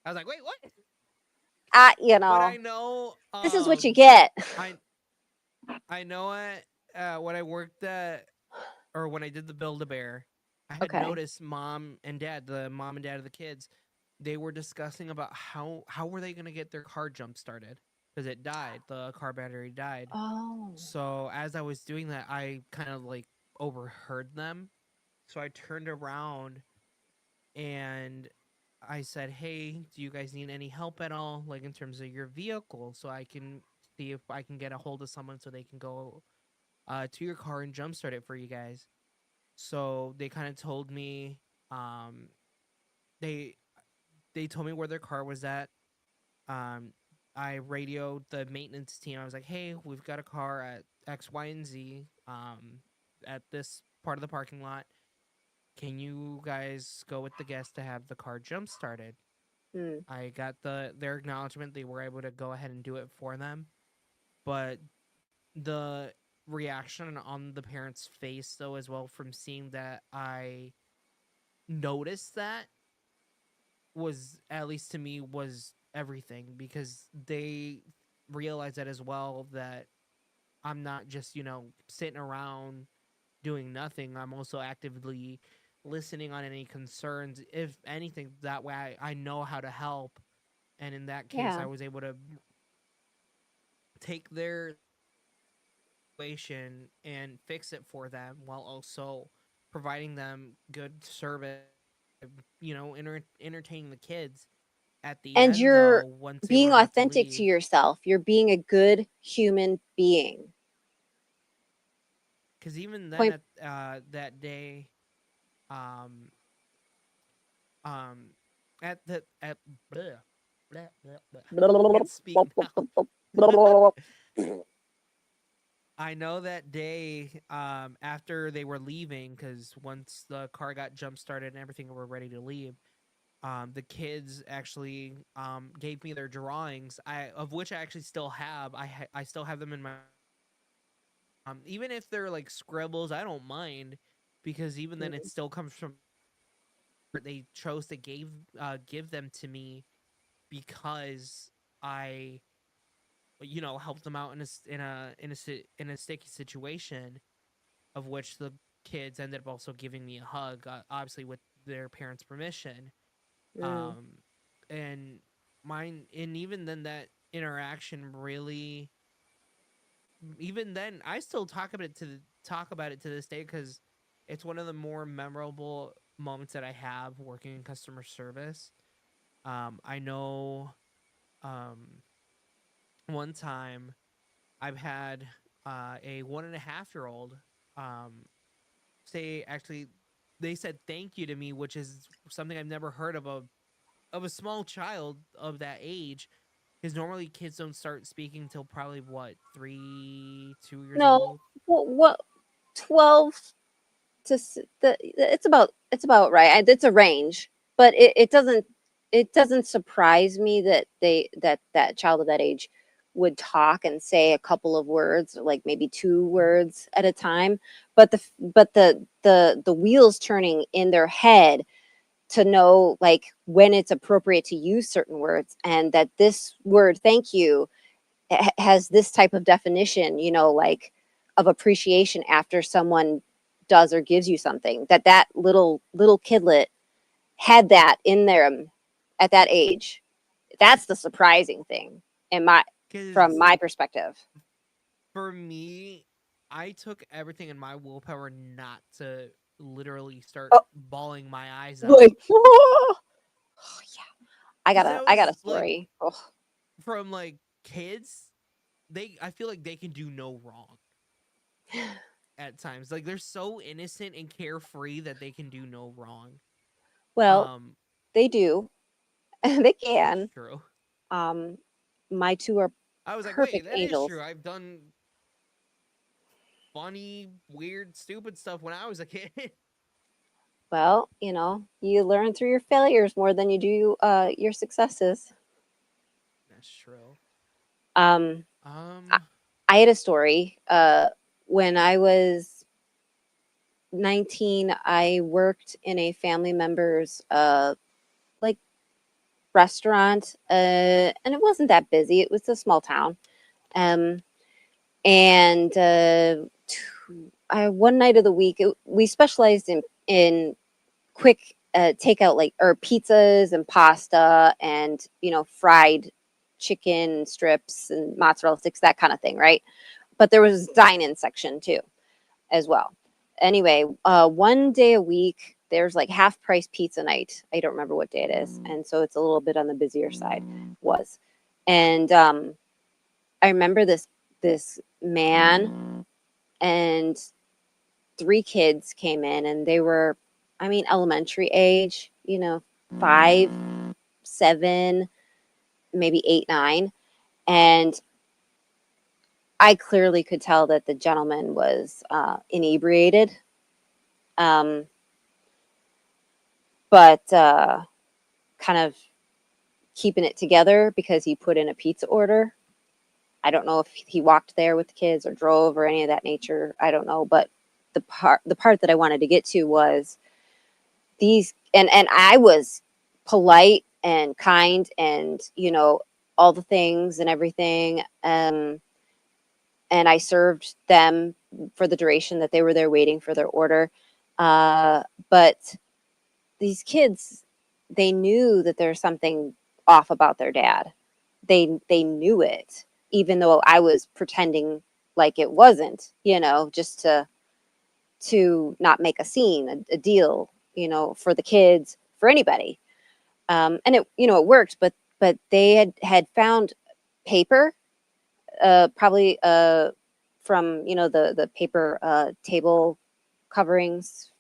Speaker 1: I was like, wait, what?
Speaker 2: I
Speaker 1: But I know
Speaker 2: this is what you get.
Speaker 1: I I know it. When I worked at, or when I did the Build a Bear, I had
Speaker 2: Okay.
Speaker 1: noticed the mom and dad of the kids, they were discussing about how were they gonna get their car jump started because it died. The car battery died.
Speaker 2: Oh.
Speaker 1: So as I was doing that, I kind of like overheard them. So I turned around and I said, "Hey, do you guys need any help at all, like in terms of your vehicle, so I can see if I can get a hold of someone so they can go to your car and jumpstart it for you guys." So they kind of told me, um, they they told me where their car was at. Um, I radioed the maintenance team. I was like, "Hey, we've got a car at X, Y, and Z at this part of the parking lot. Can you guys go with the guest to have the car jump started?"
Speaker 2: Mm.
Speaker 1: I got their acknowledgement. They were able to go ahead and do it for them, but the reaction on the parents' face, though, as well, from seeing that I noticed that, was, at least to me, was everything, because they realized that as well, that I'm not just, sitting around doing nothing. I'm also actively listening on any concerns. If anything, that way I know how to help. And in that case,
Speaker 2: Yeah.
Speaker 1: I was able to take their situation and fix it for them, while also providing them good service by, entertaining the kids. At the
Speaker 2: And
Speaker 1: end, though,
Speaker 2: you're
Speaker 1: once they were
Speaker 2: being
Speaker 1: about to
Speaker 2: authentic to
Speaker 1: leave,
Speaker 2: yourself. You're being a good human being.
Speaker 1: because even then,
Speaker 2: Point.
Speaker 1: at that day, um, um, at the at bleh, bleh, bleh, bleh. Can't speak now. I know that day, after they were leaving, because once the car got jump started and everything were ready to leave, the kids actually gave me their drawings, of which I actually still have. I still have them in my even if they're like scribbles, I don't mind, because even then it
Speaker 2: Mm,
Speaker 1: still comes from they chose to give them to me because I helped them out in a sticky situation, of which the kids ended up also giving me a hug, obviously with their parents' permission.
Speaker 2: mm,
Speaker 1: Um, and even then, that interaction really, even then, I still talk about it to this day, because it's one of the more memorable moments that I have working in customer service. I know, um, one time I've had a 1.5-year old um, say, actually, they said thank you to me, which is something I've never heard of a small child of that age, because normally kids don't start speaking till probably what, 2 years
Speaker 2: no,
Speaker 1: old.
Speaker 2: what 12 it's about right. It's a range, but it doesn't surprise me that that child of that age would talk and say a couple of words, like maybe two
Speaker 1: Mhm.
Speaker 2: words at a time. But the wheels turning in their head to know like when it's appropriate to use certain words, and that this word thank you has this type of definition, like of appreciation after someone does or gives you something, that little kidlet had that in them at that age. That's the surprising thing in my from
Speaker 1: Because
Speaker 2: my perspective.
Speaker 1: for me, I took everything in my willpower not to literally start
Speaker 2: Oh,
Speaker 1: bawling my eyes out,
Speaker 2: like, oh, yeah. I got
Speaker 1: because
Speaker 2: a
Speaker 1: that
Speaker 2: I got a
Speaker 1: was like,
Speaker 2: story. Oh,
Speaker 1: from like kids, I feel like they can do no wrong at times. Like, they're so innocent and carefree that they can do no wrong.
Speaker 2: well,
Speaker 1: Um,
Speaker 2: they do. They
Speaker 1: that's
Speaker 2: can.
Speaker 1: true.
Speaker 2: Um, my two are
Speaker 1: I was like, wait,
Speaker 2: perfect
Speaker 1: that is
Speaker 2: angels.
Speaker 1: true. I've done funny, weird, stupid stuff when I was a kid.
Speaker 2: Well, you learn through your failures more than you do your successes.
Speaker 1: That's true.
Speaker 2: Um, I,
Speaker 1: Um,
Speaker 2: I had a story. When I was 19, I worked in a family member's like restaurant, and it wasn't that busy. It was a small town. Um, And one night of the week, we specialized in quick takeout, like, or pizzas and pasta and, fried chicken strips and mozzarella sticks, that kind of thing, right? But there was a dine-in section too, as well. Anyway, one day a week, there's like half price pizza night. I don't remember what day it is, and so it's a little bit on the busier side. Was, and I remember this man and three kids came in, and they were, I mean, elementary age, 5, 7, maybe 8, 9, and I clearly could tell that the gentleman was inebriated, um, but kind of keeping it together because he put in a pizza order. I don't know if he walked there with the kids or drove or any of that nature. I don't know, but the part that I wanted to get to was these, and I was polite and kind and, all the things and everything, and I served them for the duration that they were there waiting for their order. But these kids, they knew that there's something off about their dad. They knew it, even though I was pretending like it wasn't, just to not make a scene, a deal, for the kids, for anybody. And it worked, but they had found paper, probably from, the paper table coverings,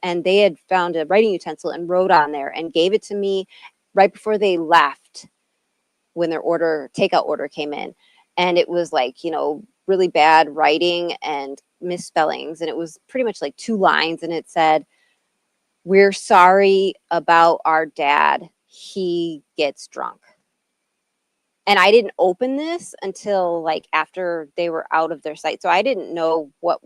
Speaker 2: and they had found a writing utensil and wrote on there and gave it to me right before they left, when their takeout order came in. And it was like, really bad writing and misspellings. And it was pretty much like 2 lines. And it said, "We're sorry about our dad. He gets drunk." And I didn't open this until like after they were out of their sight. So I didn't know what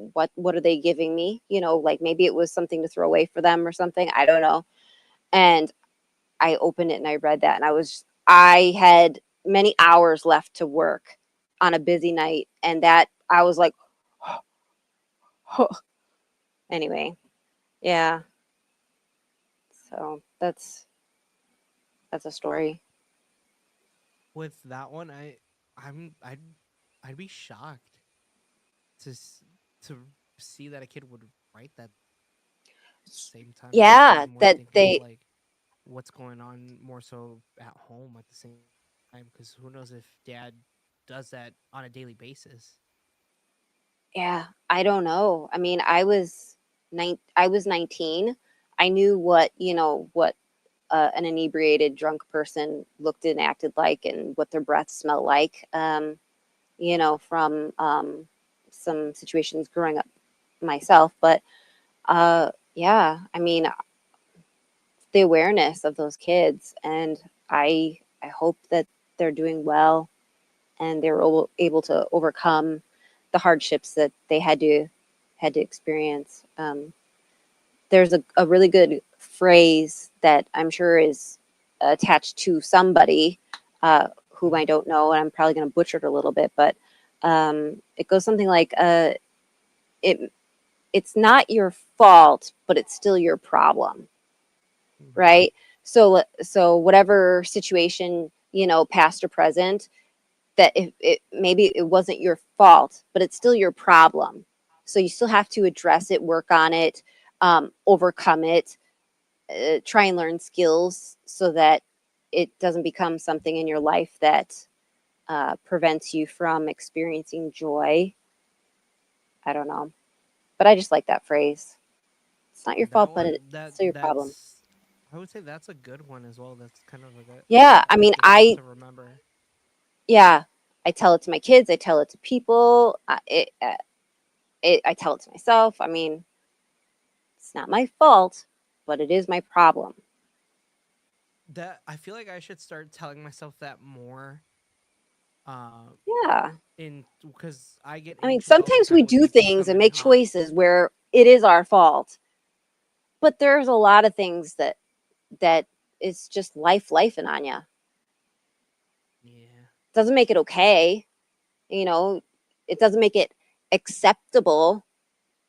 Speaker 2: are they giving me? Like maybe it was something to throw away for them or something. I don't know. And I opened it and I read that, and I had many hours left to work on a busy night, and that I was like, anyway, yeah. So that's a story.
Speaker 1: With that one, I'm I'd be shocked to to see that a kid would write that. At the same time, though,
Speaker 2: Yeah,
Speaker 1: I'm more
Speaker 2: that
Speaker 1: thinking of
Speaker 2: they
Speaker 1: like what's going on more so at home at the same time, because who knows if dad does that on a daily basis.
Speaker 2: yeah, I don't know. I mean, I was 19. I knew what an inebriated drunk person looked and acted like, and what their breath smelled like. From some situations growing up myself. But yeah, I mean, the awareness of those kids, and I hope that they're doing well and they're able to overcome the hardships that they had to experience. There's a really good phrase that I'm sure is attached to somebody whom I
Speaker 1: Mhm.
Speaker 2: don't know, and I'm probably going to butcher it a little bit, but it goes something like, it it's not your fault, but it's still your problem,
Speaker 1: Right.
Speaker 2: right? So whatever situation, past or present, that if it maybe it wasn't your fault, but it's still your problem. So you still have to address it, work on it, overcome it, try and learn skills so that it doesn't become something in your life that prevents you from experiencing joy. I don't know, but I just like that phrase. It's not your fault,
Speaker 1: That
Speaker 2: but
Speaker 1: one
Speaker 2: it's still your problem.
Speaker 1: that's I would say that's a good one as well. That's kind of like
Speaker 2: Yeah, I mean,
Speaker 1: a good one to remember.
Speaker 2: yeah, I tell it to my kids. I tell it to people. I tell it to myself. I mean, it's not my fault, but it is my problem.
Speaker 1: That I feel like I should start telling myself that more. Uh,
Speaker 2: Yeah.
Speaker 1: in because I get
Speaker 2: I mean,
Speaker 1: anxious all the
Speaker 2: sometimes we
Speaker 1: time when
Speaker 2: do
Speaker 1: things
Speaker 2: things
Speaker 1: come
Speaker 2: and
Speaker 1: in
Speaker 2: make
Speaker 1: hot.
Speaker 2: choices where it is our fault, but there's a lot of things that it's just lifing on you.
Speaker 1: Yeah.
Speaker 2: Doesn't make it okay, you know. it doesn't make it acceptable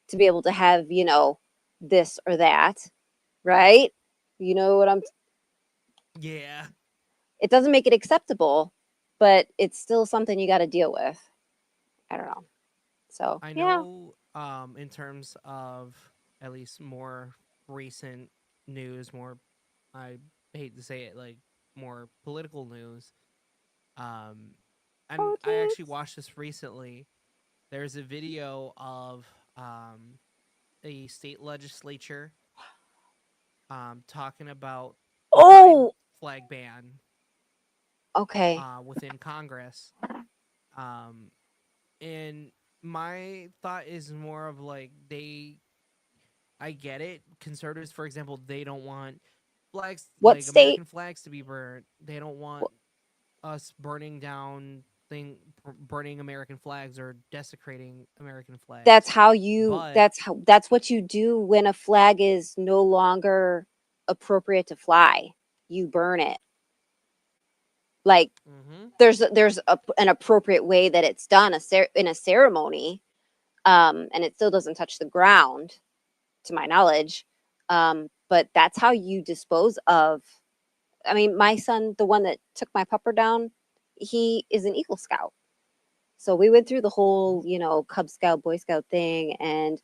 Speaker 2: to be able to have, you know, this or that, right? You know what I'm
Speaker 1: Yeah.
Speaker 2: It doesn't make it acceptable, but it's still something you got to deal with. I don't know. So,
Speaker 1: I
Speaker 2: yeah.
Speaker 1: know in terms of at least more recent news, more I hate to say it, like more political news. Um and I actually
Speaker 2: Politics.
Speaker 1: watched this recently. There's a video of a state legislature talking about the pride
Speaker 2: Oh,
Speaker 1: flag ban
Speaker 2: okay.
Speaker 1: within Congress. Um and my thought is more of like I get it. Conservatives, for example, they don't want flags
Speaker 2: What
Speaker 1: like
Speaker 2: state?
Speaker 1: American flags to be burned. They don't want us burning down burning American flags or desecrating American
Speaker 2: That's
Speaker 1: flags.
Speaker 2: how you
Speaker 1: But
Speaker 2: that's what you do when a flag is no longer appropriate to fly. You burn it. Like
Speaker 1: mhm,
Speaker 2: an appropriate way that it's done in a ceremony, and it still doesn't touch the ground, to my knowledge. But that's how you dispose of. I mean, my son, the one that took my pupper down, he is an Eagle Scout. So we went through the whole, you know, Cub Scout, Boy Scout thing, and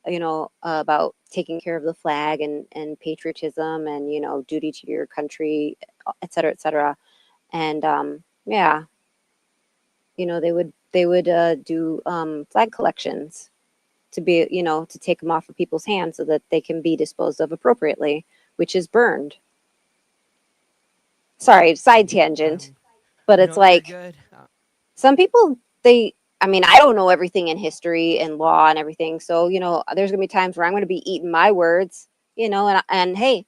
Speaker 2: you know, about taking care of the flag and patriotism and, you know, duty to your country, et cetera, et cetera. And yeah, you know, they would do flag collections to be, you know, to take them off of people's hands so that they can be disposed of appropriately, which is burned. Sorry, side
Speaker 1: mhm,
Speaker 2: tangent, but it's
Speaker 1: no, you're
Speaker 2: like
Speaker 1: good.
Speaker 2: some people, they, I mean, I don't know everything in history and law and everything. So, you know, there's going to be times where I'm going to be eating my words, you know, and hey,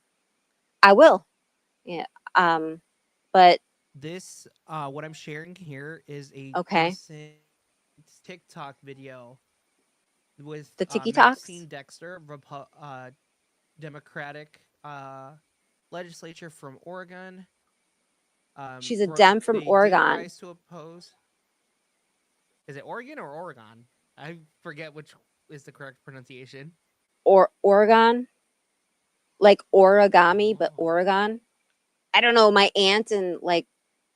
Speaker 2: I will. Yeah. Um, but
Speaker 1: This what I'm sharing here is a
Speaker 2: okay.
Speaker 1: recent TikTok video with
Speaker 2: The Tiki Talks.
Speaker 1: Maxine Dexter, Democratic legislature from Oregon.
Speaker 2: She's a Dem from
Speaker 1: They did
Speaker 2: Oregon,
Speaker 1: rise to oppose. Is it Oregon or Oregon? I forget which is the correct pronunciation.
Speaker 2: or Oregon, like origami, but
Speaker 1: Oh.
Speaker 2: Oregon. I don't know. My aunt and like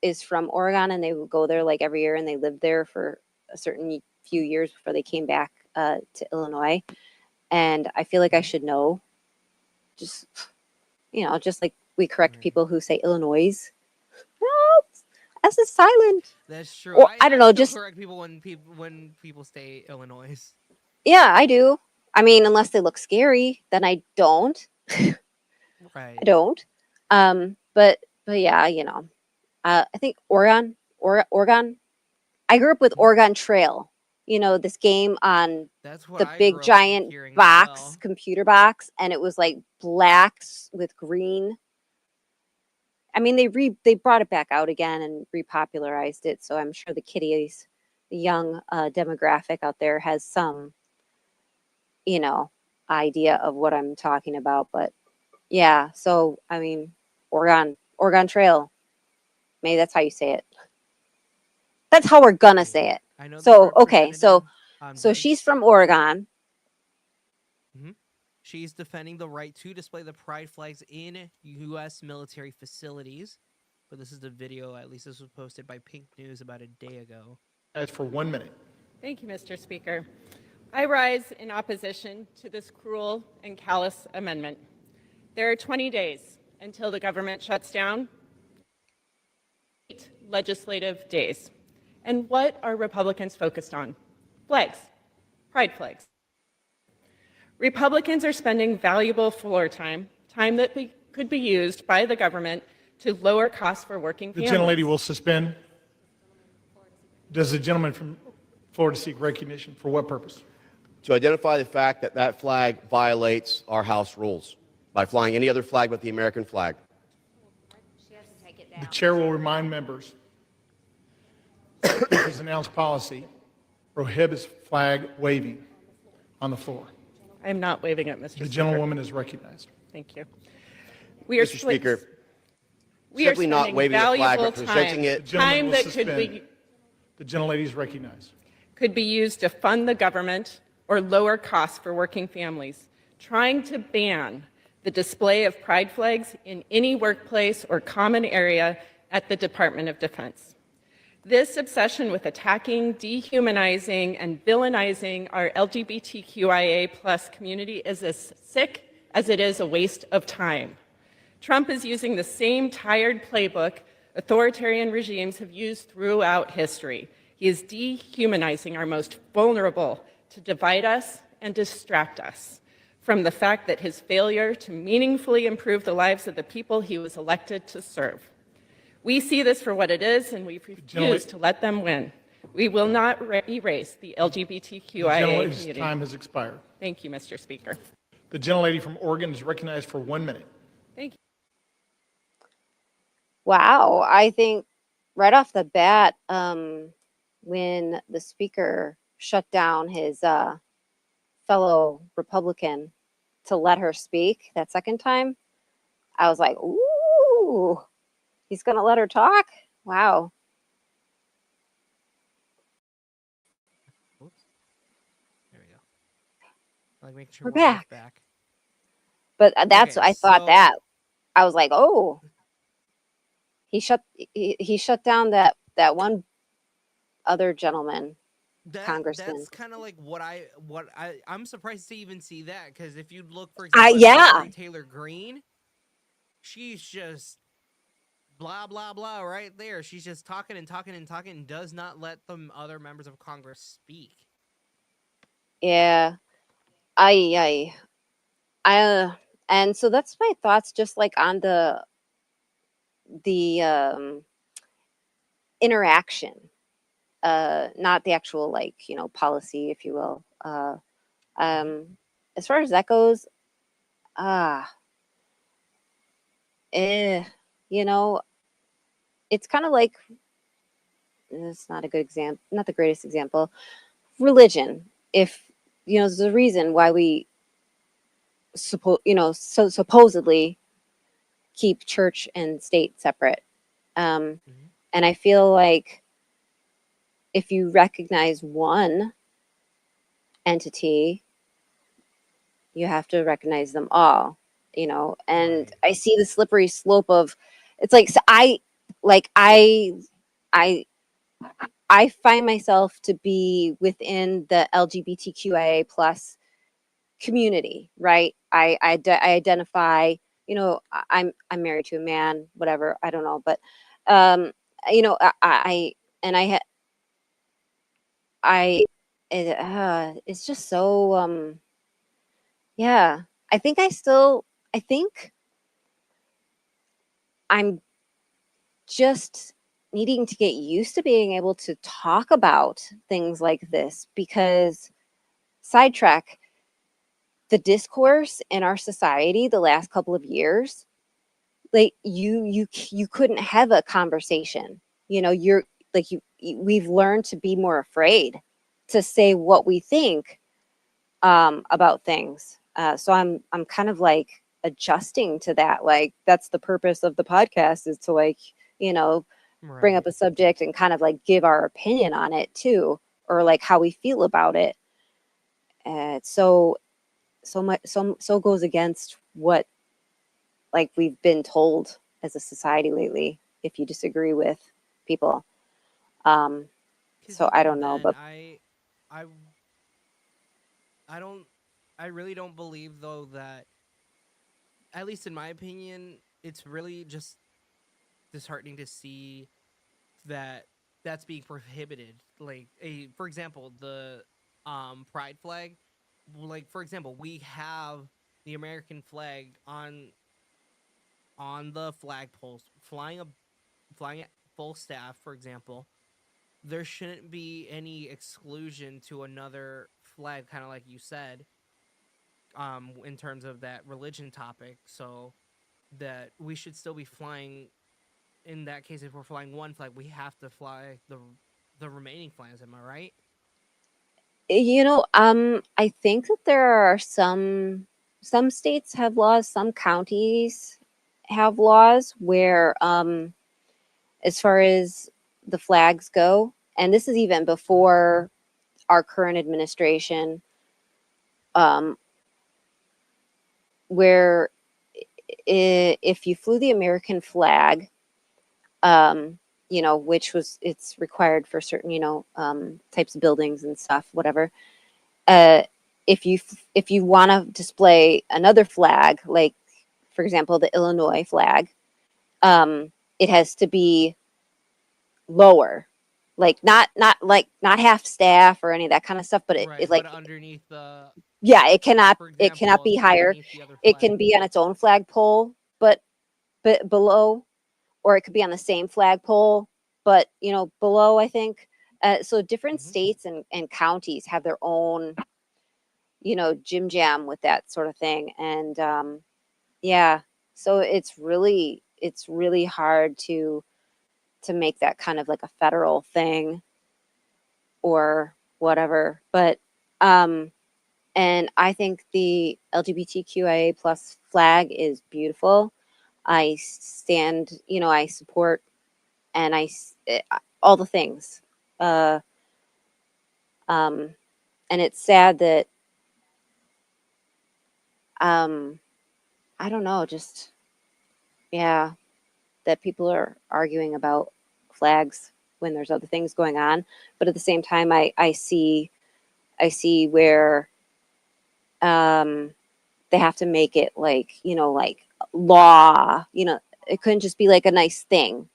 Speaker 2: is from Oregon, and they would go there like every year, and they lived there for a certain few years before they came back to Illinois. And I feel like I
Speaker 1: Mhm.
Speaker 2: should know. Just, you know, just like we correct
Speaker 1: Right.
Speaker 2: people who say Illinois. No, S is silent.
Speaker 1: That's true.
Speaker 2: Or I don't
Speaker 1: I
Speaker 2: know.
Speaker 1: still
Speaker 2: Just
Speaker 1: correct people when people say Illinois.
Speaker 2: yeah, I do. I mean, unless they look scary, then I don't. I
Speaker 1: Right.
Speaker 2: don't. But yeah, you know, I think Oregon. I grew up with
Speaker 1: Mhm.
Speaker 2: Oregon Trail. You know, this game on
Speaker 1: That's what
Speaker 2: the
Speaker 1: I
Speaker 2: big
Speaker 1: grew up
Speaker 2: giant
Speaker 1: hearing as
Speaker 2: box,
Speaker 1: well.
Speaker 2: computer box, and it was like blacks with green. I mean, they brought it back out again and repopularized it. So I'm sure the kiddies, the young demographic out there, has some, you know, idea of what I'm talking about. But yeah, so I mean, Oregon Trail. Maybe that's how you say it. That's how we're gonna
Speaker 1: Yeah.
Speaker 2: say it.
Speaker 1: I know the
Speaker 2: So okay,
Speaker 1: representative
Speaker 2: so she's
Speaker 1: does.
Speaker 2: from Oregon.
Speaker 1: Mhm. She's defending the right to display the pride flags in U.S. military facilities. But this is the video, at least this was posted by Pink News about a day ago.
Speaker 3: As for 1 minute.
Speaker 4: Thank you, Mr. Speaker. I rise in opposition to this cruel and callous amendment. There are 20 days until the government shuts down, 8 legislative days. And what are Republicans focused on? Flags, pride flags. Republicans are spending valuable floor time, time that could be used by the government to lower costs for working
Speaker 3: The
Speaker 4: families.
Speaker 3: gentlelady will suspend. Does the gentleman from Florida seek recognition? For what purpose?
Speaker 5: To identify the fact that that flag violates our House rules by flying any other flag but the American flag.
Speaker 3: The chair will remind members, Speaker's announced policy prohibits flag waving on the floor.
Speaker 4: I am not waving it, Mr.
Speaker 3: The
Speaker 4: Speaker.
Speaker 3: gentlewoman is recognized.
Speaker 4: Thank you. We are
Speaker 5: Mr. Speaker,
Speaker 4: We are
Speaker 5: simply not
Speaker 4: spending
Speaker 5: waving the flag,
Speaker 4: valuable
Speaker 5: but presenting
Speaker 4: time,
Speaker 5: it.
Speaker 3: The gentleman
Speaker 4: time
Speaker 3: will
Speaker 4: that could
Speaker 3: suspend.
Speaker 4: be
Speaker 3: The gentlelady is recognized.
Speaker 4: could be used to fund the government or lower costs for working families. Trying to ban the display of pride flags in any workplace or common area at the Department of Defense. This obsession with attacking, dehumanizing, and villainizing our LGBTQIA+ community is as sick as it is a waste of time. Trump is using the same tired playbook authoritarian regimes have used throughout history. He is dehumanizing our most vulnerable to divide us and distract us from the fact that his failure to meaningfully improve the lives of the people he was elected to serve. We see this for what it is, and we refuse to let them win. We will not erase the LGBTQIA community.
Speaker 3: Time has expired.
Speaker 4: Thank you, Mr. Speaker.
Speaker 3: The gentlelady from Oregon is recognized for 1 minute.
Speaker 4: Thank you.
Speaker 2: Wow, I think right off the bat, when the speaker shut down his fellow Republican to let her speak that second time, I was like, ooh, he's going to let her talk? Wow.
Speaker 1: Oops. There we go. Like making sure
Speaker 2: We're
Speaker 1: we're both
Speaker 2: back.
Speaker 1: back.
Speaker 2: But that's,
Speaker 1: Okay,
Speaker 2: I thought
Speaker 1: so-
Speaker 2: that. I was like, oh, he shut down that one other gentleman. Congressman.
Speaker 1: That's kind of like what I'm surprised to even see that, because if you look, for
Speaker 2: I-
Speaker 1: example, at
Speaker 2: yeah.
Speaker 1: Marjorie Taylor Greene, she's just blah blah blah right there. She's just talking and talking and talking and does not let the other members of Congress speak.
Speaker 2: Yeah. And so that's my thoughts just like on the interaction, not the actual, like, policy, if you will. As far as that goes, you know, it's kind of like, it's not a good example, not the greatest example. Religion. If, there's a reason why we supposedly keep church and state separate. And I feel like if you recognize one entity, you have to recognize them all, and
Speaker 1: Right.
Speaker 2: I see the slippery slope of, it's like, so I find myself to be within the LGBTQIA plus community, right? I identify, I'm married to a man, whatever, I don't know, but I and it's just so yeah. I think I'm just needing to get used to being able to talk about things like this, because sidetrack, the discourse in our society the last couple of years, like you couldn't have a conversation. You're like, we've learned to be more afraid to say what we think about things. So I'm kind of like adjusting to that. Like, that's the purpose of the podcast, is to, like, bring up a subject and kind of like give our opinion on it too, or like how we feel about it. So goes against what, like, we've been told as a society lately, if you disagree with people.
Speaker 1: 'Cause
Speaker 2: So I
Speaker 1: even
Speaker 2: don't know,
Speaker 1: then,
Speaker 2: but
Speaker 1: I really don't believe, though, that, at least in my opinion, it's really just disheartening to see that that's being prohibited. Like, for example, the pride flag. Like, for example, we have the American flag on the flagpoles, flying at full staff, for example. There shouldn't be any exclusion to another flag, kind of like you said, in terms of that religion topic. So that we should still be flying. In that case, if we're flying one flag, we have to fly the remaining flags. Am I right?
Speaker 2: I think that there are some states have laws, some counties have laws where, as far as the flags go, and this is even before our current administration, um, where if you flew the American flag, um, which it's required for certain, types of buildings and stuff, whatever. Uh, if you want to display another flag, like for example the Illinois flag, it has to be lower, like not half staff or any of that kind of stuff, but
Speaker 1: Right,
Speaker 2: it
Speaker 1: but
Speaker 2: like,
Speaker 1: underneath the,
Speaker 2: yeah,
Speaker 1: for
Speaker 2: it cannot
Speaker 1: example,
Speaker 2: be
Speaker 1: it's
Speaker 2: higher.
Speaker 1: underneath the other
Speaker 2: It
Speaker 1: flag.
Speaker 2: can be on its own flagpole, but below, or it could be on the same flagpole, but below, I think. So different
Speaker 1: Hmm.
Speaker 2: states and counties have their own, jim jam with that sort of thing, and yeah, so it's really hard to make that kind of like a federal thing or whatever. But and I think the LGBTQIA plus flag is beautiful. I stand, I support, and all the things. Uh, um, and it's sad that um, I don't know, just yeah, that people are arguing about flags when there's other things going on. But at the same time, I see where um, they have to make it like, like law. It couldn't just be like a nice thing.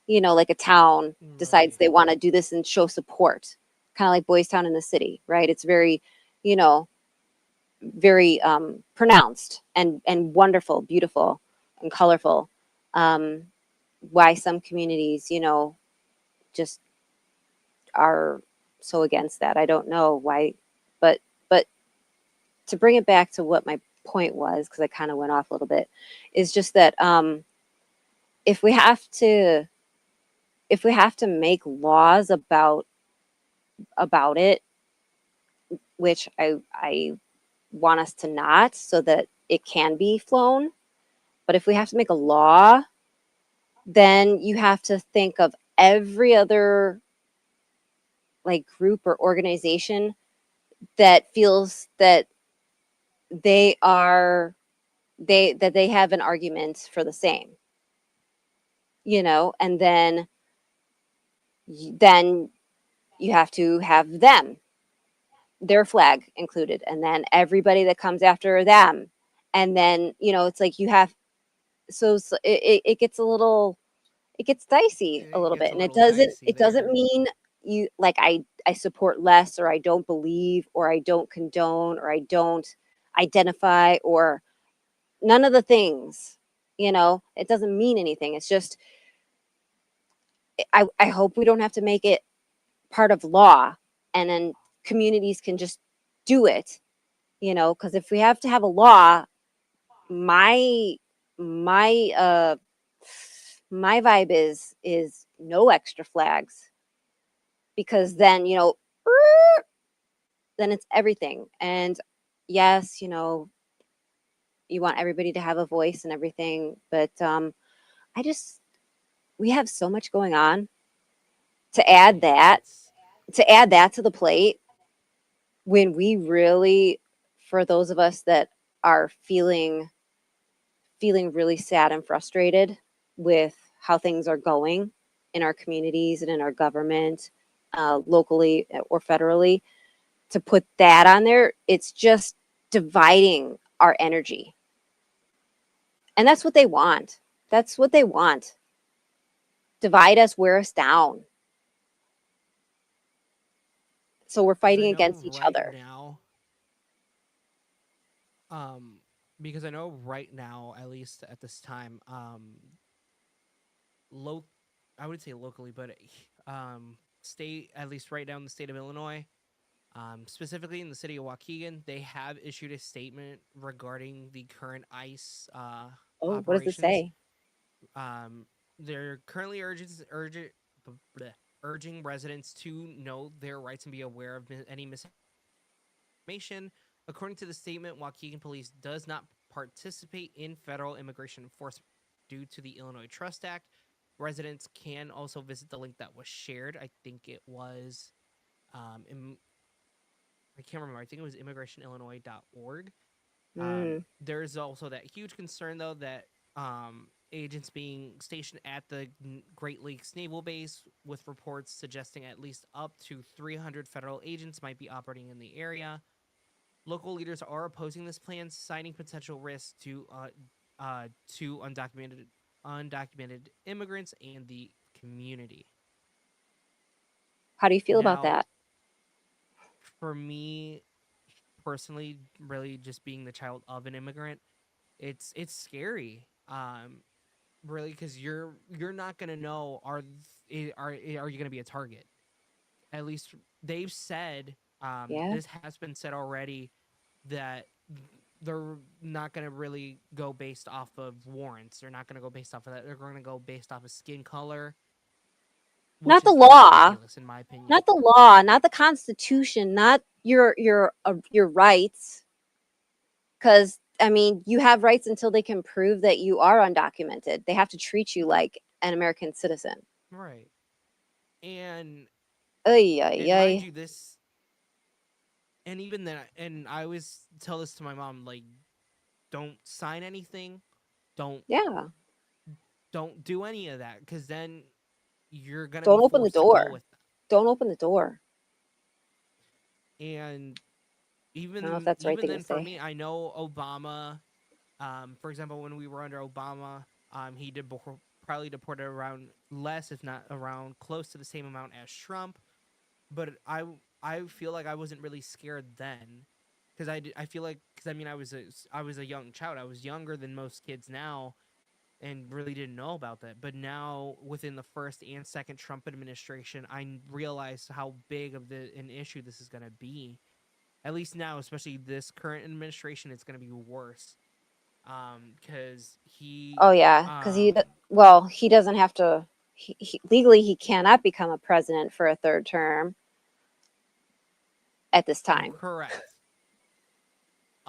Speaker 2: Like a town decides
Speaker 1: Right.
Speaker 2: they want to do this and show support, kind of like Boys Town in the city, right? It's very, you know, very pronounced and wonderful, beautiful, and colorful. Um, why some communities, just are so against that, I don't know why, but but to bring it back to what my point was, because I kind of went off a little bit, is just that if we have to if we have to make laws about it, which I want us to not, so that it can be flown. But if we have to make a law, then you have to think of every other like group or organization that feels that they are they have an argument for the same, and then you have to have their flag included, and then everybody that comes after them, and then it's like you have, it gets a little, it gets dicey a
Speaker 1: It
Speaker 2: little
Speaker 1: gets
Speaker 2: bit,
Speaker 1: a
Speaker 2: and it
Speaker 1: little
Speaker 2: doesn't
Speaker 1: dicey
Speaker 2: it doesn't
Speaker 1: there.
Speaker 2: mean you like I support less, or I don't believe, or I don't condone, or I don't identify, or none of the things. It doesn't mean anything. It's just I hope we don't have to make it part of law, and then communities can just do it. Because if we have to have a law, my my my vibe is no extra flags, because then then it's everything. And yes, you want everybody to have a voice and everything, but I just we have so much going on to add
Speaker 1: Yeah,
Speaker 2: that
Speaker 1: it's
Speaker 2: to the plate, when we really, for those of us that are feeling really sad and frustrated with how things are going in our communities and in our government, locally or federally, to put that on there, it's just dividing our energy. And that's what they want. That's what they want. Divide us, wear us down. So we're
Speaker 1: because I
Speaker 2: fighting
Speaker 1: know
Speaker 2: against each
Speaker 1: right
Speaker 2: other.
Speaker 1: now, um, because I know right now, at least at this time, low, I would say locally, but state, at least right now in the state of Illinois, specifically in the city of Waukegan, they have issued a statement regarding the current ICE
Speaker 2: Oh, what does it
Speaker 1: operations.
Speaker 2: say?
Speaker 1: Um, they're currently urging residents to know their rights and be aware of any misinformation. According to the statement, Waukegan Police does not participate in federal immigration enforcement due to the Illinois Trust Act. Residents can also visit the link that was shared. I think it was I can't remember. I think it was immigrationillinois.org.
Speaker 2: Mm.
Speaker 1: There's also that huge concern, though, that agents being stationed at the Great Lakes Naval Base, with reports suggesting at least up to 300 federal agents might be operating in the area. Local leaders are opposing this plan, citing potential risks to undocumented immigrants and the community.
Speaker 2: How do you feel about
Speaker 1: Now,
Speaker 2: that?
Speaker 1: for me personally, really just being the child of an immigrant, it's scary. Really, because you're not gonna know are you gonna be a target? At least they've said,
Speaker 2: Yeah.
Speaker 1: this has been said already, that they're not gonna really go based off of warrants. They're not gonna go based off of that. They're gonna go based off of skin color,
Speaker 2: Not
Speaker 1: which
Speaker 2: the
Speaker 1: is
Speaker 2: law,
Speaker 1: ridiculous in my opinion.
Speaker 2: not the law, not the Constitution, not your rights. Because I mean, you have rights until they can prove that you are undocumented. They have to treat you like an American citizen.
Speaker 1: Right. And
Speaker 2: Ay, ay,
Speaker 1: and mind
Speaker 2: ay.
Speaker 1: you, this, and even then, and I always tell this to my mom, like, don't sign anything, don't
Speaker 2: Yeah.
Speaker 1: don't do any of that, because then you're gonna be
Speaker 2: Don't open the
Speaker 1: forced to go
Speaker 2: door.
Speaker 1: with them.
Speaker 2: Don't open the door.
Speaker 1: And
Speaker 2: I don't know if that's the right
Speaker 1: even
Speaker 2: thing to
Speaker 1: then, for
Speaker 2: say.
Speaker 1: me, I know Obama. For example, when we were under Obama, he probably deported around less, if not around close to the same amount as Trump. But I feel like I wasn't really scared then, because I feel like, because I mean, I was a young child. I was younger than most kids now, and really didn't know about that. But now, within the first and second Trump administration, I realized how big of an issue this is going to be. At least now, especially this current administration, it's going to be worse. Because
Speaker 2: Oh yeah, because well, he doesn't have to. Legally, he cannot become a president for a third term at this time.
Speaker 1: correct,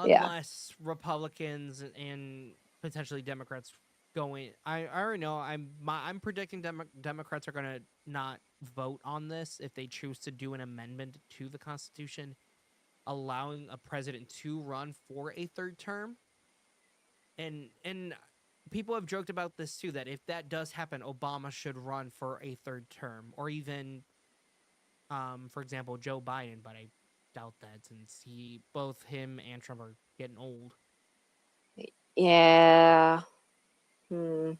Speaker 2: Yeah.
Speaker 1: unless Republicans and potentially Democrats go in. I already know. I'm predicting Democrats are going to not vote on this if they choose to do an amendment to the Constitution allowing a president to run for a third term. And people have joked about this too, that if that does happen, Obama should run for a third term, or even, for example, Joe Biden. But I doubt that, since both him and Trump are getting old.
Speaker 2: Yeah. Hmm.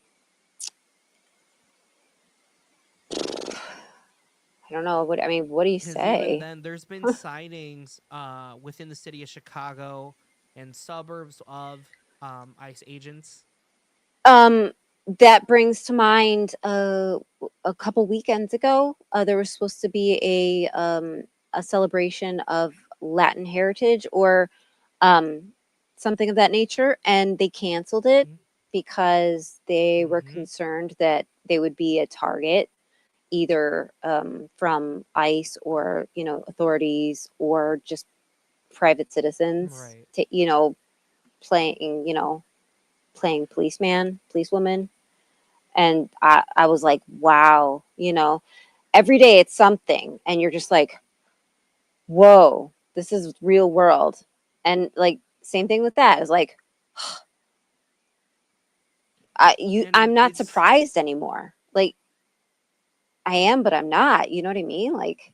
Speaker 2: I don't know. What I mean, what do you
Speaker 1: Because even
Speaker 2: say?
Speaker 1: then, there's been sightings within the city of Chicago and suburbs of ICE agents.
Speaker 2: Um, that brings to mind a couple weekends ago, there was supposed to be a celebration of Latin heritage or um, something of that nature, and they canceled it because they were
Speaker 1: Mm-hmm.
Speaker 2: concerned that they would be a target either from ICE or authorities or just private citizens
Speaker 1: Right.
Speaker 2: to playing playing policeman, policewoman. And I was like, wow, every day it's something. And you're just like, whoa, this is real world. And like, same thing with that. It's like, I'm
Speaker 1: And
Speaker 2: not
Speaker 1: it's
Speaker 2: surprised anymore. Like, I am, but I'm not. You know what I mean? Like,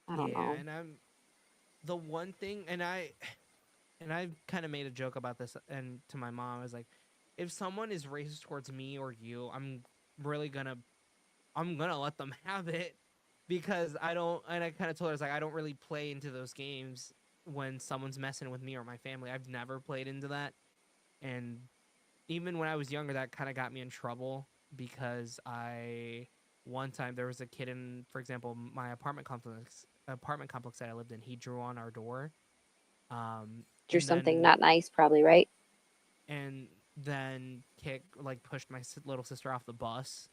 Speaker 2: I don't
Speaker 1: yeah,
Speaker 2: know.
Speaker 1: and I'm the one thing, and I kind of made a joke about this, and to my mom, I was like, if someone is racist towards me or you, really gonna I'm gonna let them have it, because I don't. And I kind of told her, I was like, I don't really play into those games when someone's messing with me or my family. I've never played into that, and even when I was younger, that kind of got me in trouble, because one time there was a kid in, for example, my apartment complex that I lived in. He drew on our door,
Speaker 2: Drew
Speaker 1: and
Speaker 2: something
Speaker 1: then
Speaker 2: not nice, probably, right?
Speaker 1: and then pushed my little sister off the bus.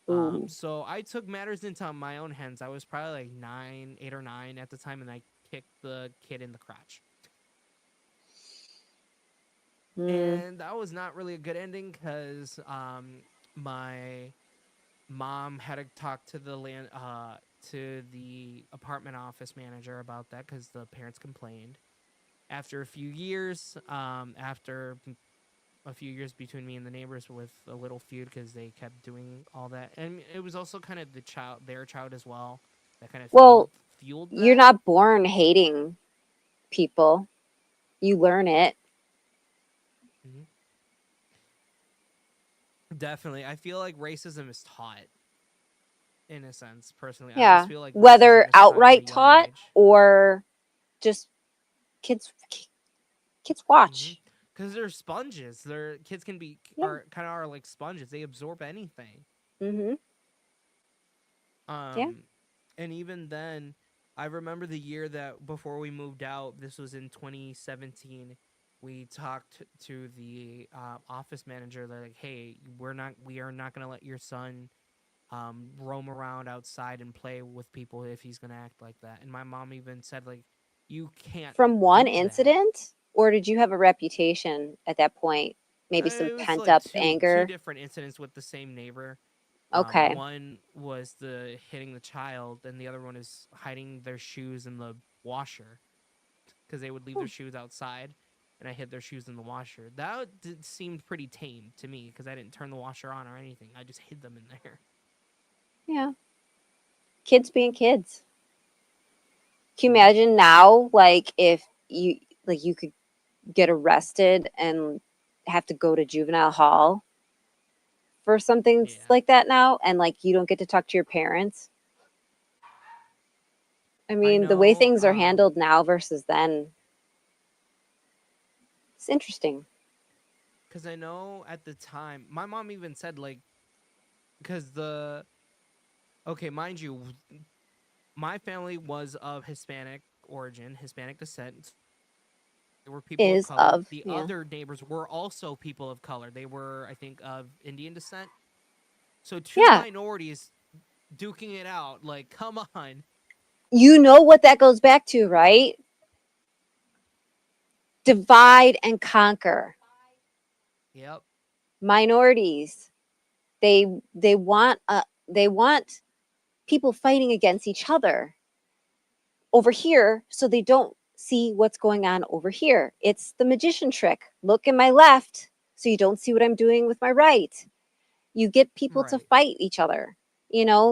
Speaker 2: Ooh.
Speaker 1: So I took matters into my own hands. I was probably like 8 or 9 at the time, and I kicked the kid in the crotch.
Speaker 2: Mm.
Speaker 1: And that was not really a good ending, because my mom had to talk to the to the apartment office manager about that because the parents complained. After a few years, after a few years between me and the neighbors with a little feud because they kept doing all that, and it was also kind of their child as well, that kind of
Speaker 2: Well,
Speaker 1: fueled
Speaker 2: you're
Speaker 1: that.
Speaker 2: not born hating people. You learn it.
Speaker 1: Mhm. Definitely, I feel like racism is taught in a sense. Personally, I always
Speaker 2: Yeah.
Speaker 1: feel like
Speaker 2: Whether
Speaker 1: racism is taught at a
Speaker 2: outright
Speaker 1: young
Speaker 2: taught
Speaker 1: age.
Speaker 2: or just kids kids
Speaker 1: Mm-hmm.
Speaker 2: watch.
Speaker 1: Because they're sponges. Their kids can be
Speaker 2: Yeah.
Speaker 1: are kind of are like sponges. They absorb anything.
Speaker 2: Mhm. Yeah.
Speaker 1: Um, and even then, I remember the year that before we moved out. This was in 2017. We talked to the office manager. They're like, "Hey, we are not going to let your son roam around outside and play with people if he's going to act like that." And my mom even said, like, "You can't
Speaker 2: From one
Speaker 1: do that."
Speaker 2: incident, or did you have a reputation at that point? Maybe some
Speaker 1: It was
Speaker 2: pent
Speaker 1: like
Speaker 2: up
Speaker 1: two
Speaker 2: anger.
Speaker 1: different incidents with the same neighbor.
Speaker 2: Okay.
Speaker 1: One was the hitting the child, and the other one is hiding their shoes in the washer because they would leave
Speaker 2: Hmm.
Speaker 1: their shoes outside, and I hid their shoes in the washer. Seemed pretty tame to me because I didn't turn the washer on or anything. I just hid them in there.
Speaker 2: Yeah. Kids being kids. Can you
Speaker 1: Hmm.
Speaker 2: imagine now, like if you could get arrested and have to go to juvenile hall for something
Speaker 1: Yeah,
Speaker 2: like that now, and like you don't get to talk to your parents? I
Speaker 1: I
Speaker 2: mean, the way
Speaker 1: know.
Speaker 2: things are handled now versus then, it's interesting.
Speaker 1: Because I know at the time, my mom even said like, because the okay, mind you, my family was of Hispanic origin, Hispanic descent. They were people of
Speaker 2: Is
Speaker 1: color.
Speaker 2: of,
Speaker 1: The
Speaker 2: yeah.
Speaker 1: other neighbors were also people of color. They were, I think, of Indian descent. So two
Speaker 2: Yeah.
Speaker 1: minorities duking it out. Like, come on.
Speaker 2: You know what that goes back to, right? Divide and conquer.
Speaker 1: Yep.
Speaker 2: Minorities. They want people fighting against each other over here so they don't see what's going on over here. It's the magician trick. Look in my left so you don't see what I'm doing with my right. You get people to
Speaker 1: Right.
Speaker 2: fight each other,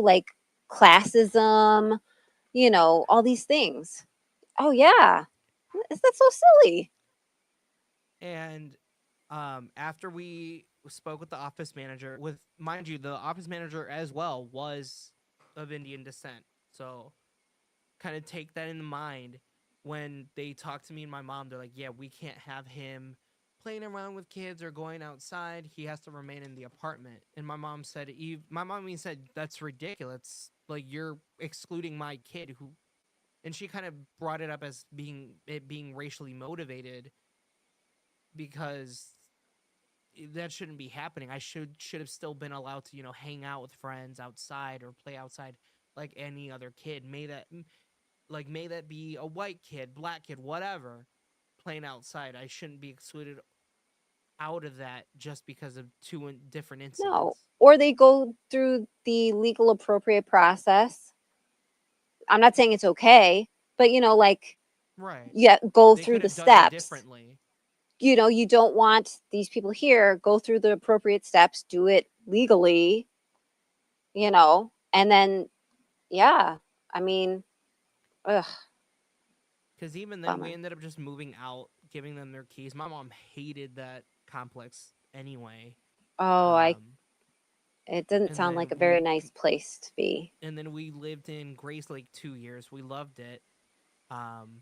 Speaker 2: like classism, all these things. Oh, yeah. That's so silly.
Speaker 1: And after we spoke with the office manager, with mind you, the office manager as well was of Indian descent. So kind of take that in mind when they talk to me and my mom. They're like, yeah, we can't have him playing around with kids or going outside. He has to remain in the apartment. And my mom said, my mom even said, that's ridiculous. Like, you're excluding my kid who, and she kind of brought it up as being racially motivated because that shouldn't be happening. I should have still been allowed to, hang out with friends outside or play outside like any other kid. May that be a white kid, black kid, whatever, playing outside. I shouldn't be excluded out of that just because of different
Speaker 2: No.
Speaker 1: incidents.
Speaker 2: Or they go through the legal appropriate process. I'm not saying it's okay, but like,
Speaker 1: Right.
Speaker 2: yeah, go
Speaker 1: They
Speaker 2: through
Speaker 1: could
Speaker 2: the
Speaker 1: have done it
Speaker 2: steps.
Speaker 1: differently.
Speaker 2: You don't want these people here, go through the appropriate steps, do it legally, and then, yeah, I mean, ugh,
Speaker 1: Because even then, we
Speaker 2: bummer.
Speaker 1: ended up just moving out, giving them their keys. My mom hated that complex anyway.
Speaker 2: Oh,
Speaker 1: Um,
Speaker 2: it doesn't
Speaker 1: and
Speaker 2: sound like
Speaker 1: then
Speaker 2: a very nice place to be.
Speaker 1: we lived in Grace Lake 2 years. We loved it. Um,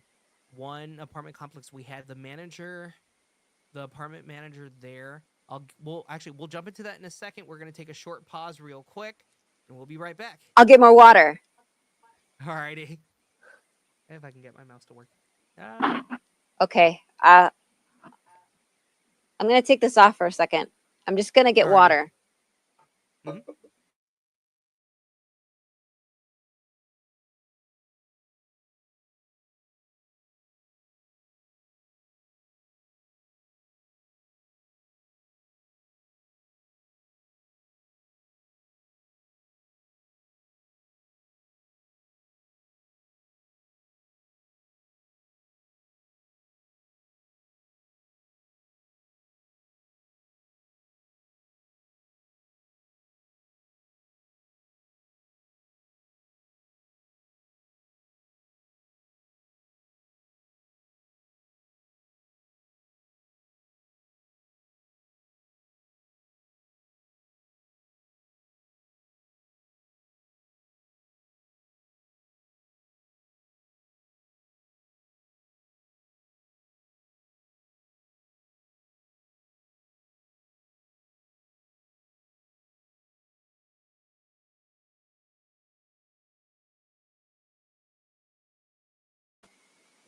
Speaker 1: one apartment complex, we had the apartment manager there. We'll jump into that in a second. We're gonna take a short pause real quick, and we'll be right back.
Speaker 2: I'll get more water.
Speaker 1: Alrighty, if I can get my mouse to work.
Speaker 2: Okay, I'm gonna take this off for a second. I'm just gonna get
Speaker 1: Alrighty.
Speaker 2: water.
Speaker 1: Mhm.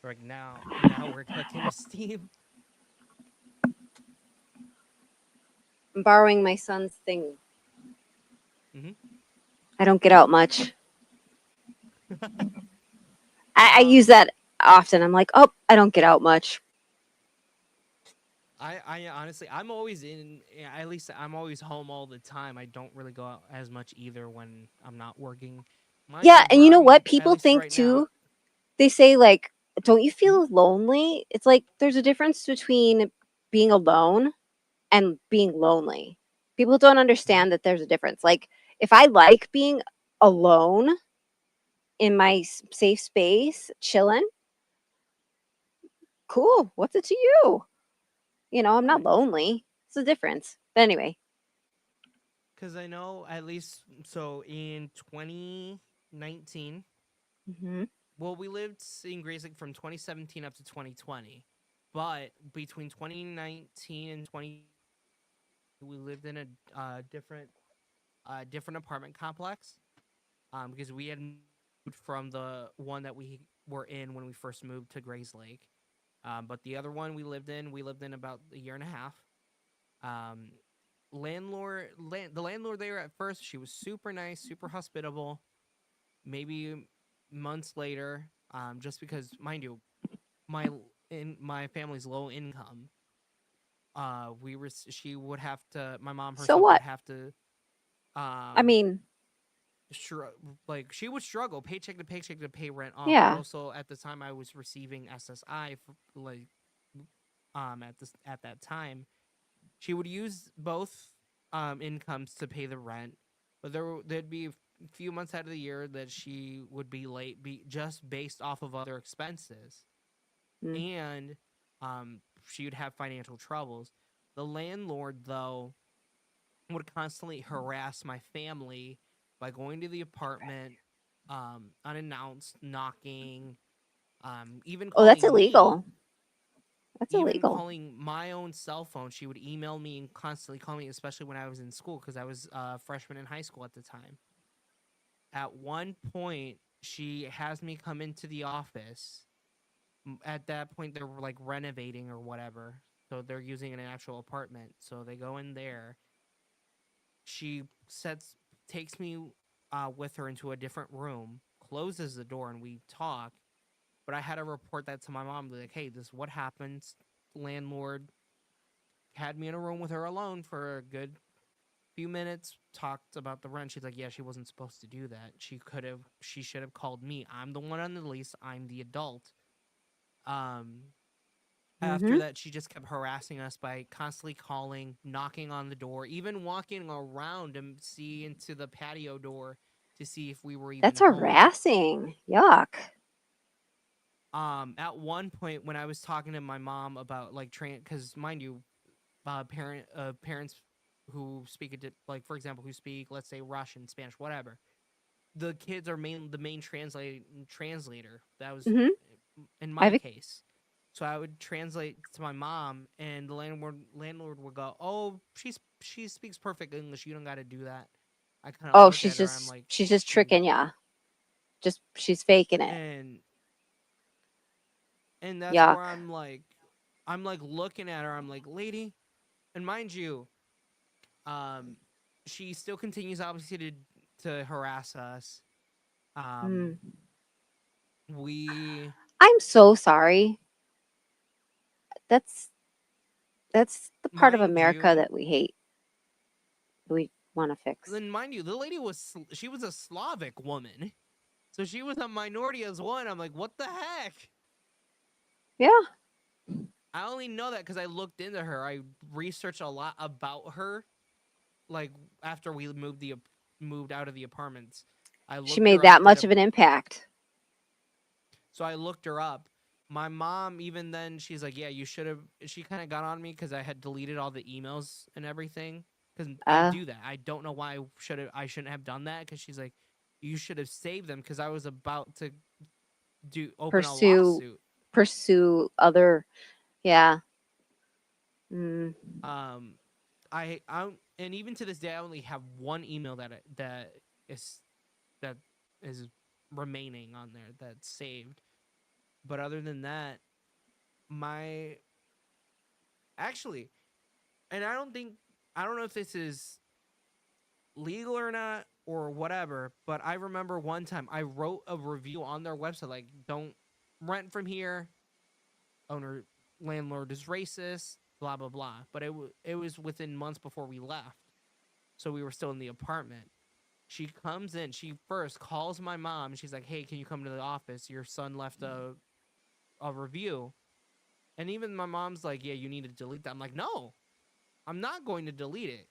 Speaker 1: Like now we're cooking with Steve.
Speaker 2: I'm borrowing my son's thing.
Speaker 1: Hmm.
Speaker 2: I don't get out much. I use
Speaker 1: um,
Speaker 2: that often. I'm like, oh, I don't get out much.
Speaker 1: I honestly, I'm always in. At least I'm always home all the time. I don't really go out as much either when I'm not working. Mind
Speaker 2: Yeah,
Speaker 1: you,
Speaker 2: and
Speaker 1: where
Speaker 2: you know
Speaker 1: I'm
Speaker 2: what?
Speaker 1: at
Speaker 2: People
Speaker 1: least
Speaker 2: think
Speaker 1: right now.
Speaker 2: too, they say like, don't you
Speaker 1: Mhm.
Speaker 2: feel lonely? It's like there's a difference between being alone and being lonely. People don't
Speaker 1: Mhm.
Speaker 2: understand that there's a difference. Like if I like being alone in my safe space, chilling, cool. What's it to you? You know, I'm not
Speaker 1: Right.
Speaker 2: lonely. It's a difference. But anyway.
Speaker 1: Because I know at least so in 2019.
Speaker 2: Hmm.
Speaker 1: Well, we lived in Grays Lake from 2017 up to 2020, but between 2019 and 20, we lived in a different apartment complex. Because we had moved from the one that we were in when we first moved to Grays Lake. But the other one we lived in about a year and a half. Um, the landlord there at first, she was super nice, super hospitable. Maybe months later, just because, mind you, my family's low income, we were she would have to my mom
Speaker 2: So
Speaker 1: herself would
Speaker 2: what?
Speaker 1: have to
Speaker 2: I
Speaker 1: um
Speaker 2: mean,
Speaker 1: like she would struggle paycheck to pay rent off, but
Speaker 2: yeah.
Speaker 1: also at the time I was receiving SSI for, like at that time she would use both incomes to pay the rent, but there'd be a few months out of the year that she would be late, be just based off of other expenses,
Speaker 2: Mm.
Speaker 1: and she would have financial troubles. The landlord, though, would constantly harass my family by going to the apartment unannounced, knocking, even
Speaker 2: Oh, that's
Speaker 1: calling me,
Speaker 2: illegal. That's
Speaker 1: even
Speaker 2: illegal.
Speaker 1: calling my own cell phone. She would email me and constantly call me, especially when I was in school because I was a freshman in high school at the time. At one point, she has me come into the office. At that point, they're like renovating or whatever. So they're using an actual apartment. So they go in there. She sets takes me with her into a different room, closes the door, and we talk. But I had to report that to my mom, like, "Hey, this is what happens. Landlord had me in a room with her alone for a good few minutes, talked about the rent." She's like, "Yeah, she wasn't supposed to do that. She should have called me. I'm the one on the lease. I'm the adult." Um, After
Speaker 2: Hmm.
Speaker 1: that, she just kept harassing us by constantly calling, knocking on the door, even walking around to see into the patio door to see if we were even
Speaker 2: That's
Speaker 1: home.
Speaker 2: harassing. Yuck.
Speaker 1: At one point when I was talking to my mom about like because mind you, parents who speak like for example who speak, let's say, Russian, Spanish, whatever, the kids are the main translator. That was
Speaker 2: Hmm.
Speaker 1: in my
Speaker 2: I've
Speaker 1: case. So I would translate to my mom, and the landlord would go, "Oh, she speaks perfect English. You don't got to do that." I kind of
Speaker 2: Oh,
Speaker 1: look at her. I'm like,
Speaker 2: she's just
Speaker 1: "Mm."
Speaker 2: tricking ya. Just she's faking it.
Speaker 1: and and that's where
Speaker 2: Yuck.
Speaker 1: I'm like looking at her. I'm like, "Lady," and mind you, um, she still continues obviously to harass us. Um,
Speaker 2: Mm.
Speaker 1: we
Speaker 2: I'm so sorry. That's that's the part of
Speaker 1: mind
Speaker 2: America
Speaker 1: you,
Speaker 2: that we hate. We want to fix.
Speaker 1: then mind you, the lady she was a Slavic woman, so she was a minority as well. And I'm like, what the heck?
Speaker 2: Yeah.
Speaker 1: I only know that because I looked into her. I researched a lot about her. Like after we moved out of the apartments, I
Speaker 2: She
Speaker 1: looked
Speaker 2: made
Speaker 1: her up.
Speaker 2: that much of an impact.
Speaker 1: So I looked her up. My mom, even then, she's like, "Yeah, you should have." She kind of got on me because I had deleted all the emails and everything. Because I
Speaker 2: Uh
Speaker 1: do that. I don't know why I shouldn't have done that. Because she's like, "You should have saved them." Because I was about to open a
Speaker 2: pursue
Speaker 1: lawsuit.
Speaker 2: pursue other, yeah. Mm.
Speaker 1: Um, and even to this day, I only have one email is that is remaining on there that's saved. But other than that, my actually, and I don't know if this is legal or not or whatever, but I remember one time I wrote a review on their website like, don't rent from here, owner landlord is racist, blah blah blah. But it was within months before we left, so we were still in the apartment. She comes in. She first calls my mom. She's like, "Hey, can you come to the office? Your son left a review." And even my mom's like, "Yeah, you need to delete that." I'm like, "No, I'm not going to delete it.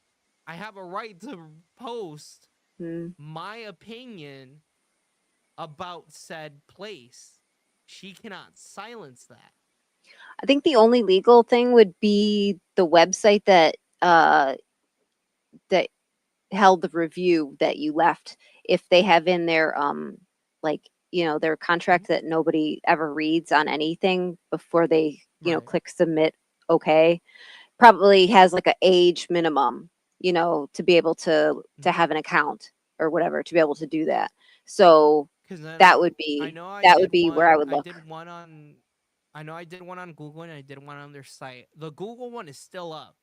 Speaker 1: I have a right to post
Speaker 2: Mm.
Speaker 1: my opinion about said place. She cannot silence that."
Speaker 2: I think the only legal thing would be the website that held the review that you left. If they have in their like, their contract that nobody ever reads on anything before they,
Speaker 1: Right.
Speaker 2: click submit okay, probably has like a age minimum, to be able to have an account or whatever, to be able to do that. So
Speaker 1: Because
Speaker 2: that would
Speaker 1: I
Speaker 2: be
Speaker 1: know
Speaker 2: that would be where I would
Speaker 1: I
Speaker 2: look.
Speaker 1: did one on, I know I did one on Google and I did one on their site. The Google one is still up.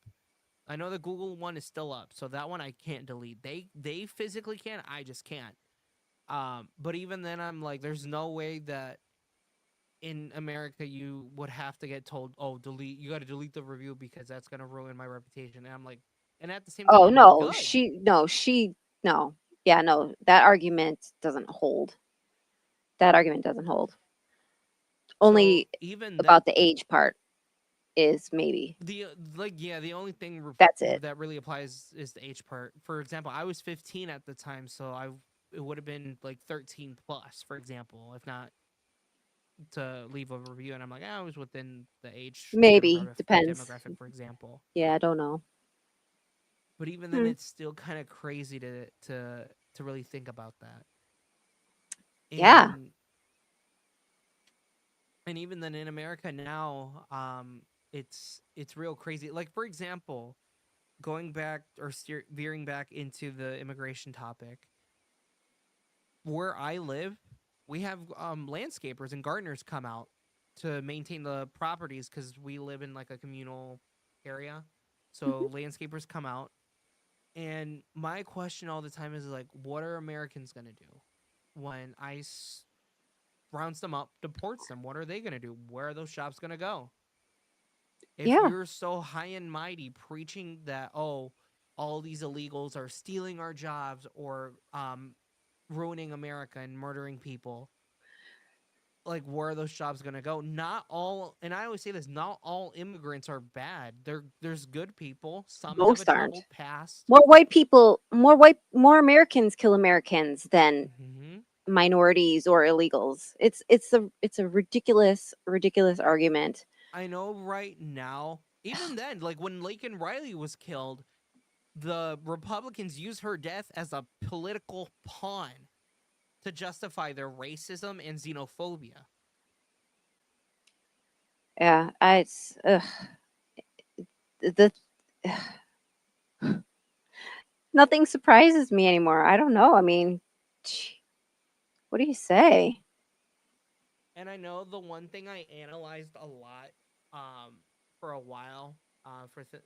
Speaker 1: I know the Google one is still up, so that one I can't delete. They physically can, I just can't. But even then, I'm like, there's no way that in America you would have to get told, oh, delete. You got to delete the review because that's gonna ruin my reputation. And I'm like, and at the same time,
Speaker 2: Oh
Speaker 1: I'm like,
Speaker 2: no,
Speaker 1: good.
Speaker 2: no. Yeah, no. That argument doesn't hold. That argument doesn't hold.
Speaker 1: So
Speaker 2: Only
Speaker 1: even that,
Speaker 2: about the age part is maybe.
Speaker 1: the like, yeah, the only thing
Speaker 2: That's it.
Speaker 1: that really applies is the age part. For example, I was 15 at the time, so it would have been like 13 plus, for example, if not to leave a review. And I'm like, I was within the age
Speaker 2: Maybe depends.
Speaker 1: demographic, for example.
Speaker 2: Yeah, I don't know.
Speaker 1: But even then,
Speaker 2: Hmm.
Speaker 1: it's still kind of crazy to really think about that.
Speaker 2: Yeah.
Speaker 1: And even then in America now, it's real crazy. Like for example, going back or veering back into the immigration topic, where I live, we have landscapers and gardeners come out to maintain the properties because we live in like a communal area.
Speaker 2: Mhm.
Speaker 1: So landscapers come out, and my question all the time is like, what are Americans gonna do when ICE rounds them up, deports them? What are they gonna do? Where are those shops gonna go? If
Speaker 2: Yeah.
Speaker 1: you're so high and mighty preaching that, oh, all these illegals are stealing our jobs or ruining America and murdering people, like where are those jobs going to go? Not all, and I always say this, not all immigrants are bad. There's good people. Some have a
Speaker 2: Most aren't.
Speaker 1: troubled past.
Speaker 2: More Americans kill Americans than
Speaker 1: Hmm.
Speaker 2: minorities or illegals. It's a ridiculous argument.
Speaker 1: I know right now, even then, like when Laken Riley was killed, the Republicans used her death as a political pawn to justify their racism and xenophobia.
Speaker 2: Yeah, it's the nothing surprises me anymore. I don't know. I mean, what do you say?
Speaker 1: And I know the one thing I analyzed a lot for a while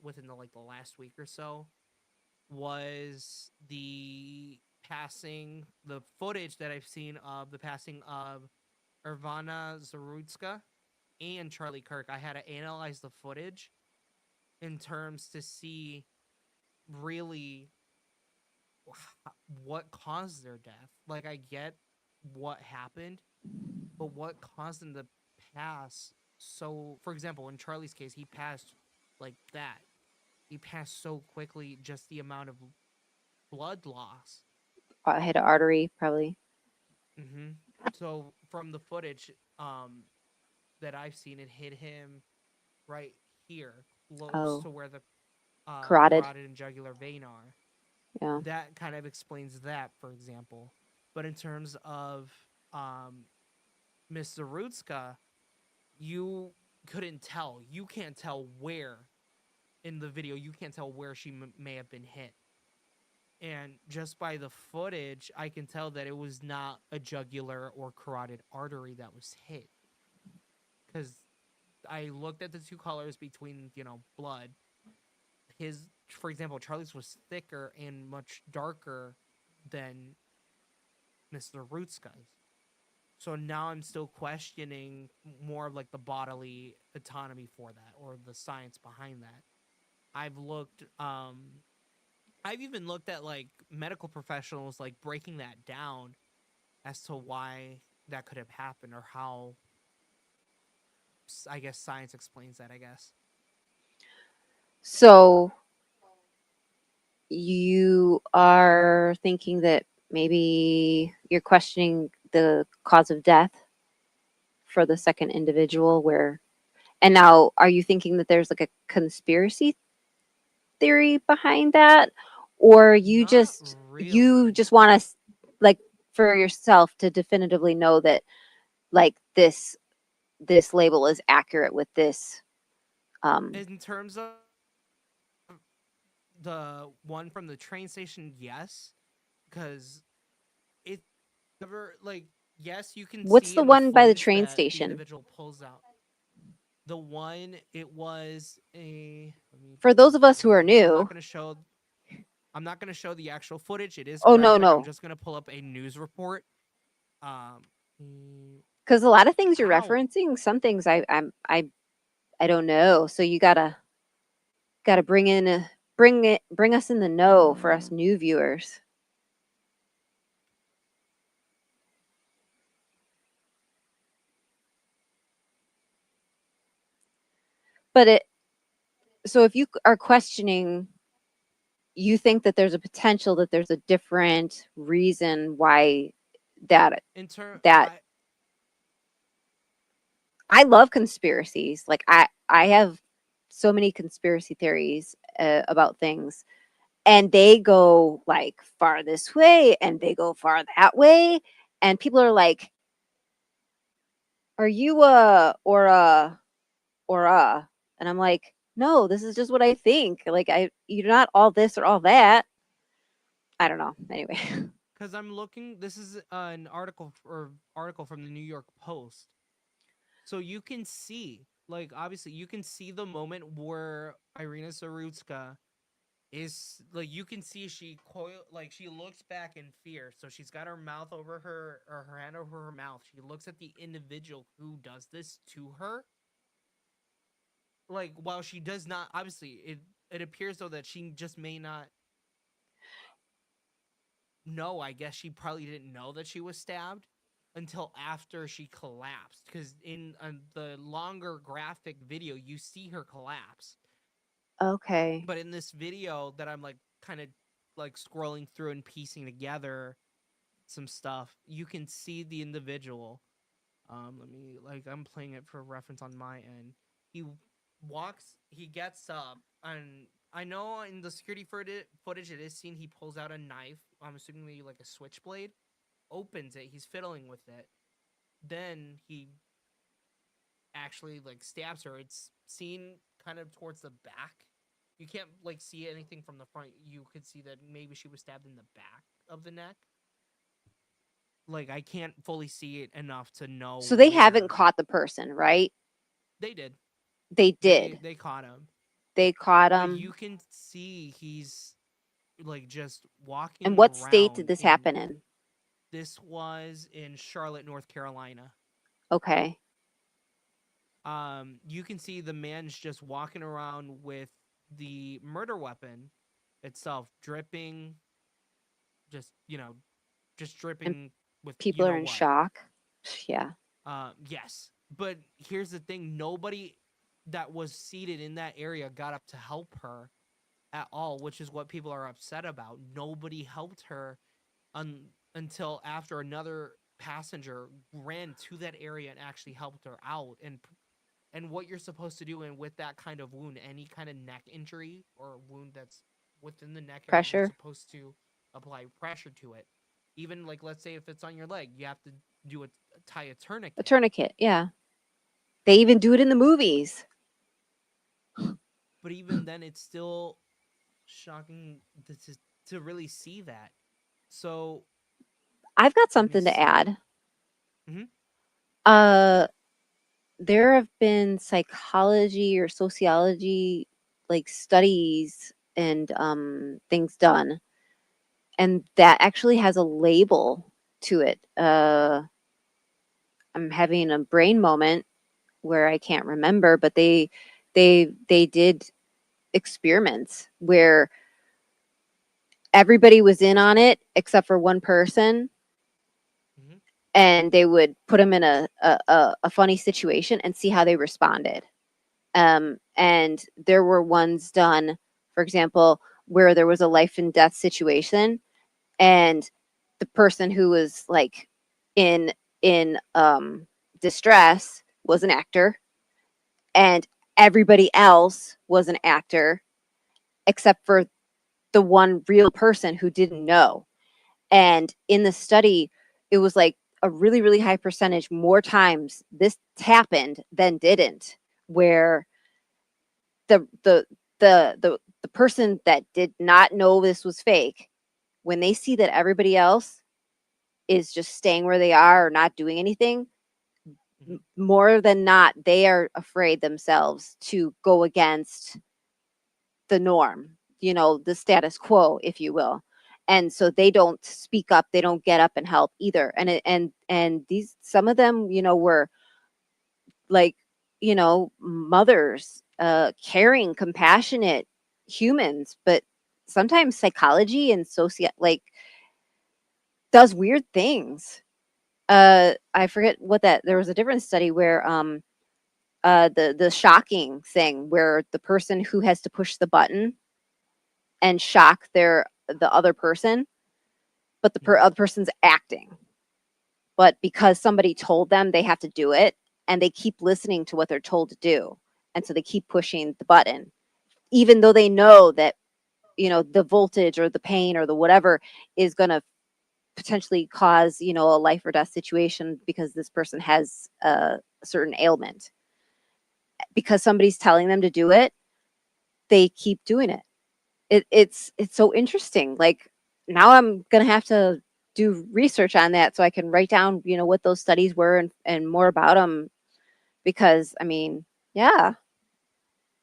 Speaker 1: within the last week or so was the footage that I've seen of the passing of Irvana Zarutska and Charlie Kirk. I had to analyze the footage in terms to see really what caused their death. Like I get what happened, but what caused them to pass? So, for example, in Charlie's case, he passed like that. He passed so quickly, just the amount of blood loss.
Speaker 2: I hit an artery, probably.
Speaker 1: Hmm. So, from the footage that I've seen, it hit him right here, close
Speaker 2: Oh,
Speaker 1: to where the
Speaker 2: carotid.
Speaker 1: carotid and jugular vein are.
Speaker 2: Yeah.
Speaker 1: That kind of explains that, for example. But in terms of Miss Zarutska, you couldn't tell. You can't tell where in the video. You can't tell where she may have been hit. And just by the footage, I can tell that it was not a jugular or carotid artery that was hit. because I looked at the two colors between blood. His, for example, Charlie's was thicker and much darker than Mr. Rootska's. So now I'm still questioning more of like the bodily autonomy for that, or the science behind that. I've looked I've even looked at like medical professionals like breaking that down as to why that could have happened, or how I guess science explains that, I guess.
Speaker 2: So you are thinking that maybe you're questioning the cause of death for the second individual, where, and now are you thinking that there's like a conspiracy theory behind that, or
Speaker 1: Not
Speaker 2: you
Speaker 1: really.
Speaker 2: just want to, like, for yourself to definitively know that, like, this label is accurate with this?
Speaker 1: In terms of the one from the train station, yes, because it's never like, yes, you can
Speaker 2: What's
Speaker 1: see
Speaker 2: the
Speaker 1: in the
Speaker 2: one by the
Speaker 1: footage
Speaker 2: train
Speaker 1: that the
Speaker 2: station?
Speaker 1: individual pulls out. The one, it was a. Let me
Speaker 2: For
Speaker 1: pull
Speaker 2: those
Speaker 1: it
Speaker 2: of us who
Speaker 1: real
Speaker 2: are
Speaker 1: quick. I'm not
Speaker 2: new.
Speaker 1: gonna show. I'm not gonna show the actual footage. It is
Speaker 2: Oh, no,
Speaker 1: graphic. I'm
Speaker 2: no.
Speaker 1: just gonna pull up a news report. Um,
Speaker 2: Because a lot of things you're
Speaker 1: ow.
Speaker 2: referencing, some things I don't know. So you gotta bring us in the know for us new viewers. But so if you are questioning, you think that there's a potential that there's a different reason why that
Speaker 1: In turn,
Speaker 2: that I love conspiracies. Like I have so many conspiracy theories about things, and they go like far this way and they go far that way, and people are like, "Are you or and I'm like, "No, this is just what I think. Like you're not all this or all that." I don't know. Anyway.
Speaker 1: because I'm looking. This is an article from the New York Post. So you can see, like, obviously, you can see the moment where Irina Sarutska is like, you can see like, she looks back in fear. So she's got her mouth over her, or her hand over her mouth. She looks at the individual who does this to her. Like, while she does not, obviously, it appears though that she just may not know. I guess she probably didn't know that she was stabbed until after she collapsed, because in the longer graphic video you see her collapse,
Speaker 2: Okay.
Speaker 1: but in this video that I'm like kind of like scrolling through and piecing together some stuff, you can see the individual. Let me, like, I'm playing it for reference on my end. He gets up, and I know in the security footage it is seen he pulls out a knife. I'm assuming maybe like a switchblade, opens it, he's fiddling with it. Then he actually like stabs her. It's seen kind of towards the back. You can't like see anything from the front. You could see that maybe she was stabbed in the back of the neck. Like, I can't fully see it enough to know
Speaker 2: So they haven't
Speaker 1: where.
Speaker 2: caught the person, right?
Speaker 1: They did.
Speaker 2: They
Speaker 1: They
Speaker 2: did.
Speaker 1: they caught him.
Speaker 2: They caught
Speaker 1: But
Speaker 2: him.
Speaker 1: you can see he's like just
Speaker 2: And
Speaker 1: walking
Speaker 2: what state did
Speaker 1: around
Speaker 2: this
Speaker 1: in.
Speaker 2: happen in?
Speaker 1: This was in Charlotte, North Carolina.
Speaker 2: Okay.
Speaker 1: You can see the man's just walking around with the murder weapon itself dripping, just just
Speaker 2: And
Speaker 1: dripping with
Speaker 2: people are in
Speaker 1: what.
Speaker 2: shock. Yeah.
Speaker 1: Yes, but here's the thing: nobody that was seated in that area got up to help her at all, which is what people are upset about. Nobody helped her until after another passenger ran to that area and actually helped her out. And what you're supposed to do, and with that kind of wound, any kind of neck injury or wound that's within the neck area, you're
Speaker 2: Pressure.
Speaker 1: supposed to apply pressure to it. Even like, let's say if it's on your leg, you have to tie a
Speaker 2: A
Speaker 1: tourniquet.
Speaker 2: tourniquet. Yeah. They even do it in the movies.
Speaker 1: But even then, it's still shocking to really see that. So
Speaker 2: I've got
Speaker 1: let me
Speaker 2: something to
Speaker 1: see.
Speaker 2: add.
Speaker 1: Hmm.
Speaker 2: Uh there have been psychology or sociology like studies and things done, and that actually has a label to it. I'm having a brain moment where I can't remember, but they did experiments where everybody was in on it except for one person,
Speaker 1: Hmm.
Speaker 2: and they would put them in a funny situation and see how they responded. And there were ones done, for example, where there was a life and death situation, and the person who was like in in distress was an actor, and everybody else was an actor except for the one real person who didn't know. And in the study, it was like a really, really high percentage more times this happened than didn't, where the the the person that did not know this was fake, when they see that everybody else is just staying where they are or not doing anything,
Speaker 1: Hmm.
Speaker 2: more than not, they are afraid themselves to go against the norm, the status quo, if you will. And so they don't speak up, they don't get up and help either. And these, some of them, were like, mothers, caring, compassionate humans, but sometimes psychology and like does weird things. I forget what that, there was a different study where the shocking thing where the person who has to push the button and shock the other person, but the
Speaker 1: Hmm.
Speaker 2: other person's acting. But because somebody told them they have to do it, and they keep listening to what they're told to do, and so they keep pushing the button, even though they know that the voltage or the pain or the whatever is going to potentially cause a life or death situation because this person has a certain ailment. Because somebody's telling them to do it, they keep doing it. It's so interesting. Like, now I'm gonna have to do research on that so I can write down, what those studies were, and more about them, because I mean, yeah.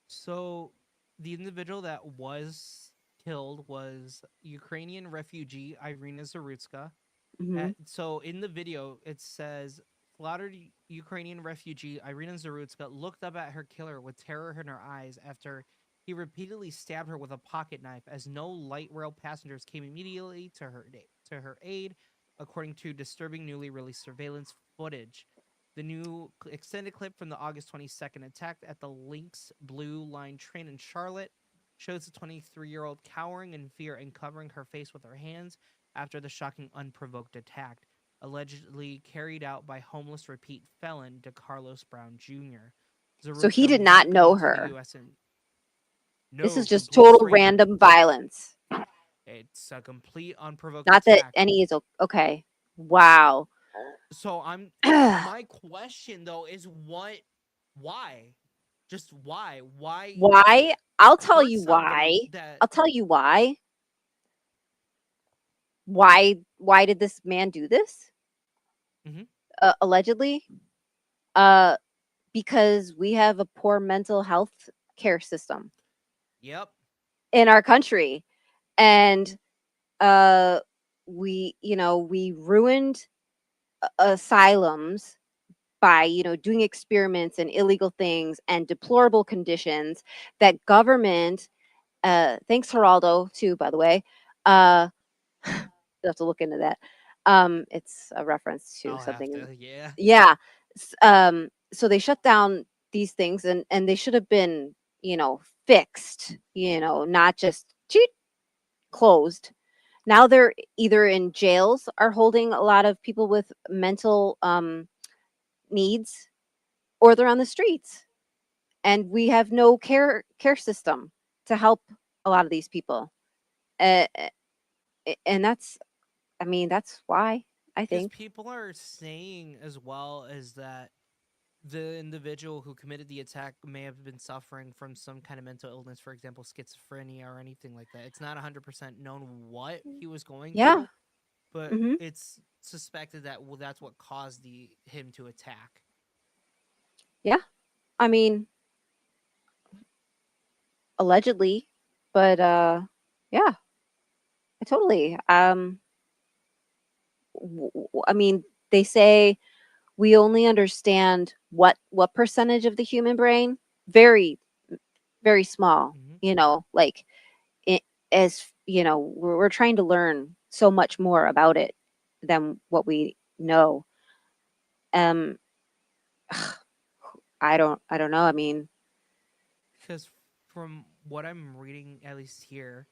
Speaker 1: So the individual that was killed was Ukrainian refugee Irina Zarutska.
Speaker 2: Hmm.
Speaker 1: So in the video, it says slaughtered Ukrainian refugee Irina Zarutska looked up at her killer with terror in her eyes after he repeatedly stabbed her with a pocket knife as no light rail passengers came immediately to her aid, according to disturbing newly released surveillance footage. The new extended clip from the August 22nd attack at the Lynx Blue Line train in Charlotte shows the 23-year-old cowering in fear and covering her face with her hands after the shocking unprovoked attack, allegedly carried out by homeless repeat felon DeCarlos Brown Jr.
Speaker 2: So he
Speaker 1: Zarutska
Speaker 2: did
Speaker 1: moved
Speaker 2: not know
Speaker 1: into the
Speaker 2: her.
Speaker 1: U.S. and
Speaker 2: This is
Speaker 1: no
Speaker 2: just
Speaker 1: complete
Speaker 2: total
Speaker 1: stranger.
Speaker 2: random violence.
Speaker 1: It's a complete unprovoked
Speaker 2: Not that
Speaker 1: attack.
Speaker 2: any is okay. Wow.
Speaker 1: So my question though is why? Just why? Why
Speaker 2: Why? I'll tell
Speaker 1: hurt
Speaker 2: you why.
Speaker 1: somebody that
Speaker 2: I'll tell you why. Why did this man do this?
Speaker 1: Mhm.
Speaker 2: Allegedly, uh, because we have a poor mental health care system
Speaker 1: Yep.
Speaker 2: in our country, and uh, we ruined asylums by doing experiments and illegal things and deplorable conditions that government. Thanks, Geraldo, too, by the way. Uh, You'll have to look into that. It's a reference to
Speaker 1: I'll have
Speaker 2: something.
Speaker 1: to, yeah.
Speaker 2: Yeah. So they shut down these things, and they should have been, fixed, not just cheat closed. Now they're either in jails are holding a lot of people with mental needs, or they're on the streets. And we have no care system to help a lot of these people. Uh, and that's, I mean, that's why I
Speaker 1: Because
Speaker 2: think.
Speaker 1: people are saying as well as that the individual who committed the attack may have been suffering from some kind of mental illness, for example, schizophrenia or anything like that. It's not 100% known what he was going
Speaker 2: Yeah.
Speaker 1: through, but
Speaker 2: Hmm.
Speaker 1: it's suspected that that's what caused him to attack.
Speaker 2: Yeah. I mean, allegedly, but yeah, totally. I mean, they say we only understand what percentage of the human brain? Very, very small,
Speaker 1: Hmm.
Speaker 2: like it, as we're trying to learn so much more about it than what we know. Um, I don't know. I mean,
Speaker 1: Because from what I'm reading, at least here,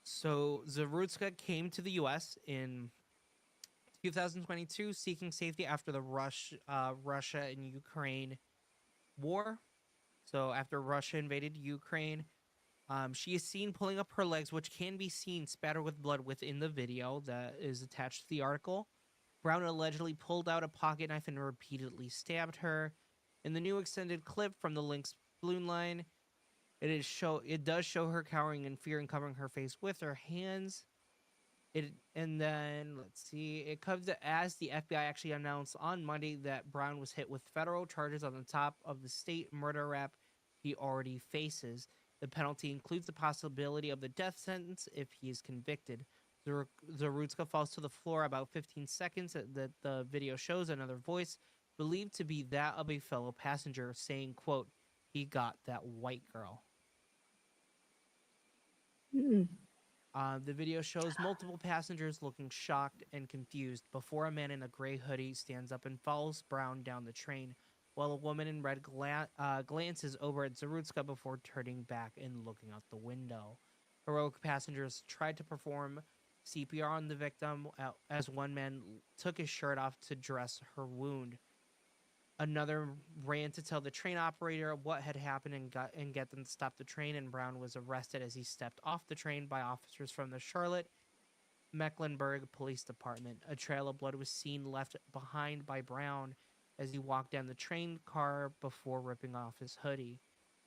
Speaker 1: so Zarutska came to the U.S. in 2022, seeking safety after the Russia and Ukraine war. So after Russia invaded Ukraine, she is seen pulling up her legs, which can be seen spattered with blood within the video that is attached to the article. Brown allegedly pulled out a pocket knife and repeatedly stabbed her. In the new extended clip from the Lynx balloon line, it does show her cowering in fear and covering her face with her hands. And then let's see, it comes as the FBI actually announced on Monday that Brown was hit with federal charges on the top of the state murder rap he already faces. The penalty includes the possibility of the death sentence if he is convicted. Zarutska falls to the floor about 15 seconds that the video shows another voice, believed to be that of a fellow passenger, saying, quote, "He got that white girl."
Speaker 2: mm,
Speaker 1: The video shows multiple passengers looking shocked and confused before a man in a gray hoodie stands up and follows Brown down the train, while a woman in red glances over at Zarutska before turning back and looking out the window. Heroic passengers tried to perform CPR on the victim as one man took his shirt off to dress her wound. Another ran to tell the train operator what had happened and get them to stop the train, and Brown was arrested as he stepped off the train by officers from the Charlotte Mecklenburg Police Department. A trail of blood was seen left behind by Brown as he walked down the train car before ripping off his hoodie.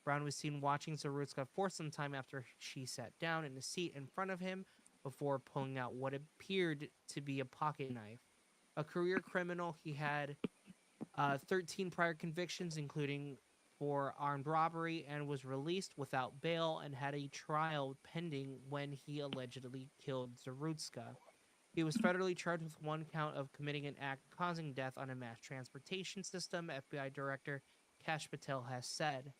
Speaker 1: Brown was seen watching Zarutska for some time after she sat down in a seat in front of him before pulling out what appeared to be a pocket knife. A career criminal, he had 13 prior convictions, including for armed robbery, and was released without bail and had a trial pending when he allegedly killed Zarutska. He was federally charged with one count of committing an act causing death on a mass transportation system, FBI Director Kash Patel has said.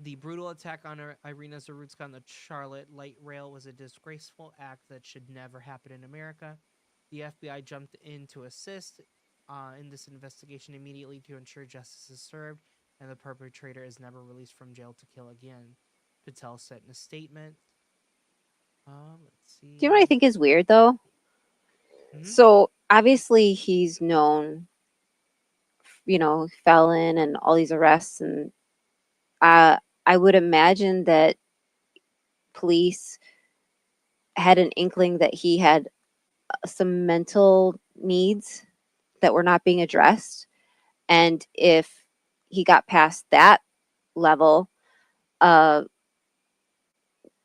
Speaker 1: The brutal attack on Irina Zarutska on the Charlotte light rail was a disgraceful act that should never happen in America. The FBI jumped in to assist in this investigation immediately to ensure justice is served and the perpetrator is never released from jail to kill again, Patel said in a statement. Let's
Speaker 2: do you know what I
Speaker 1: see.
Speaker 2: think is weird though?
Speaker 1: Mm-hmm.
Speaker 2: So obviously he's known, felon and all these arrests, and uh, I would imagine that police had an inkling that he had some mental needs that were not being addressed. And if he got past that level, uh,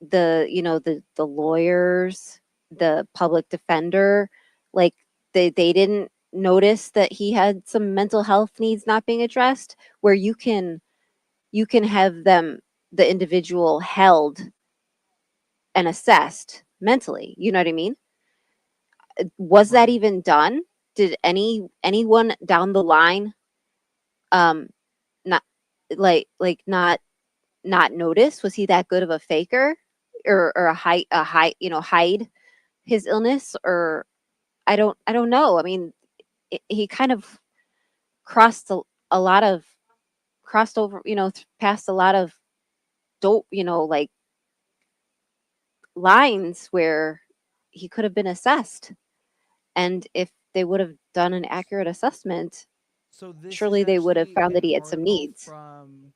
Speaker 2: the lawyers, the public defender, like they didn't notice that he had some mental health needs not being addressed, where you can have them, the individual, held and assessed mentally. You know what I mean? Was that
Speaker 1: Right.
Speaker 2: even done? Did anyone down the line um not not notice? Was he that good of a faker, or hide his illness? Or I don't know. I mean, he kind of crossed a lot of crossed over, past a lot of dope, like lines where he could have been assessed. And if they would have done an accurate assessment,
Speaker 1: So this is
Speaker 2: surely they would have
Speaker 1: actually
Speaker 2: found that
Speaker 1: an
Speaker 2: he had some
Speaker 1: article
Speaker 2: needs.
Speaker 1: from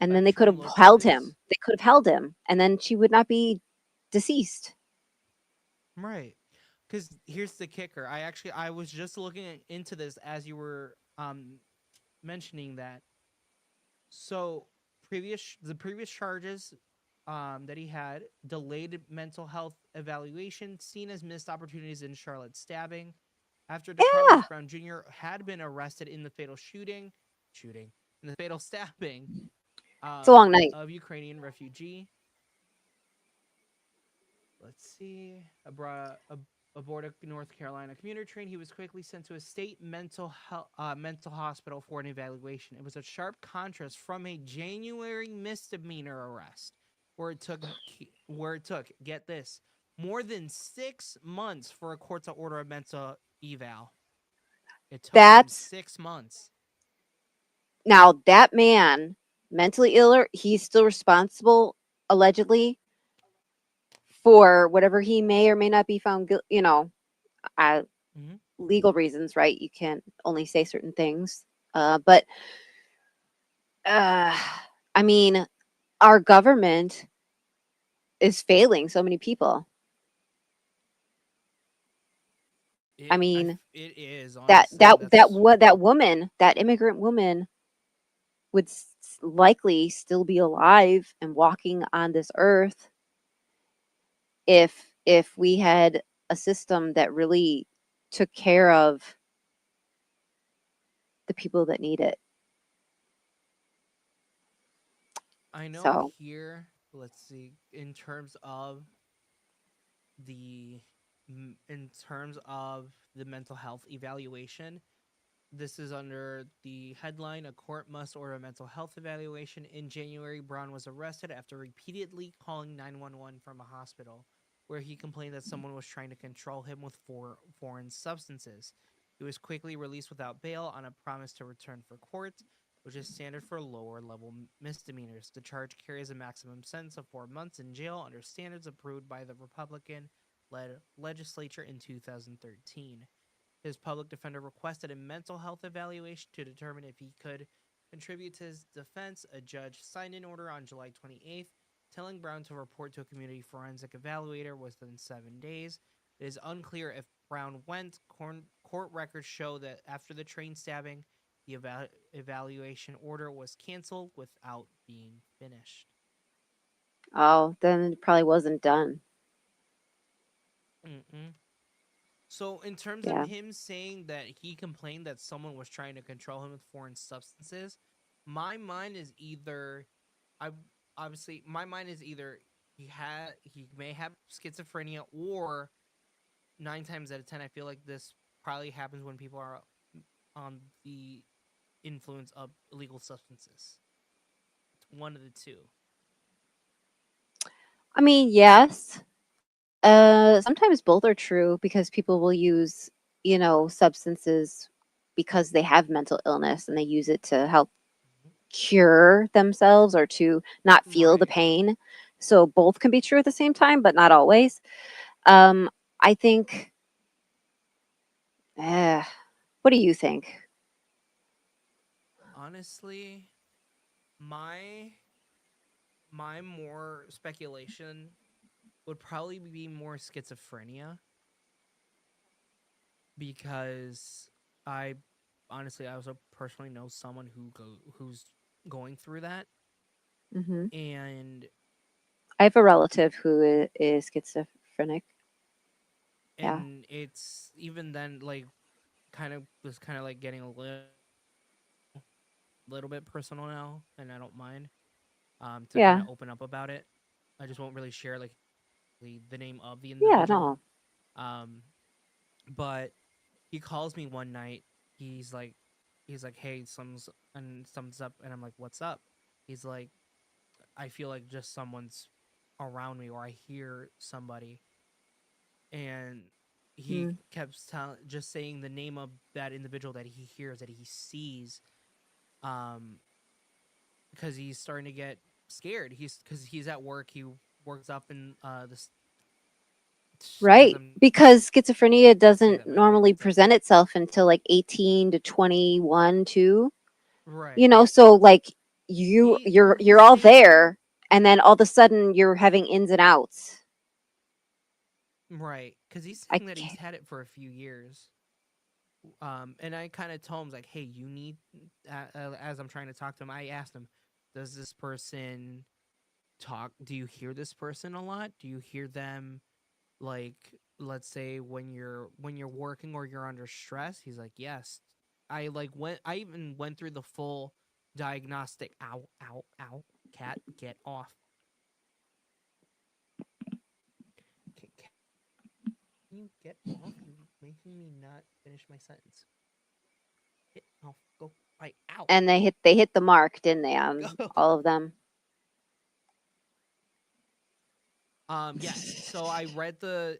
Speaker 2: And then they could
Speaker 1: Spectrum
Speaker 2: have
Speaker 1: Local
Speaker 2: held him.
Speaker 1: News.
Speaker 2: They could have held him, and then she would not be deceased.
Speaker 1: Right. Because here's the kicker. I was just looking into this as you were mentioning that. So the previous charges that he had: delayed mental health evaluation, seen as missed opportunities in Charlotte stabbing. After DeCarlos
Speaker 2: Yeah.
Speaker 1: Brown Jr. had been arrested in the fatal shooting, shooting and the fatal stabbing
Speaker 2: It's a long night.
Speaker 1: of Ukrainian refugee. Let's see, aboard a North Carolina commuter train. He was quickly sent to a state mental hospital for an evaluation. It was a sharp contrast from a January misdemeanor arrest, where it took get this more than 6 months for a court to order a mental eval. It took him
Speaker 2: That's
Speaker 1: 6 months.
Speaker 2: now that man, mentally ill, he's still responsible, allegedly, for whatever he may or may not be found guilty. Uh,
Speaker 1: Mm-hmm.
Speaker 2: legal reasons, right? You can't only say certain things. But uh, I mean, our government is failing so many people. I mean,
Speaker 1: It is
Speaker 2: that
Speaker 1: honestly.
Speaker 2: that that
Speaker 1: That's
Speaker 2: what that woman, that immigrant woman, would likely still be alive and walking on this earth if we had a system that really took care of the people that need it.
Speaker 1: I know
Speaker 2: So,
Speaker 1: here. Let's see. The in terms of the mental health evaluation, this is under the headline: "A court must order a mental health evaluation." In January, Braun was arrested after repeatedly calling 911 from a hospital, where he complained that someone was trying to control him with foreign substances. He was quickly released without bail on a promise to return for court, which is standard for lower level misdemeanors. The charge carries a maximum sentence of 4 months in jail under standards approved by the Republican led legislature in 2013. His public defender requested a mental health evaluation to determine if he could contribute to his defense. A judge signed an order on July 28th, telling Brown to report to a community forensic evaluator within 7 days. It is unclear if Brown went. Court records show that after the train stabbing, the evaluation order was canceled without being finished.
Speaker 2: oh, then it probably wasn't done.
Speaker 1: Mm-mm. So, in terms of
Speaker 2: Yeah.
Speaker 1: him saying that he complained that someone was trying to control him with foreign substances, my mind is either, I obviously my mind is either he may have schizophrenia, or 9 times out of 10 I feel like this probably happens when people are on the influence of illegal substances. It's one of the two.
Speaker 2: I mean, yes. Sometimes both are true because people will use, substances because they have mental illness and they use it to help cure themselves or to not feel the
Speaker 1: Right.
Speaker 2: pain. So both can be true at the same time, but not always. I think, eh, what do you think?
Speaker 1: Honestly, my my more speculation would probably be more schizophrenia, because I I also personally know someone who's going through that.
Speaker 2: Hmm.
Speaker 1: and
Speaker 2: I have a relative who is schizophrenic. Yeah.
Speaker 1: and it's even then, like, kind of like getting little bit personal now, and I don't mind to kind
Speaker 2: Yeah.
Speaker 1: of open up about it. I just won't really share like the name of the
Speaker 2: Yeah.
Speaker 1: individual.
Speaker 2: No.
Speaker 1: um but he calls me one night. He's like hey, something's up, and I'm like, what's up? He's like, I feel like just someone's around me, or I hear somebody. And he
Speaker 2: Mm.
Speaker 1: kept just saying the name of that individual that he hears, that he sees, um because he's starting to get scared. Because he's at work. He works up in this, as
Speaker 2: Right.
Speaker 1: I'm
Speaker 2: Because schizophrenia
Speaker 1: say
Speaker 2: doesn't
Speaker 1: that, my brain
Speaker 2: normally
Speaker 1: gets like,
Speaker 2: present itself until like 18 to 21 too.
Speaker 1: right.
Speaker 2: So like you
Speaker 1: he
Speaker 2: you're
Speaker 1: he's
Speaker 2: you're all
Speaker 1: saying,
Speaker 2: there and then all of a sudden you're having ins and outs.
Speaker 1: right, because he's
Speaker 2: I
Speaker 1: saying that he's
Speaker 2: can't,
Speaker 1: had it for a few years. And I kind of told him, like, hey, you need, as I'm trying to talk to him, I asked him, does this person talk? Do you hear this person a lot? Do you hear them, like, let's say when you're working or you're under stress? He's like, yes. I even went through the full diagnostic. Ow, ow, ow! Cat, get off! Cat, can you get off? You're making me not finish my sentence. Get off! Go! Right! Ow!
Speaker 2: And they hit the mark, didn't they, on
Speaker 1: Go!
Speaker 2: all of them?
Speaker 1: Yes. So I read the.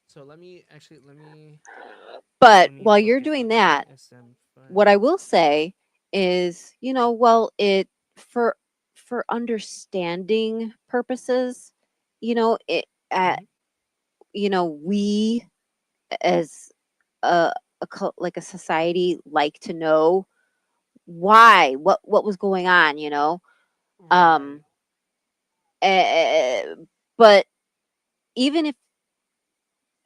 Speaker 1: So let me actually let me.
Speaker 2: But
Speaker 1: Let me
Speaker 2: while
Speaker 1: look
Speaker 2: you're
Speaker 1: it
Speaker 2: doing
Speaker 1: up.
Speaker 2: that,
Speaker 1: DSM-5.
Speaker 2: what I will say is, well, it for understanding purposes, it
Speaker 1: Mhm.
Speaker 2: we as like a society like to know why, what was going on,
Speaker 1: Right.
Speaker 2: um uh, but even if,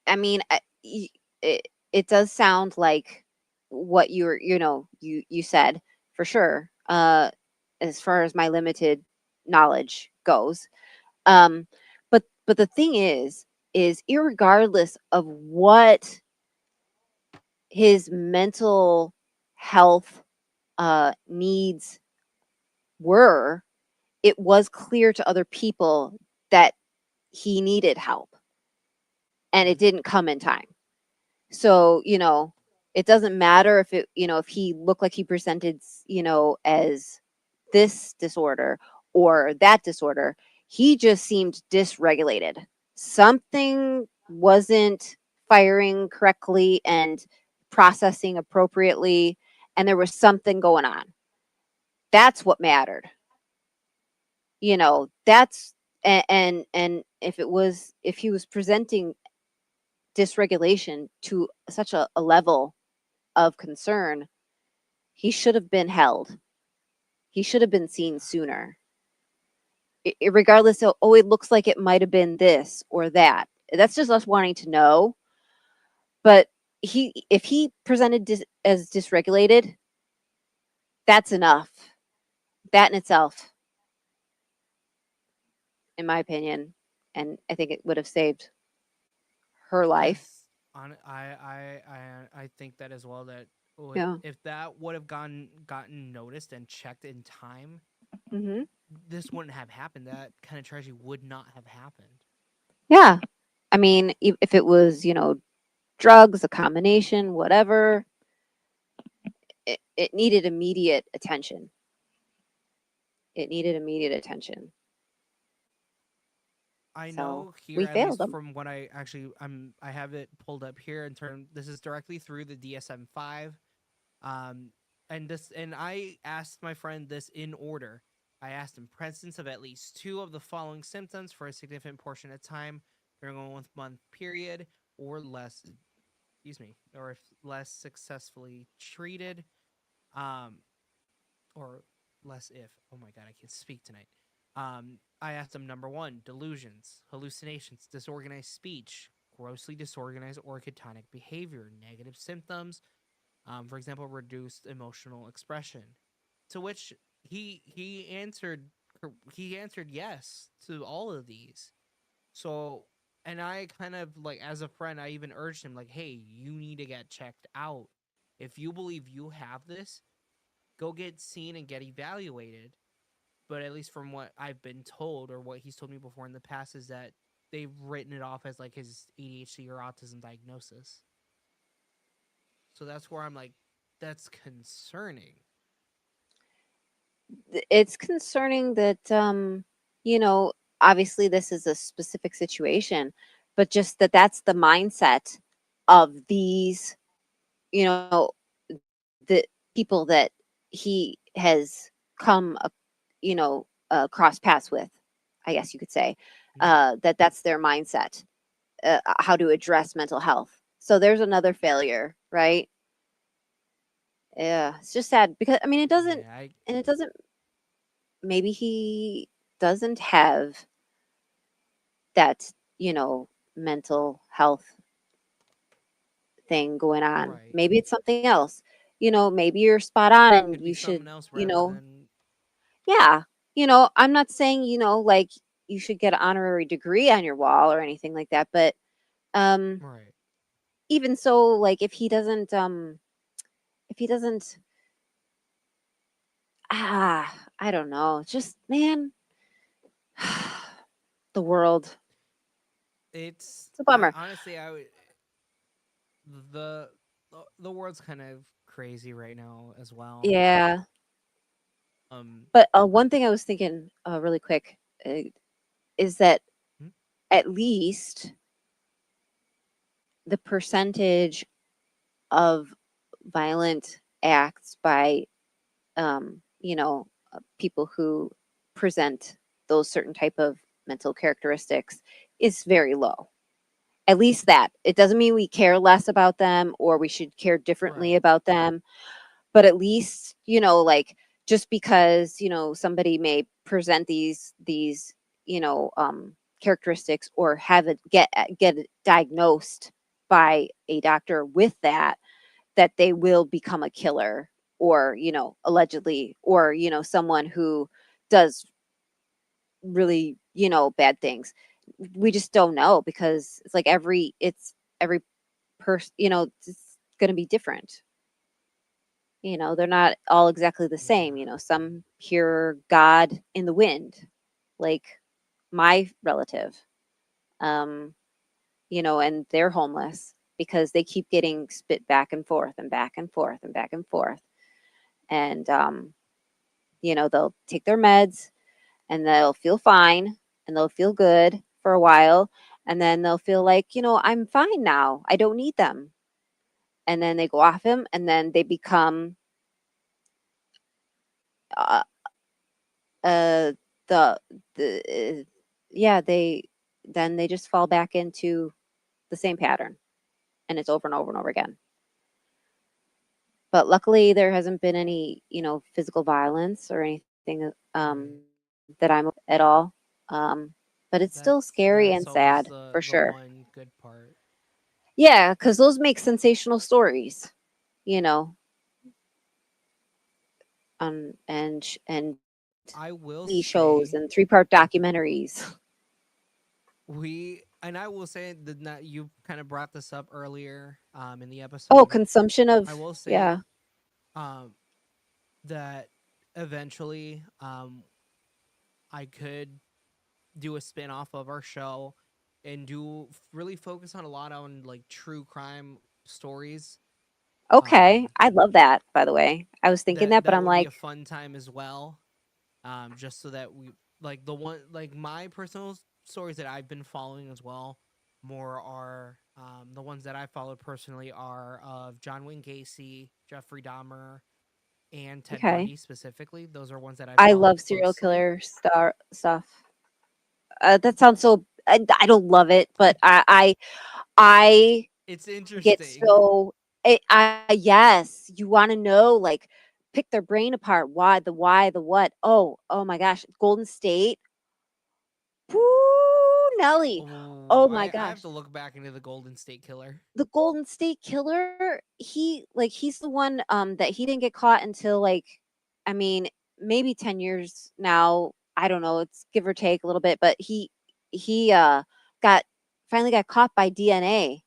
Speaker 2: I mean, it does sound like what you said, for sure, as far as my limited knowledge goes. Um, but the thing is irregardless of what his mental health needs were, it was clear to other people that he needed help, and it
Speaker 1: Mhm.
Speaker 2: didn't come in time. So, it doesn't matter if if he looked like he presented, as this disorder or that disorder. He just seemed dysregulated. Something wasn't firing correctly and processing appropriately, and there was something going on. That's what mattered. That's and if he was presenting dysregulation to such a level of concern, he should have been held. He should have been seen sooner. Regardless of, oh, it looks like it might have been this or that. That's just us wanting to know. But if he presented as dysregulated, that's enough. That in itself, in my opinion, and I think it would have saved her life.
Speaker 1: Yes, I think that as well. That
Speaker 2: Yeah.
Speaker 1: if that would have gotten noticed and checked in time,
Speaker 2: Hmm.
Speaker 1: this wouldn't have happened. That kind of tragedy would not have happened.
Speaker 2: Yeah. I mean, if it was, drugs, a combination, whatever, it needed immediate attention. It needed immediate attention.
Speaker 1: I
Speaker 2: So
Speaker 1: know here,
Speaker 2: we
Speaker 1: at
Speaker 2: failed
Speaker 1: least
Speaker 2: them.
Speaker 1: from what I have it pulled up here in term. This is directly through the DSM-5. Um, and I asked my friend this in order. I asked him presence of at least two of the following symptoms for a significant portion of time during a 1 month period, or less. Excuse me, or if less successfully treated, um, or less if. Oh my god, I can't speak tonight. I asked him number one: delusions, hallucinations, disorganized speech, grossly disorganized or catonic behavior, negative symptoms, for example, reduced emotional expression. To which he answered yes to all of these. So, and I kind of like, as a friend, I even urged him like, hey, you need to get checked out. If you believe you have this, go get seen and get evaluated. But at least from what I've been told, or what he's told me before in the past, is that they've written it off as like his ADHD or autism diagnosis. So that's where I'm like, that's concerning.
Speaker 2: It's concerning that, obviously this is a specific situation, but just that that's the mindset of these, you know, the people that he has come, cross paths with, I guess you could say,
Speaker 1: Mhm.
Speaker 2: that's their mindset, how to address mental health. So there's another failure, right? Yeah, it's just sad because, I mean,
Speaker 1: Yeah, I
Speaker 2: it doesn't, maybe he doesn't have that, mental health thing going on.
Speaker 1: right.
Speaker 2: Maybe it's something else. Maybe you're spot on and
Speaker 1: Could be
Speaker 2: you should,
Speaker 1: something else rather than
Speaker 2: yeah. I'm not saying, like you should get an honorary degree on your wall or anything like that, but um
Speaker 1: right.
Speaker 2: even so, like if he doesn't if he doesn't, I don't know. Just, man, the world.
Speaker 1: It's
Speaker 2: It's a bummer.
Speaker 1: honestly, I would the the world's kind of crazy right now as well.
Speaker 2: Yeah.
Speaker 1: Um,
Speaker 2: But one thing I was thinking really quick is that
Speaker 1: hmm?
Speaker 2: at least the percentage of violent acts by people who present those certain type of mental characteristics is very low. At least that. It doesn't mean we care less about them or we should care differently
Speaker 1: Right.
Speaker 2: about them, but at least, like just because, somebody may present these, characteristics or have it get it diagnosed by a doctor with that they will become a killer or, allegedly, or, someone who does really, bad things. We just don't know because it's like every person, it's going to be different. They're not all exactly the
Speaker 1: Yeah.
Speaker 2: same. Some hear God in the wind, like my relative, um, and they're homeless because they keep getting spit back and forth and back and forth and back and forth. And, they'll take their meds and they'll feel fine and they'll feel good for a while. And then they'll feel like, I'm fine now. I don't need them. And then they go off him and then they become, uh, uh, the, yeah, then they just fall back into the same pattern and it's over and over and over again. But luckily there hasn't been any, physical violence or anything,
Speaker 1: Right.
Speaker 2: that I'm at all. But it's still scary
Speaker 1: That's
Speaker 2: and
Speaker 1: always
Speaker 2: sad
Speaker 1: the
Speaker 2: for sure.
Speaker 1: one good part.
Speaker 2: Yeah, because those make sensational stories, you know, and
Speaker 1: I will
Speaker 2: TV shows
Speaker 1: say
Speaker 2: and 3-part documentaries.
Speaker 1: I will say that you kind of brought this up earlier in the
Speaker 2: Oh,
Speaker 1: episode.
Speaker 2: consumption
Speaker 1: I
Speaker 2: of,
Speaker 1: will say
Speaker 2: yeah.
Speaker 1: um that eventually I could do a spin-off of our show and really focus on a lot on like true crime stories.
Speaker 2: Okay,
Speaker 1: Um
Speaker 2: I love that. By the way, I was thinking that, but
Speaker 1: that
Speaker 2: I'm
Speaker 1: would be
Speaker 2: like,
Speaker 1: a fun time as well. Just so that we like the one like my personal stories that I've been following as well. More are the ones that I followed personally are of John Wayne Gacy, Jeffrey Dahmer, and Ted
Speaker 2: okay,
Speaker 1: Bundy specifically. Those are ones that I
Speaker 2: I
Speaker 1: followed
Speaker 2: love serial
Speaker 1: closely.
Speaker 2: killer stuff. That sounds so. I don't love it, but I
Speaker 1: It's
Speaker 2: get
Speaker 1: interesting.
Speaker 2: so. Yes, you want to know, like, pick their brain apart. Why, the what? Oh my gosh, Golden State. Woo, Nelly.
Speaker 1: Oh,
Speaker 2: Oh my
Speaker 1: I have
Speaker 2: gosh.
Speaker 1: to look back into the Golden State Killer.
Speaker 2: The Golden State Killer, he's the one that he didn't get caught until, like, I mean, maybe 10 years now. I don't know, it's give or take a little bit, but he got finally got caught by DNA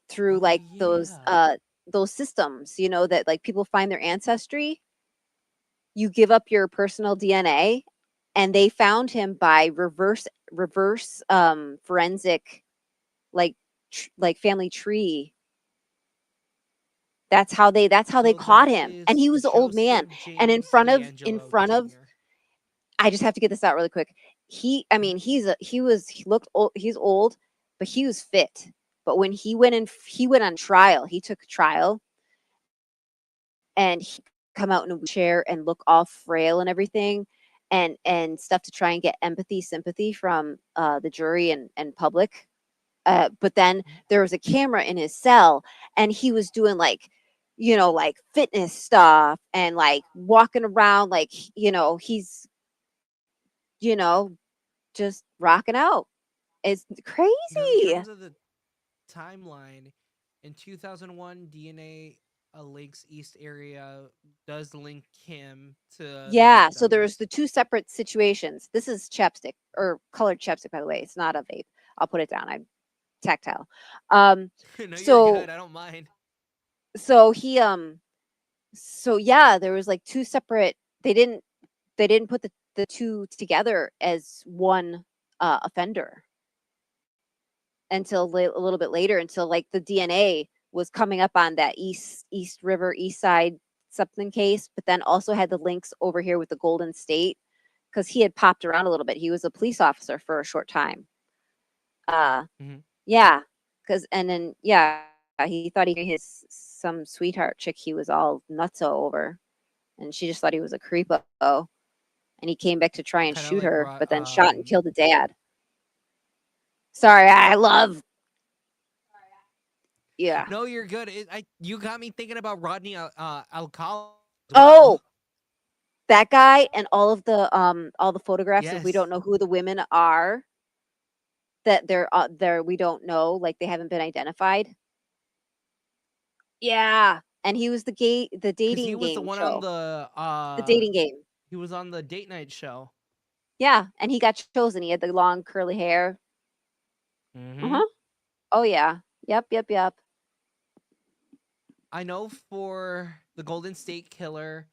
Speaker 2: through
Speaker 1: Oh
Speaker 2: like
Speaker 1: yeah.
Speaker 2: those systems, that like people find their ancestry. You give up your personal DNA and they found him by reverse forensic, like like family tree. That's how they
Speaker 1: So
Speaker 2: caught
Speaker 1: that
Speaker 2: him. And
Speaker 1: is
Speaker 2: he was an old man.
Speaker 1: Joseph
Speaker 2: And in
Speaker 1: James
Speaker 2: front
Speaker 1: D'Angelo
Speaker 2: of
Speaker 1: Jr.
Speaker 2: I just have to get this out really quick. I
Speaker 1: Mhm.
Speaker 2: mean, he looked old, he's old, but he was fit. But when he went on trial, he took a trial and he come out in a wheelchair and look all frail and everything and stuff to try and get empathy, sympathy from the jury and public. But then
Speaker 1: Mhm.
Speaker 2: there was a camera in his cell and he was doing like, like fitness stuff and like walking around like, he's, you know, just rocking out. It's
Speaker 1: Because in
Speaker 2: crazy.
Speaker 1: terms of the timeline, in 2001, DNA Lakes East area does link him to the
Speaker 2: Yeah. So there was the
Speaker 1: victims.
Speaker 2: two separate situations. This is chapstick or colored chapstick, by the way. It's not a vape. I'll put it down. I'm tactile.
Speaker 1: No, you're
Speaker 2: So
Speaker 1: good. I don't mind.
Speaker 2: So he so yeah, there was like two separate. They didn't put the two together as one offender until a little bit later, until like the DNA was coming up on that East River East Side something case, but then also had the links over here with the Golden State because he had popped around a little bit. He was a police officer for a short time.
Speaker 1: Mhm.
Speaker 2: Yeah, because and then yeah, he thought he his some sweetheart chick he was all nutso over, and she just thought he was a creepo, and he came back to try and
Speaker 1: Kind of
Speaker 2: shoot
Speaker 1: like
Speaker 2: her, but then shot and killed the dad. Sorry, I love. Yeah.
Speaker 1: No, you're good. You got me thinking about Rodney Alcala as
Speaker 2: Oh,
Speaker 1: well.
Speaker 2: that guy and all the photographs of we don't
Speaker 1: Yes,
Speaker 2: know who the women are that they're we don't know, like they haven't been identified. Yeah, and he was the
Speaker 1: because he
Speaker 2: dating
Speaker 1: was the
Speaker 2: game
Speaker 1: one on
Speaker 2: show, the dating game.
Speaker 1: he was on the date night show.
Speaker 2: Yeah, and he got chosen. He had the long curly hair.
Speaker 1: Hmm.
Speaker 2: Uh-huh. Oh yeah. Yep, yep, yep.
Speaker 1: I know for the Golden State Killer,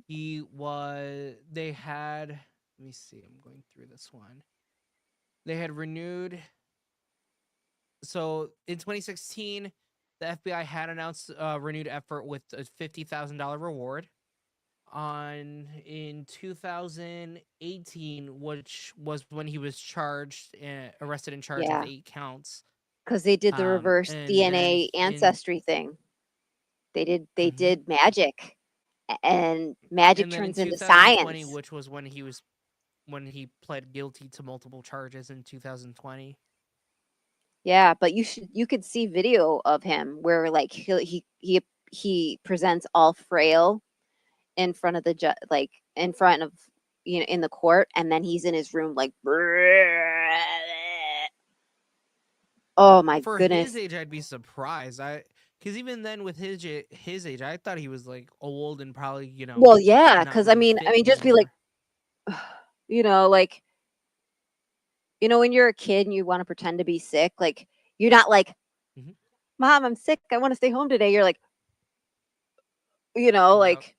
Speaker 1: they had, let me see, I'm going through this one. They had renewed, so in 2016, the FBI had announced a renewed effort with a $50,000 reward. In 2018, which was when he was arrested and charged with
Speaker 2: Yeah,
Speaker 1: 8 counts.
Speaker 2: because they did the reverse
Speaker 1: And then
Speaker 2: DNA
Speaker 1: in
Speaker 2: ancestry thing. They
Speaker 1: mhm.
Speaker 2: did magic, and magic
Speaker 1: And then in
Speaker 2: turns into
Speaker 1: 2020,
Speaker 2: science.
Speaker 1: which was when he pled guilty to multiple charges in 2020.
Speaker 2: Yeah, but you could see video of him where like he presents all frail in front of the like in front of in the court, and then he's in his room like oh my
Speaker 1: For his
Speaker 2: goodness.
Speaker 1: age, I'd be surprised. Because even then, with his age, I thought he was like old and probably
Speaker 2: Well, yeah,
Speaker 1: not
Speaker 2: because
Speaker 1: really
Speaker 2: I
Speaker 1: fit
Speaker 2: mean, just be like,
Speaker 1: anymore.
Speaker 2: like when you're a kid and you want to pretend to be sick, like you're not like,
Speaker 1: Hmm.
Speaker 2: Mom, I'm sick. I want to stay home today. You're like,
Speaker 1: Yep.
Speaker 2: like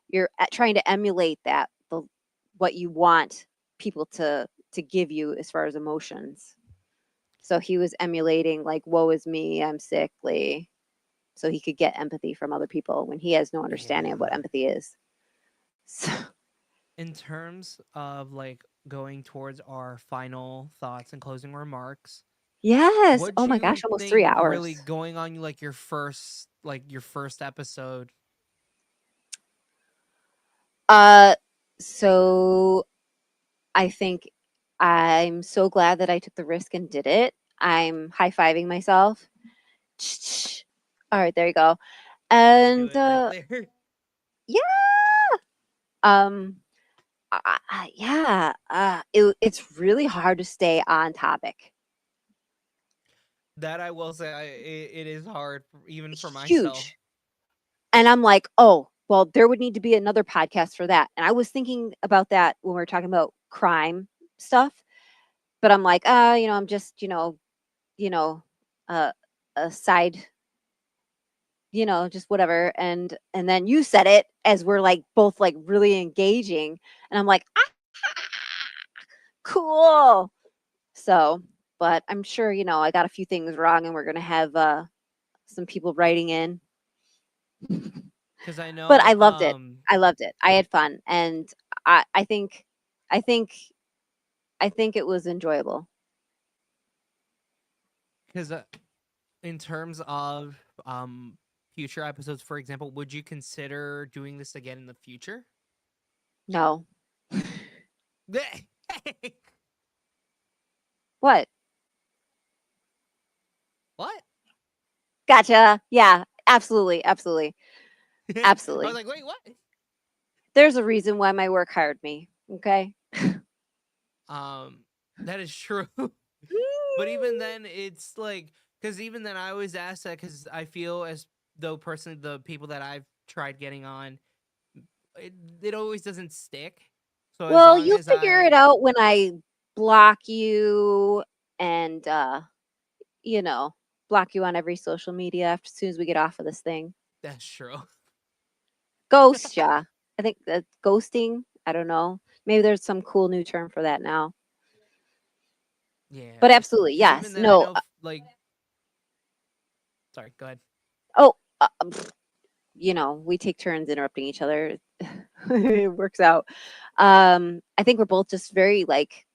Speaker 2: you're trying to emulate what you want people to give you as far as emotions. So he was emulating like, woe is me, I'm sickly, so he could get empathy from other people when he has no understanding of what
Speaker 1: Yeah.
Speaker 2: empathy is. So,
Speaker 1: In terms of like going towards our final thoughts and closing remarks,
Speaker 2: yes.
Speaker 1: what
Speaker 2: Oh my gosh,
Speaker 1: you
Speaker 2: almost
Speaker 1: think
Speaker 2: 3 hours.
Speaker 1: really going on like your first episode?
Speaker 2: Uh, so I think I'm so glad that I took the risk and did it. I'm high fiving myself. All right, there you go.
Speaker 1: Gotta do
Speaker 2: And
Speaker 1: it right there.
Speaker 2: yeah, um, yeah, it's really hard to stay on topic.
Speaker 1: That I will say, it is hard even for myself.
Speaker 2: Huge. And I'm like, oh, well, there would need to be another podcast for that. And I was thinking about that when we were talking about crime stuff, but I'm like, I'm just, you know, uh, a side, just whatever. And then you said it as we're like both like really engaging, and I'm like, cool. So, but I'm sure, I got a few things wrong, and we're gonna have some people writing in.
Speaker 1: Because I
Speaker 2: But
Speaker 1: know,
Speaker 2: I loved it. I loved it. I had fun, and I think, I think, I think it was enjoyable.
Speaker 1: because in terms of future episodes, for example, would you consider doing this again in the future?
Speaker 2: No, what?
Speaker 1: What?
Speaker 2: Gotcha. Yeah, absolutely, absolutely,
Speaker 1: I was
Speaker 2: absolutely.
Speaker 1: like, wait, what?
Speaker 2: There's a reason why my work hired me. Okay.
Speaker 1: Um, that is true. But even then, it's like, because even then, I always ask that because I feel as though personally, the people that I've tried getting on, it always doesn't stick. So as
Speaker 2: Well,
Speaker 1: long
Speaker 2: you'll
Speaker 1: as
Speaker 2: figure it
Speaker 1: I,
Speaker 2: out when I block you and you know, block you on every social media after as soon as we get off of this thing.
Speaker 1: that's true.
Speaker 2: Ghost, yeah. I think that ghosting. I don't know. Maybe there's some cool new term for that now.
Speaker 1: Yeah,
Speaker 2: But absolutely,
Speaker 1: because even
Speaker 2: yes.
Speaker 1: then, I
Speaker 2: No.
Speaker 1: know like. Sorry, go ahead.
Speaker 2: Oh, we take turns interrupting each other. It works out. I think we're both just very like,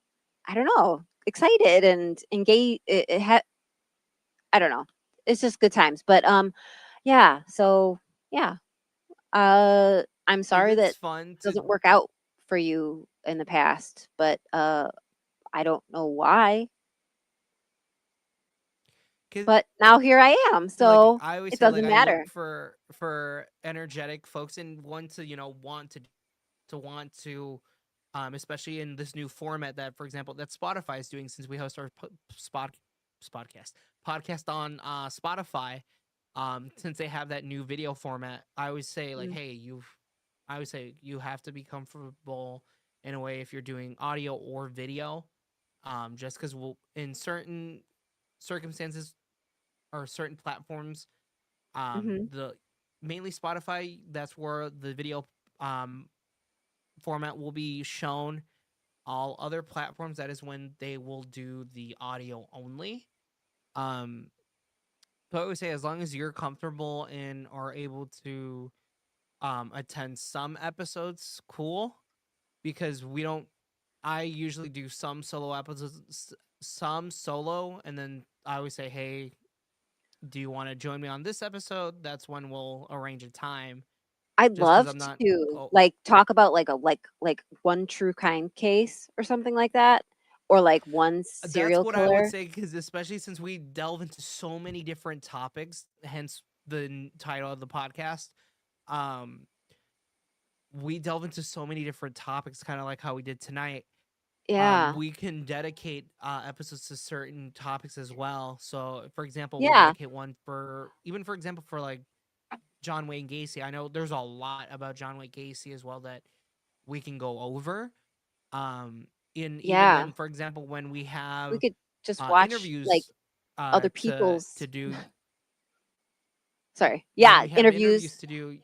Speaker 2: I don't know, excited and engaged. I don't know. It's just good times. But yeah. So yeah. I'm sorry that
Speaker 1: It's fun to
Speaker 2: doesn't work out for you in the past, but I don't know why.
Speaker 1: because
Speaker 2: But now here I am,
Speaker 1: like
Speaker 2: so
Speaker 1: I always
Speaker 2: it
Speaker 1: say, like
Speaker 2: doesn't
Speaker 1: I look
Speaker 2: matter.
Speaker 1: for energetic folks and want to want to especially in this new format that, for example, that Spotify is doing, since we host our podcast on Spotify. Since they have that new video format, I always say like,
Speaker 2: Mm,
Speaker 1: hey, I would say you have to be comfortable in a way if you're doing audio or video. Just because we'll, in certain circumstances or certain platforms,
Speaker 2: mhm,
Speaker 1: the mainly Spotify, that's where the video um format will be shown. All other platforms, that is when they will do the audio only. Um, but I would say as long as you're comfortable and are able to attend some episodes, cool. Because we don't. I usually do some solo episodes, some solo, and then I always say, "Hey, do you want to join me on this episode?" That's when we'll arrange a time.
Speaker 2: I'd
Speaker 1: Just because
Speaker 2: love
Speaker 1: I'm not.
Speaker 2: to,
Speaker 1: Oh,
Speaker 2: like, talk about, like, a like, one true crime case or something like that, or, like, one
Speaker 1: that's
Speaker 2: serial
Speaker 1: what I would
Speaker 2: killer.
Speaker 1: say, because especially since we delve into so many different topics, hence the title of the podcast. Um, we delve into so many different topics, kind of like how we did tonight.
Speaker 2: Yeah.
Speaker 1: We can dedicate episodes to certain topics as well. So, for example, we'll
Speaker 2: Yeah.
Speaker 1: dedicate one for, even for example, for like John Wayne Gacy. I know there's a lot about John Wayne Gacy as well that we can go over. Um, in even
Speaker 2: Yeah.
Speaker 1: then, for example, when we
Speaker 2: We
Speaker 1: have
Speaker 2: could just watch, like,
Speaker 1: interviews
Speaker 2: other
Speaker 1: to
Speaker 2: people's
Speaker 1: do,
Speaker 2: sorry.
Speaker 1: when
Speaker 2: Yeah,
Speaker 1: we have interviews
Speaker 2: interviews.
Speaker 1: to do,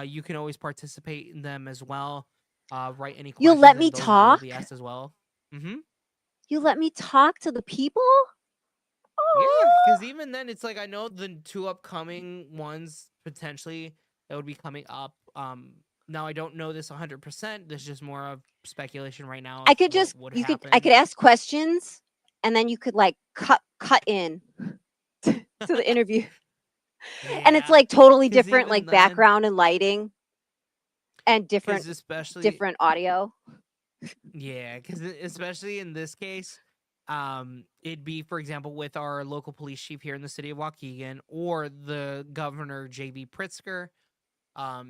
Speaker 1: you can always participate in them as well. Write any
Speaker 2: You'll
Speaker 1: questions,
Speaker 2: let me
Speaker 1: and those will be
Speaker 2: talk?
Speaker 1: asked as well. Mm-hmm.
Speaker 2: You let me talk to the people?
Speaker 1: Yeah,
Speaker 2: Oh,
Speaker 1: because even then, it's like I know the two upcoming ones potentially that would be coming up. Now I don't know this 100%. This is just more of speculation right now
Speaker 2: I
Speaker 1: of
Speaker 2: could
Speaker 1: what
Speaker 2: just
Speaker 1: would
Speaker 2: I
Speaker 1: happen.
Speaker 2: could ask questions and then you could like cut in to the interview. And it's
Speaker 1: Yeah,
Speaker 2: like totally
Speaker 1: because
Speaker 2: different
Speaker 1: even
Speaker 2: like
Speaker 1: then,
Speaker 2: background and lighting and
Speaker 1: because
Speaker 2: different
Speaker 1: especially
Speaker 2: different audio.
Speaker 1: yeah, because especially in this case, it'd be, for example, with our local police chief here in the city of Waukegan or the governor JB Pritzker.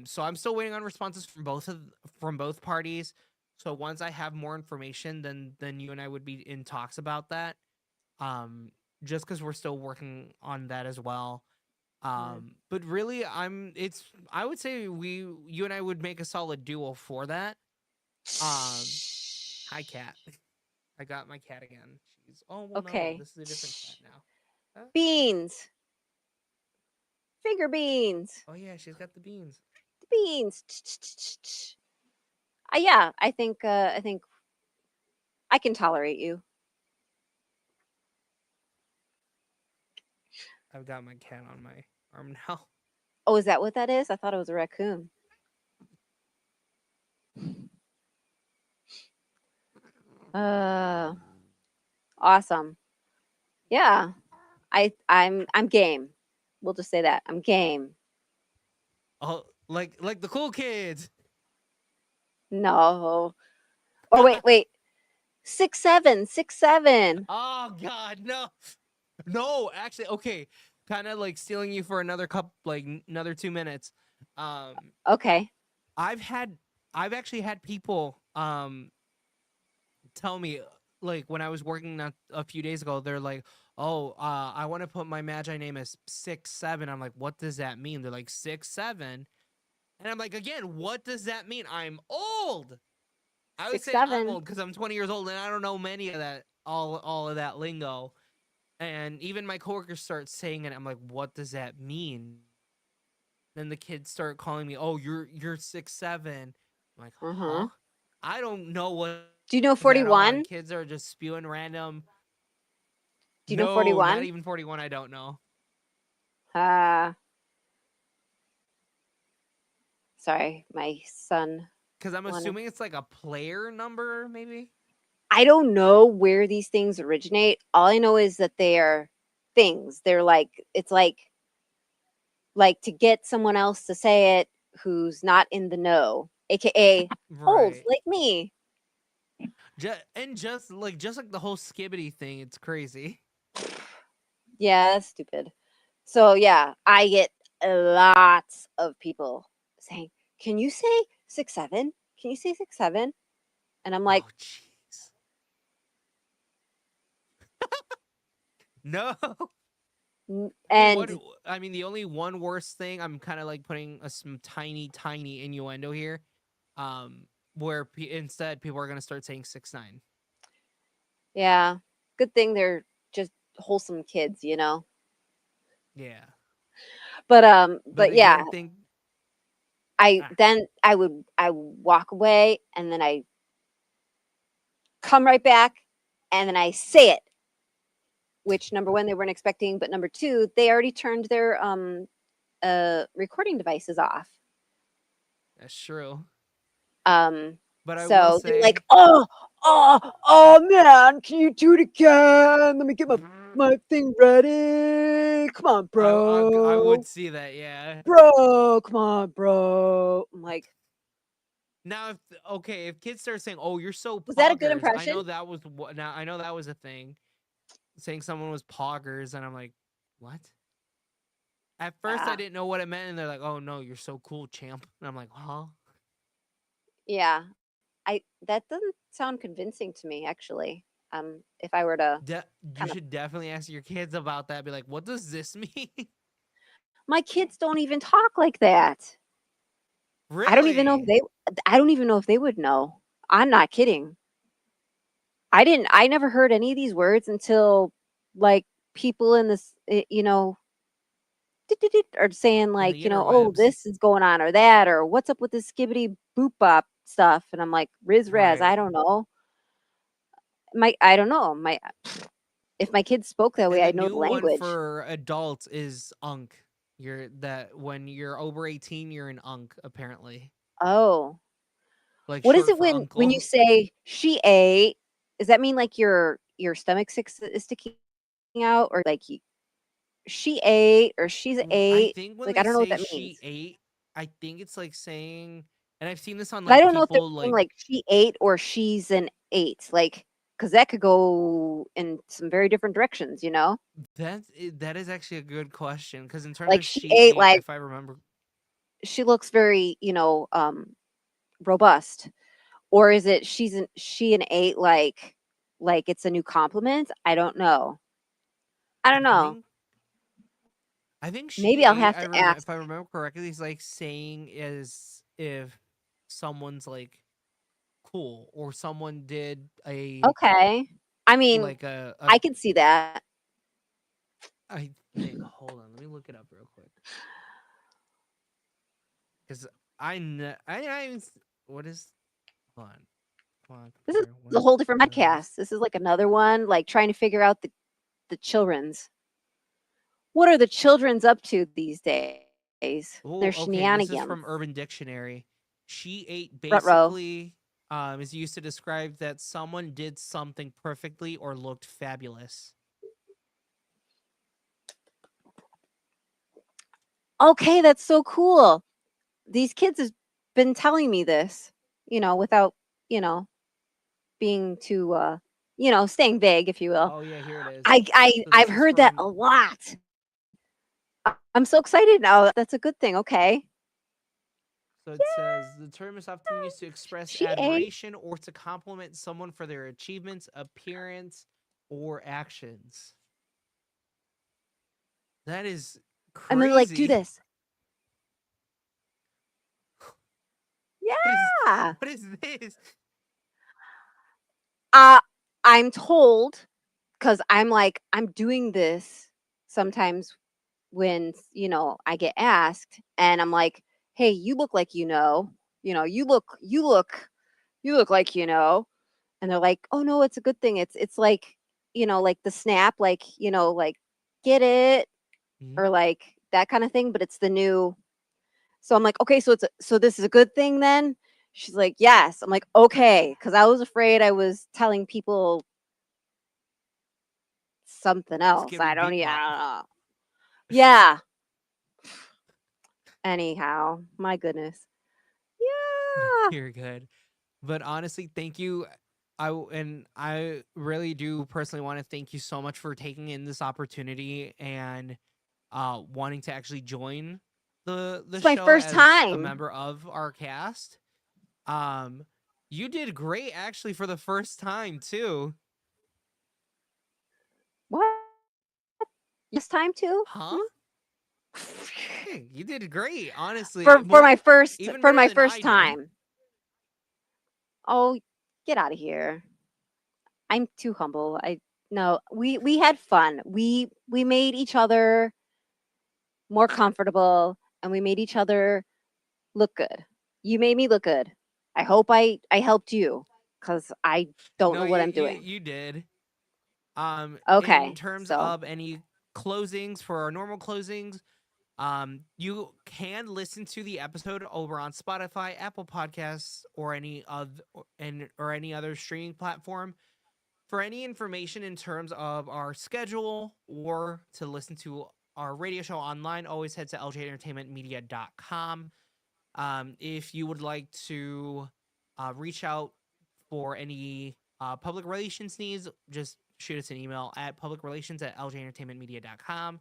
Speaker 1: So I'm still waiting on responses from both parties. So once I have more information, then you and I would be in talks about that. Um, just because we're still working on that as well.
Speaker 2: Mm.
Speaker 1: But really, I would say you and I would make a solid duo for that. Um, Hi cat. I got my cat again. She's oh well no,
Speaker 2: Okay.
Speaker 1: this is a different cat now. Huh?
Speaker 2: Beans. Finger beans.
Speaker 1: Oh yeah, she's got the beans.
Speaker 2: The beans. Yeah, I think I can tolerate you.
Speaker 1: I've got my cat on my arm now.
Speaker 2: Oh, is that what that is? I thought it was a raccoon. Uh, awesome. Yeah. I'm game. We'll just say that. I'm game.
Speaker 1: Oh, like the cool kids.
Speaker 2: No. Or wait. 6'7", 6'7".
Speaker 1: Oh God, no, no. Actually, okay. Kind of like stealing you for another another 2 minutes. Um,
Speaker 2: Okay.
Speaker 1: I've had, I've actually had people tell me, like when I was working a few days ago, they're like, "Oh, I want to put my Magi name as 6'7". I'm like, "What does that mean?" They're like 6'7", and I'm like, again, what does that mean? I'm old. I would
Speaker 2: Six
Speaker 1: say I'm
Speaker 2: seven.
Speaker 1: old because I'm 20 years old and I don't know many of that, all of that lingo. And even my coworkers start saying it. I'm like, what does that mean? Then the kids start calling me, "Oh, you're 6'7". I'm like,
Speaker 2: Mm-hmm.
Speaker 1: huh? I don't know what
Speaker 2: Do you know
Speaker 1: is at all,
Speaker 2: 41?
Speaker 1: and kids are just spewing random.
Speaker 2: Do you know
Speaker 1: No, not
Speaker 2: 41?
Speaker 1: even 41. I don't know
Speaker 2: Uh, sorry, my son
Speaker 1: because I'm
Speaker 2: wanted.
Speaker 1: assuming it's like a player number, maybe.
Speaker 2: I don't know where these things originate. All I know is that they are things. They're like it's like to get someone else to say it who's not in the know, aka old
Speaker 1: Right.
Speaker 2: like me.
Speaker 1: Just like the whole skibbity thing, it's crazy.
Speaker 2: Yeah, that's stupid. So yeah, I get lots of people saying, "Can you say 6'7"? Can you say 6'7"?" And I'm like,
Speaker 1: Oh, jeez. No. I mean,
Speaker 2: and
Speaker 1: the only one worst thing, I'm kind of like putting some tiny, tiny innuendo here, where instead people are gonna start saying 6'9".
Speaker 2: yeah, good thing they're just wholesome kids, you know.
Speaker 1: Yeah, but
Speaker 2: But yeah,
Speaker 1: again, think
Speaker 2: I
Speaker 1: ah,
Speaker 2: then I would walk away and then I come right back and then I say it, which number one they weren't expecting, but number two they already turned their recording devices off.
Speaker 1: that's true.
Speaker 2: Um,
Speaker 1: But I will
Speaker 2: so they're like,
Speaker 1: say,
Speaker 2: oh man, can you do it again? Let me get my thing ready. Come on,
Speaker 1: I
Speaker 2: bro.
Speaker 1: would see that. Yeah.
Speaker 2: Bro, come on, bro. I'm like,
Speaker 1: Now, if kids start saying, "Oh, you're so
Speaker 2: was that a good
Speaker 1: poggers," I
Speaker 2: impression?
Speaker 1: know that was what. Now I know that was a thing. Saying someone was poggers, and I'm like, what? At first, I
Speaker 2: Yeah.
Speaker 1: didn't know what it meant, and they're like, "Oh no, you're so cool, champ." And I'm like, "Huh?"
Speaker 2: Yeah. I that doesn't sound convincing to me actually. If I were to
Speaker 1: You
Speaker 2: kind of
Speaker 1: should definitely ask your kids about that. Be like, "What does this mean?"
Speaker 2: my kids don't even talk like that. I don't even know if
Speaker 1: Really?
Speaker 2: they I don't even know if they would know. I'm not kidding. I never heard any of these words until like people in this you know are saying
Speaker 1: In the
Speaker 2: like, oh,
Speaker 1: interwebs,
Speaker 2: this is going on or that or what's up with this skibbity boop bop stuff and I'm like, Riz Raz, I
Speaker 1: right?
Speaker 2: don't know. I don't know. My if my kids spoke that way,
Speaker 1: And the
Speaker 2: I'd know the
Speaker 1: new one
Speaker 2: language.
Speaker 1: for adults is unk. When you're over 18, you're an unk apparently,
Speaker 2: Oh.
Speaker 1: like
Speaker 2: What is
Speaker 1: short
Speaker 2: it
Speaker 1: for
Speaker 2: when you
Speaker 1: uncle.
Speaker 2: say she ate? Does that mean like your stomach is sticking out or like she ate or she's
Speaker 1: I
Speaker 2: ate?
Speaker 1: think when
Speaker 2: Like I
Speaker 1: they
Speaker 2: don't know what
Speaker 1: say
Speaker 2: that
Speaker 1: she
Speaker 2: means.
Speaker 1: ait, I think it's like saying, and I've seen this on
Speaker 2: But I
Speaker 1: like
Speaker 2: don't know if they're
Speaker 1: people
Speaker 2: saying
Speaker 1: like
Speaker 2: like she ate or she's an eight. Like because that could go in some very different directions, you know?
Speaker 1: that is actually a good question because in terms
Speaker 2: Like
Speaker 1: of
Speaker 2: she
Speaker 1: she
Speaker 2: ate
Speaker 1: ate,
Speaker 2: like
Speaker 1: if I remember,
Speaker 2: she looks very, robust. Or is it she an eight like it's a new compliment? I don't know. I don't
Speaker 1: I
Speaker 2: know.
Speaker 1: think I think she
Speaker 2: Maybe I'll
Speaker 1: ate.
Speaker 2: have to ask.
Speaker 1: If I remember correctly, it's like saying is if someone's like cool or someone did a
Speaker 2: Okay. I mean,
Speaker 1: like a
Speaker 2: I could see that.
Speaker 1: I think. Hold on, let me look it up real quick because what is hold on. Come on,
Speaker 2: This is
Speaker 1: computer.
Speaker 2: a
Speaker 1: What
Speaker 2: whole different
Speaker 1: does
Speaker 2: podcast. This is like another one, like trying to figure out the children's. What are the children's up to these days? Their
Speaker 1: Oh, okay. This is
Speaker 2: shenanigans.
Speaker 1: from Urban Dictionary. She ate
Speaker 2: Front row.
Speaker 1: basically is used to describe that someone did something perfectly or looked fabulous.
Speaker 2: Okay, that's so cool. These kids have been telling me this, without, you know, being too staying vague, if you will.
Speaker 1: Oh yeah, here it is. So
Speaker 2: I've
Speaker 1: this is
Speaker 2: heard that
Speaker 1: from
Speaker 2: a lot. I'm so excited now. That's a good thing. Okay.
Speaker 1: so it says
Speaker 2: Yeah,
Speaker 1: the term is often used to express
Speaker 2: she ate.
Speaker 1: admiration or to compliment someone for their achievements, appearance, or actions. That is
Speaker 2: And then like, do
Speaker 1: crazy.
Speaker 2: this.
Speaker 1: What is
Speaker 2: Yeah.
Speaker 1: what is this?
Speaker 2: Uh, I'm told because I'm like, I'm doing this sometimes when, I get asked and I'm like, "Hey, you look like you look like And they're like, "Oh no, it's a good thing. It's like, like the snap, like, like get it
Speaker 1: Mhm.
Speaker 2: or like that kind of thing, but it's the new." So I'm like, "Okay, so this is a good thing then?" She's like, "Yes." I'm like, "Okay," cuz I was afraid I was telling people something
Speaker 1: Just
Speaker 2: else.
Speaker 1: giving beat
Speaker 2: I
Speaker 1: pop.
Speaker 2: don't know. Yeah. Anyhow, my goodness.
Speaker 1: No,
Speaker 2: Yeah.
Speaker 1: you're good. But honestly, thank you. I really do personally want to thank you so much for taking in this opportunity and wanting to actually join the
Speaker 2: It's my
Speaker 1: show
Speaker 2: first
Speaker 1: as a
Speaker 2: time.
Speaker 1: member of our cast. Um, you did great actually for the first time too.
Speaker 2: What? This time too?
Speaker 1: Huh? Hey, you did great, honestly.
Speaker 2: For
Speaker 1: More
Speaker 2: my first
Speaker 1: even
Speaker 2: for
Speaker 1: better
Speaker 2: my
Speaker 1: than
Speaker 2: first
Speaker 1: I did.
Speaker 2: time. Oh, get out of here. I'm too humble. I No, we had fun. We made each other more comfortable and we made each other look good. You made me look good. I hope I helped you cuz I don't
Speaker 1: No,
Speaker 2: know what
Speaker 1: you
Speaker 2: I'm
Speaker 1: you
Speaker 2: doing.
Speaker 1: you did. In
Speaker 2: Okay.
Speaker 1: terms
Speaker 2: So,
Speaker 1: of any closings for our normal closings, you can listen to the episode over on Spotify, Apple Podcasts, or any other streaming platform. For any information in terms of our schedule or to listen to our radio show online, always head to ljentertainmentmedia.com. If you would like to reach out for any public relations needs, just shoot us an email at publicrelations@ljentertainmentmedia.com.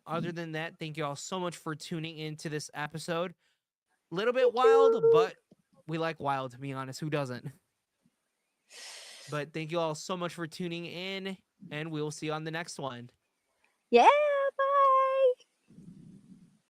Speaker 1: Other than that, thank you all so much for tuning into this episode. Little bit
Speaker 2: thank
Speaker 1: wild,
Speaker 2: you.
Speaker 1: but we like wild, to be honest. Who doesn't? But thank you all so much for tuning in, and we will see you on the next one.
Speaker 2: Yeah.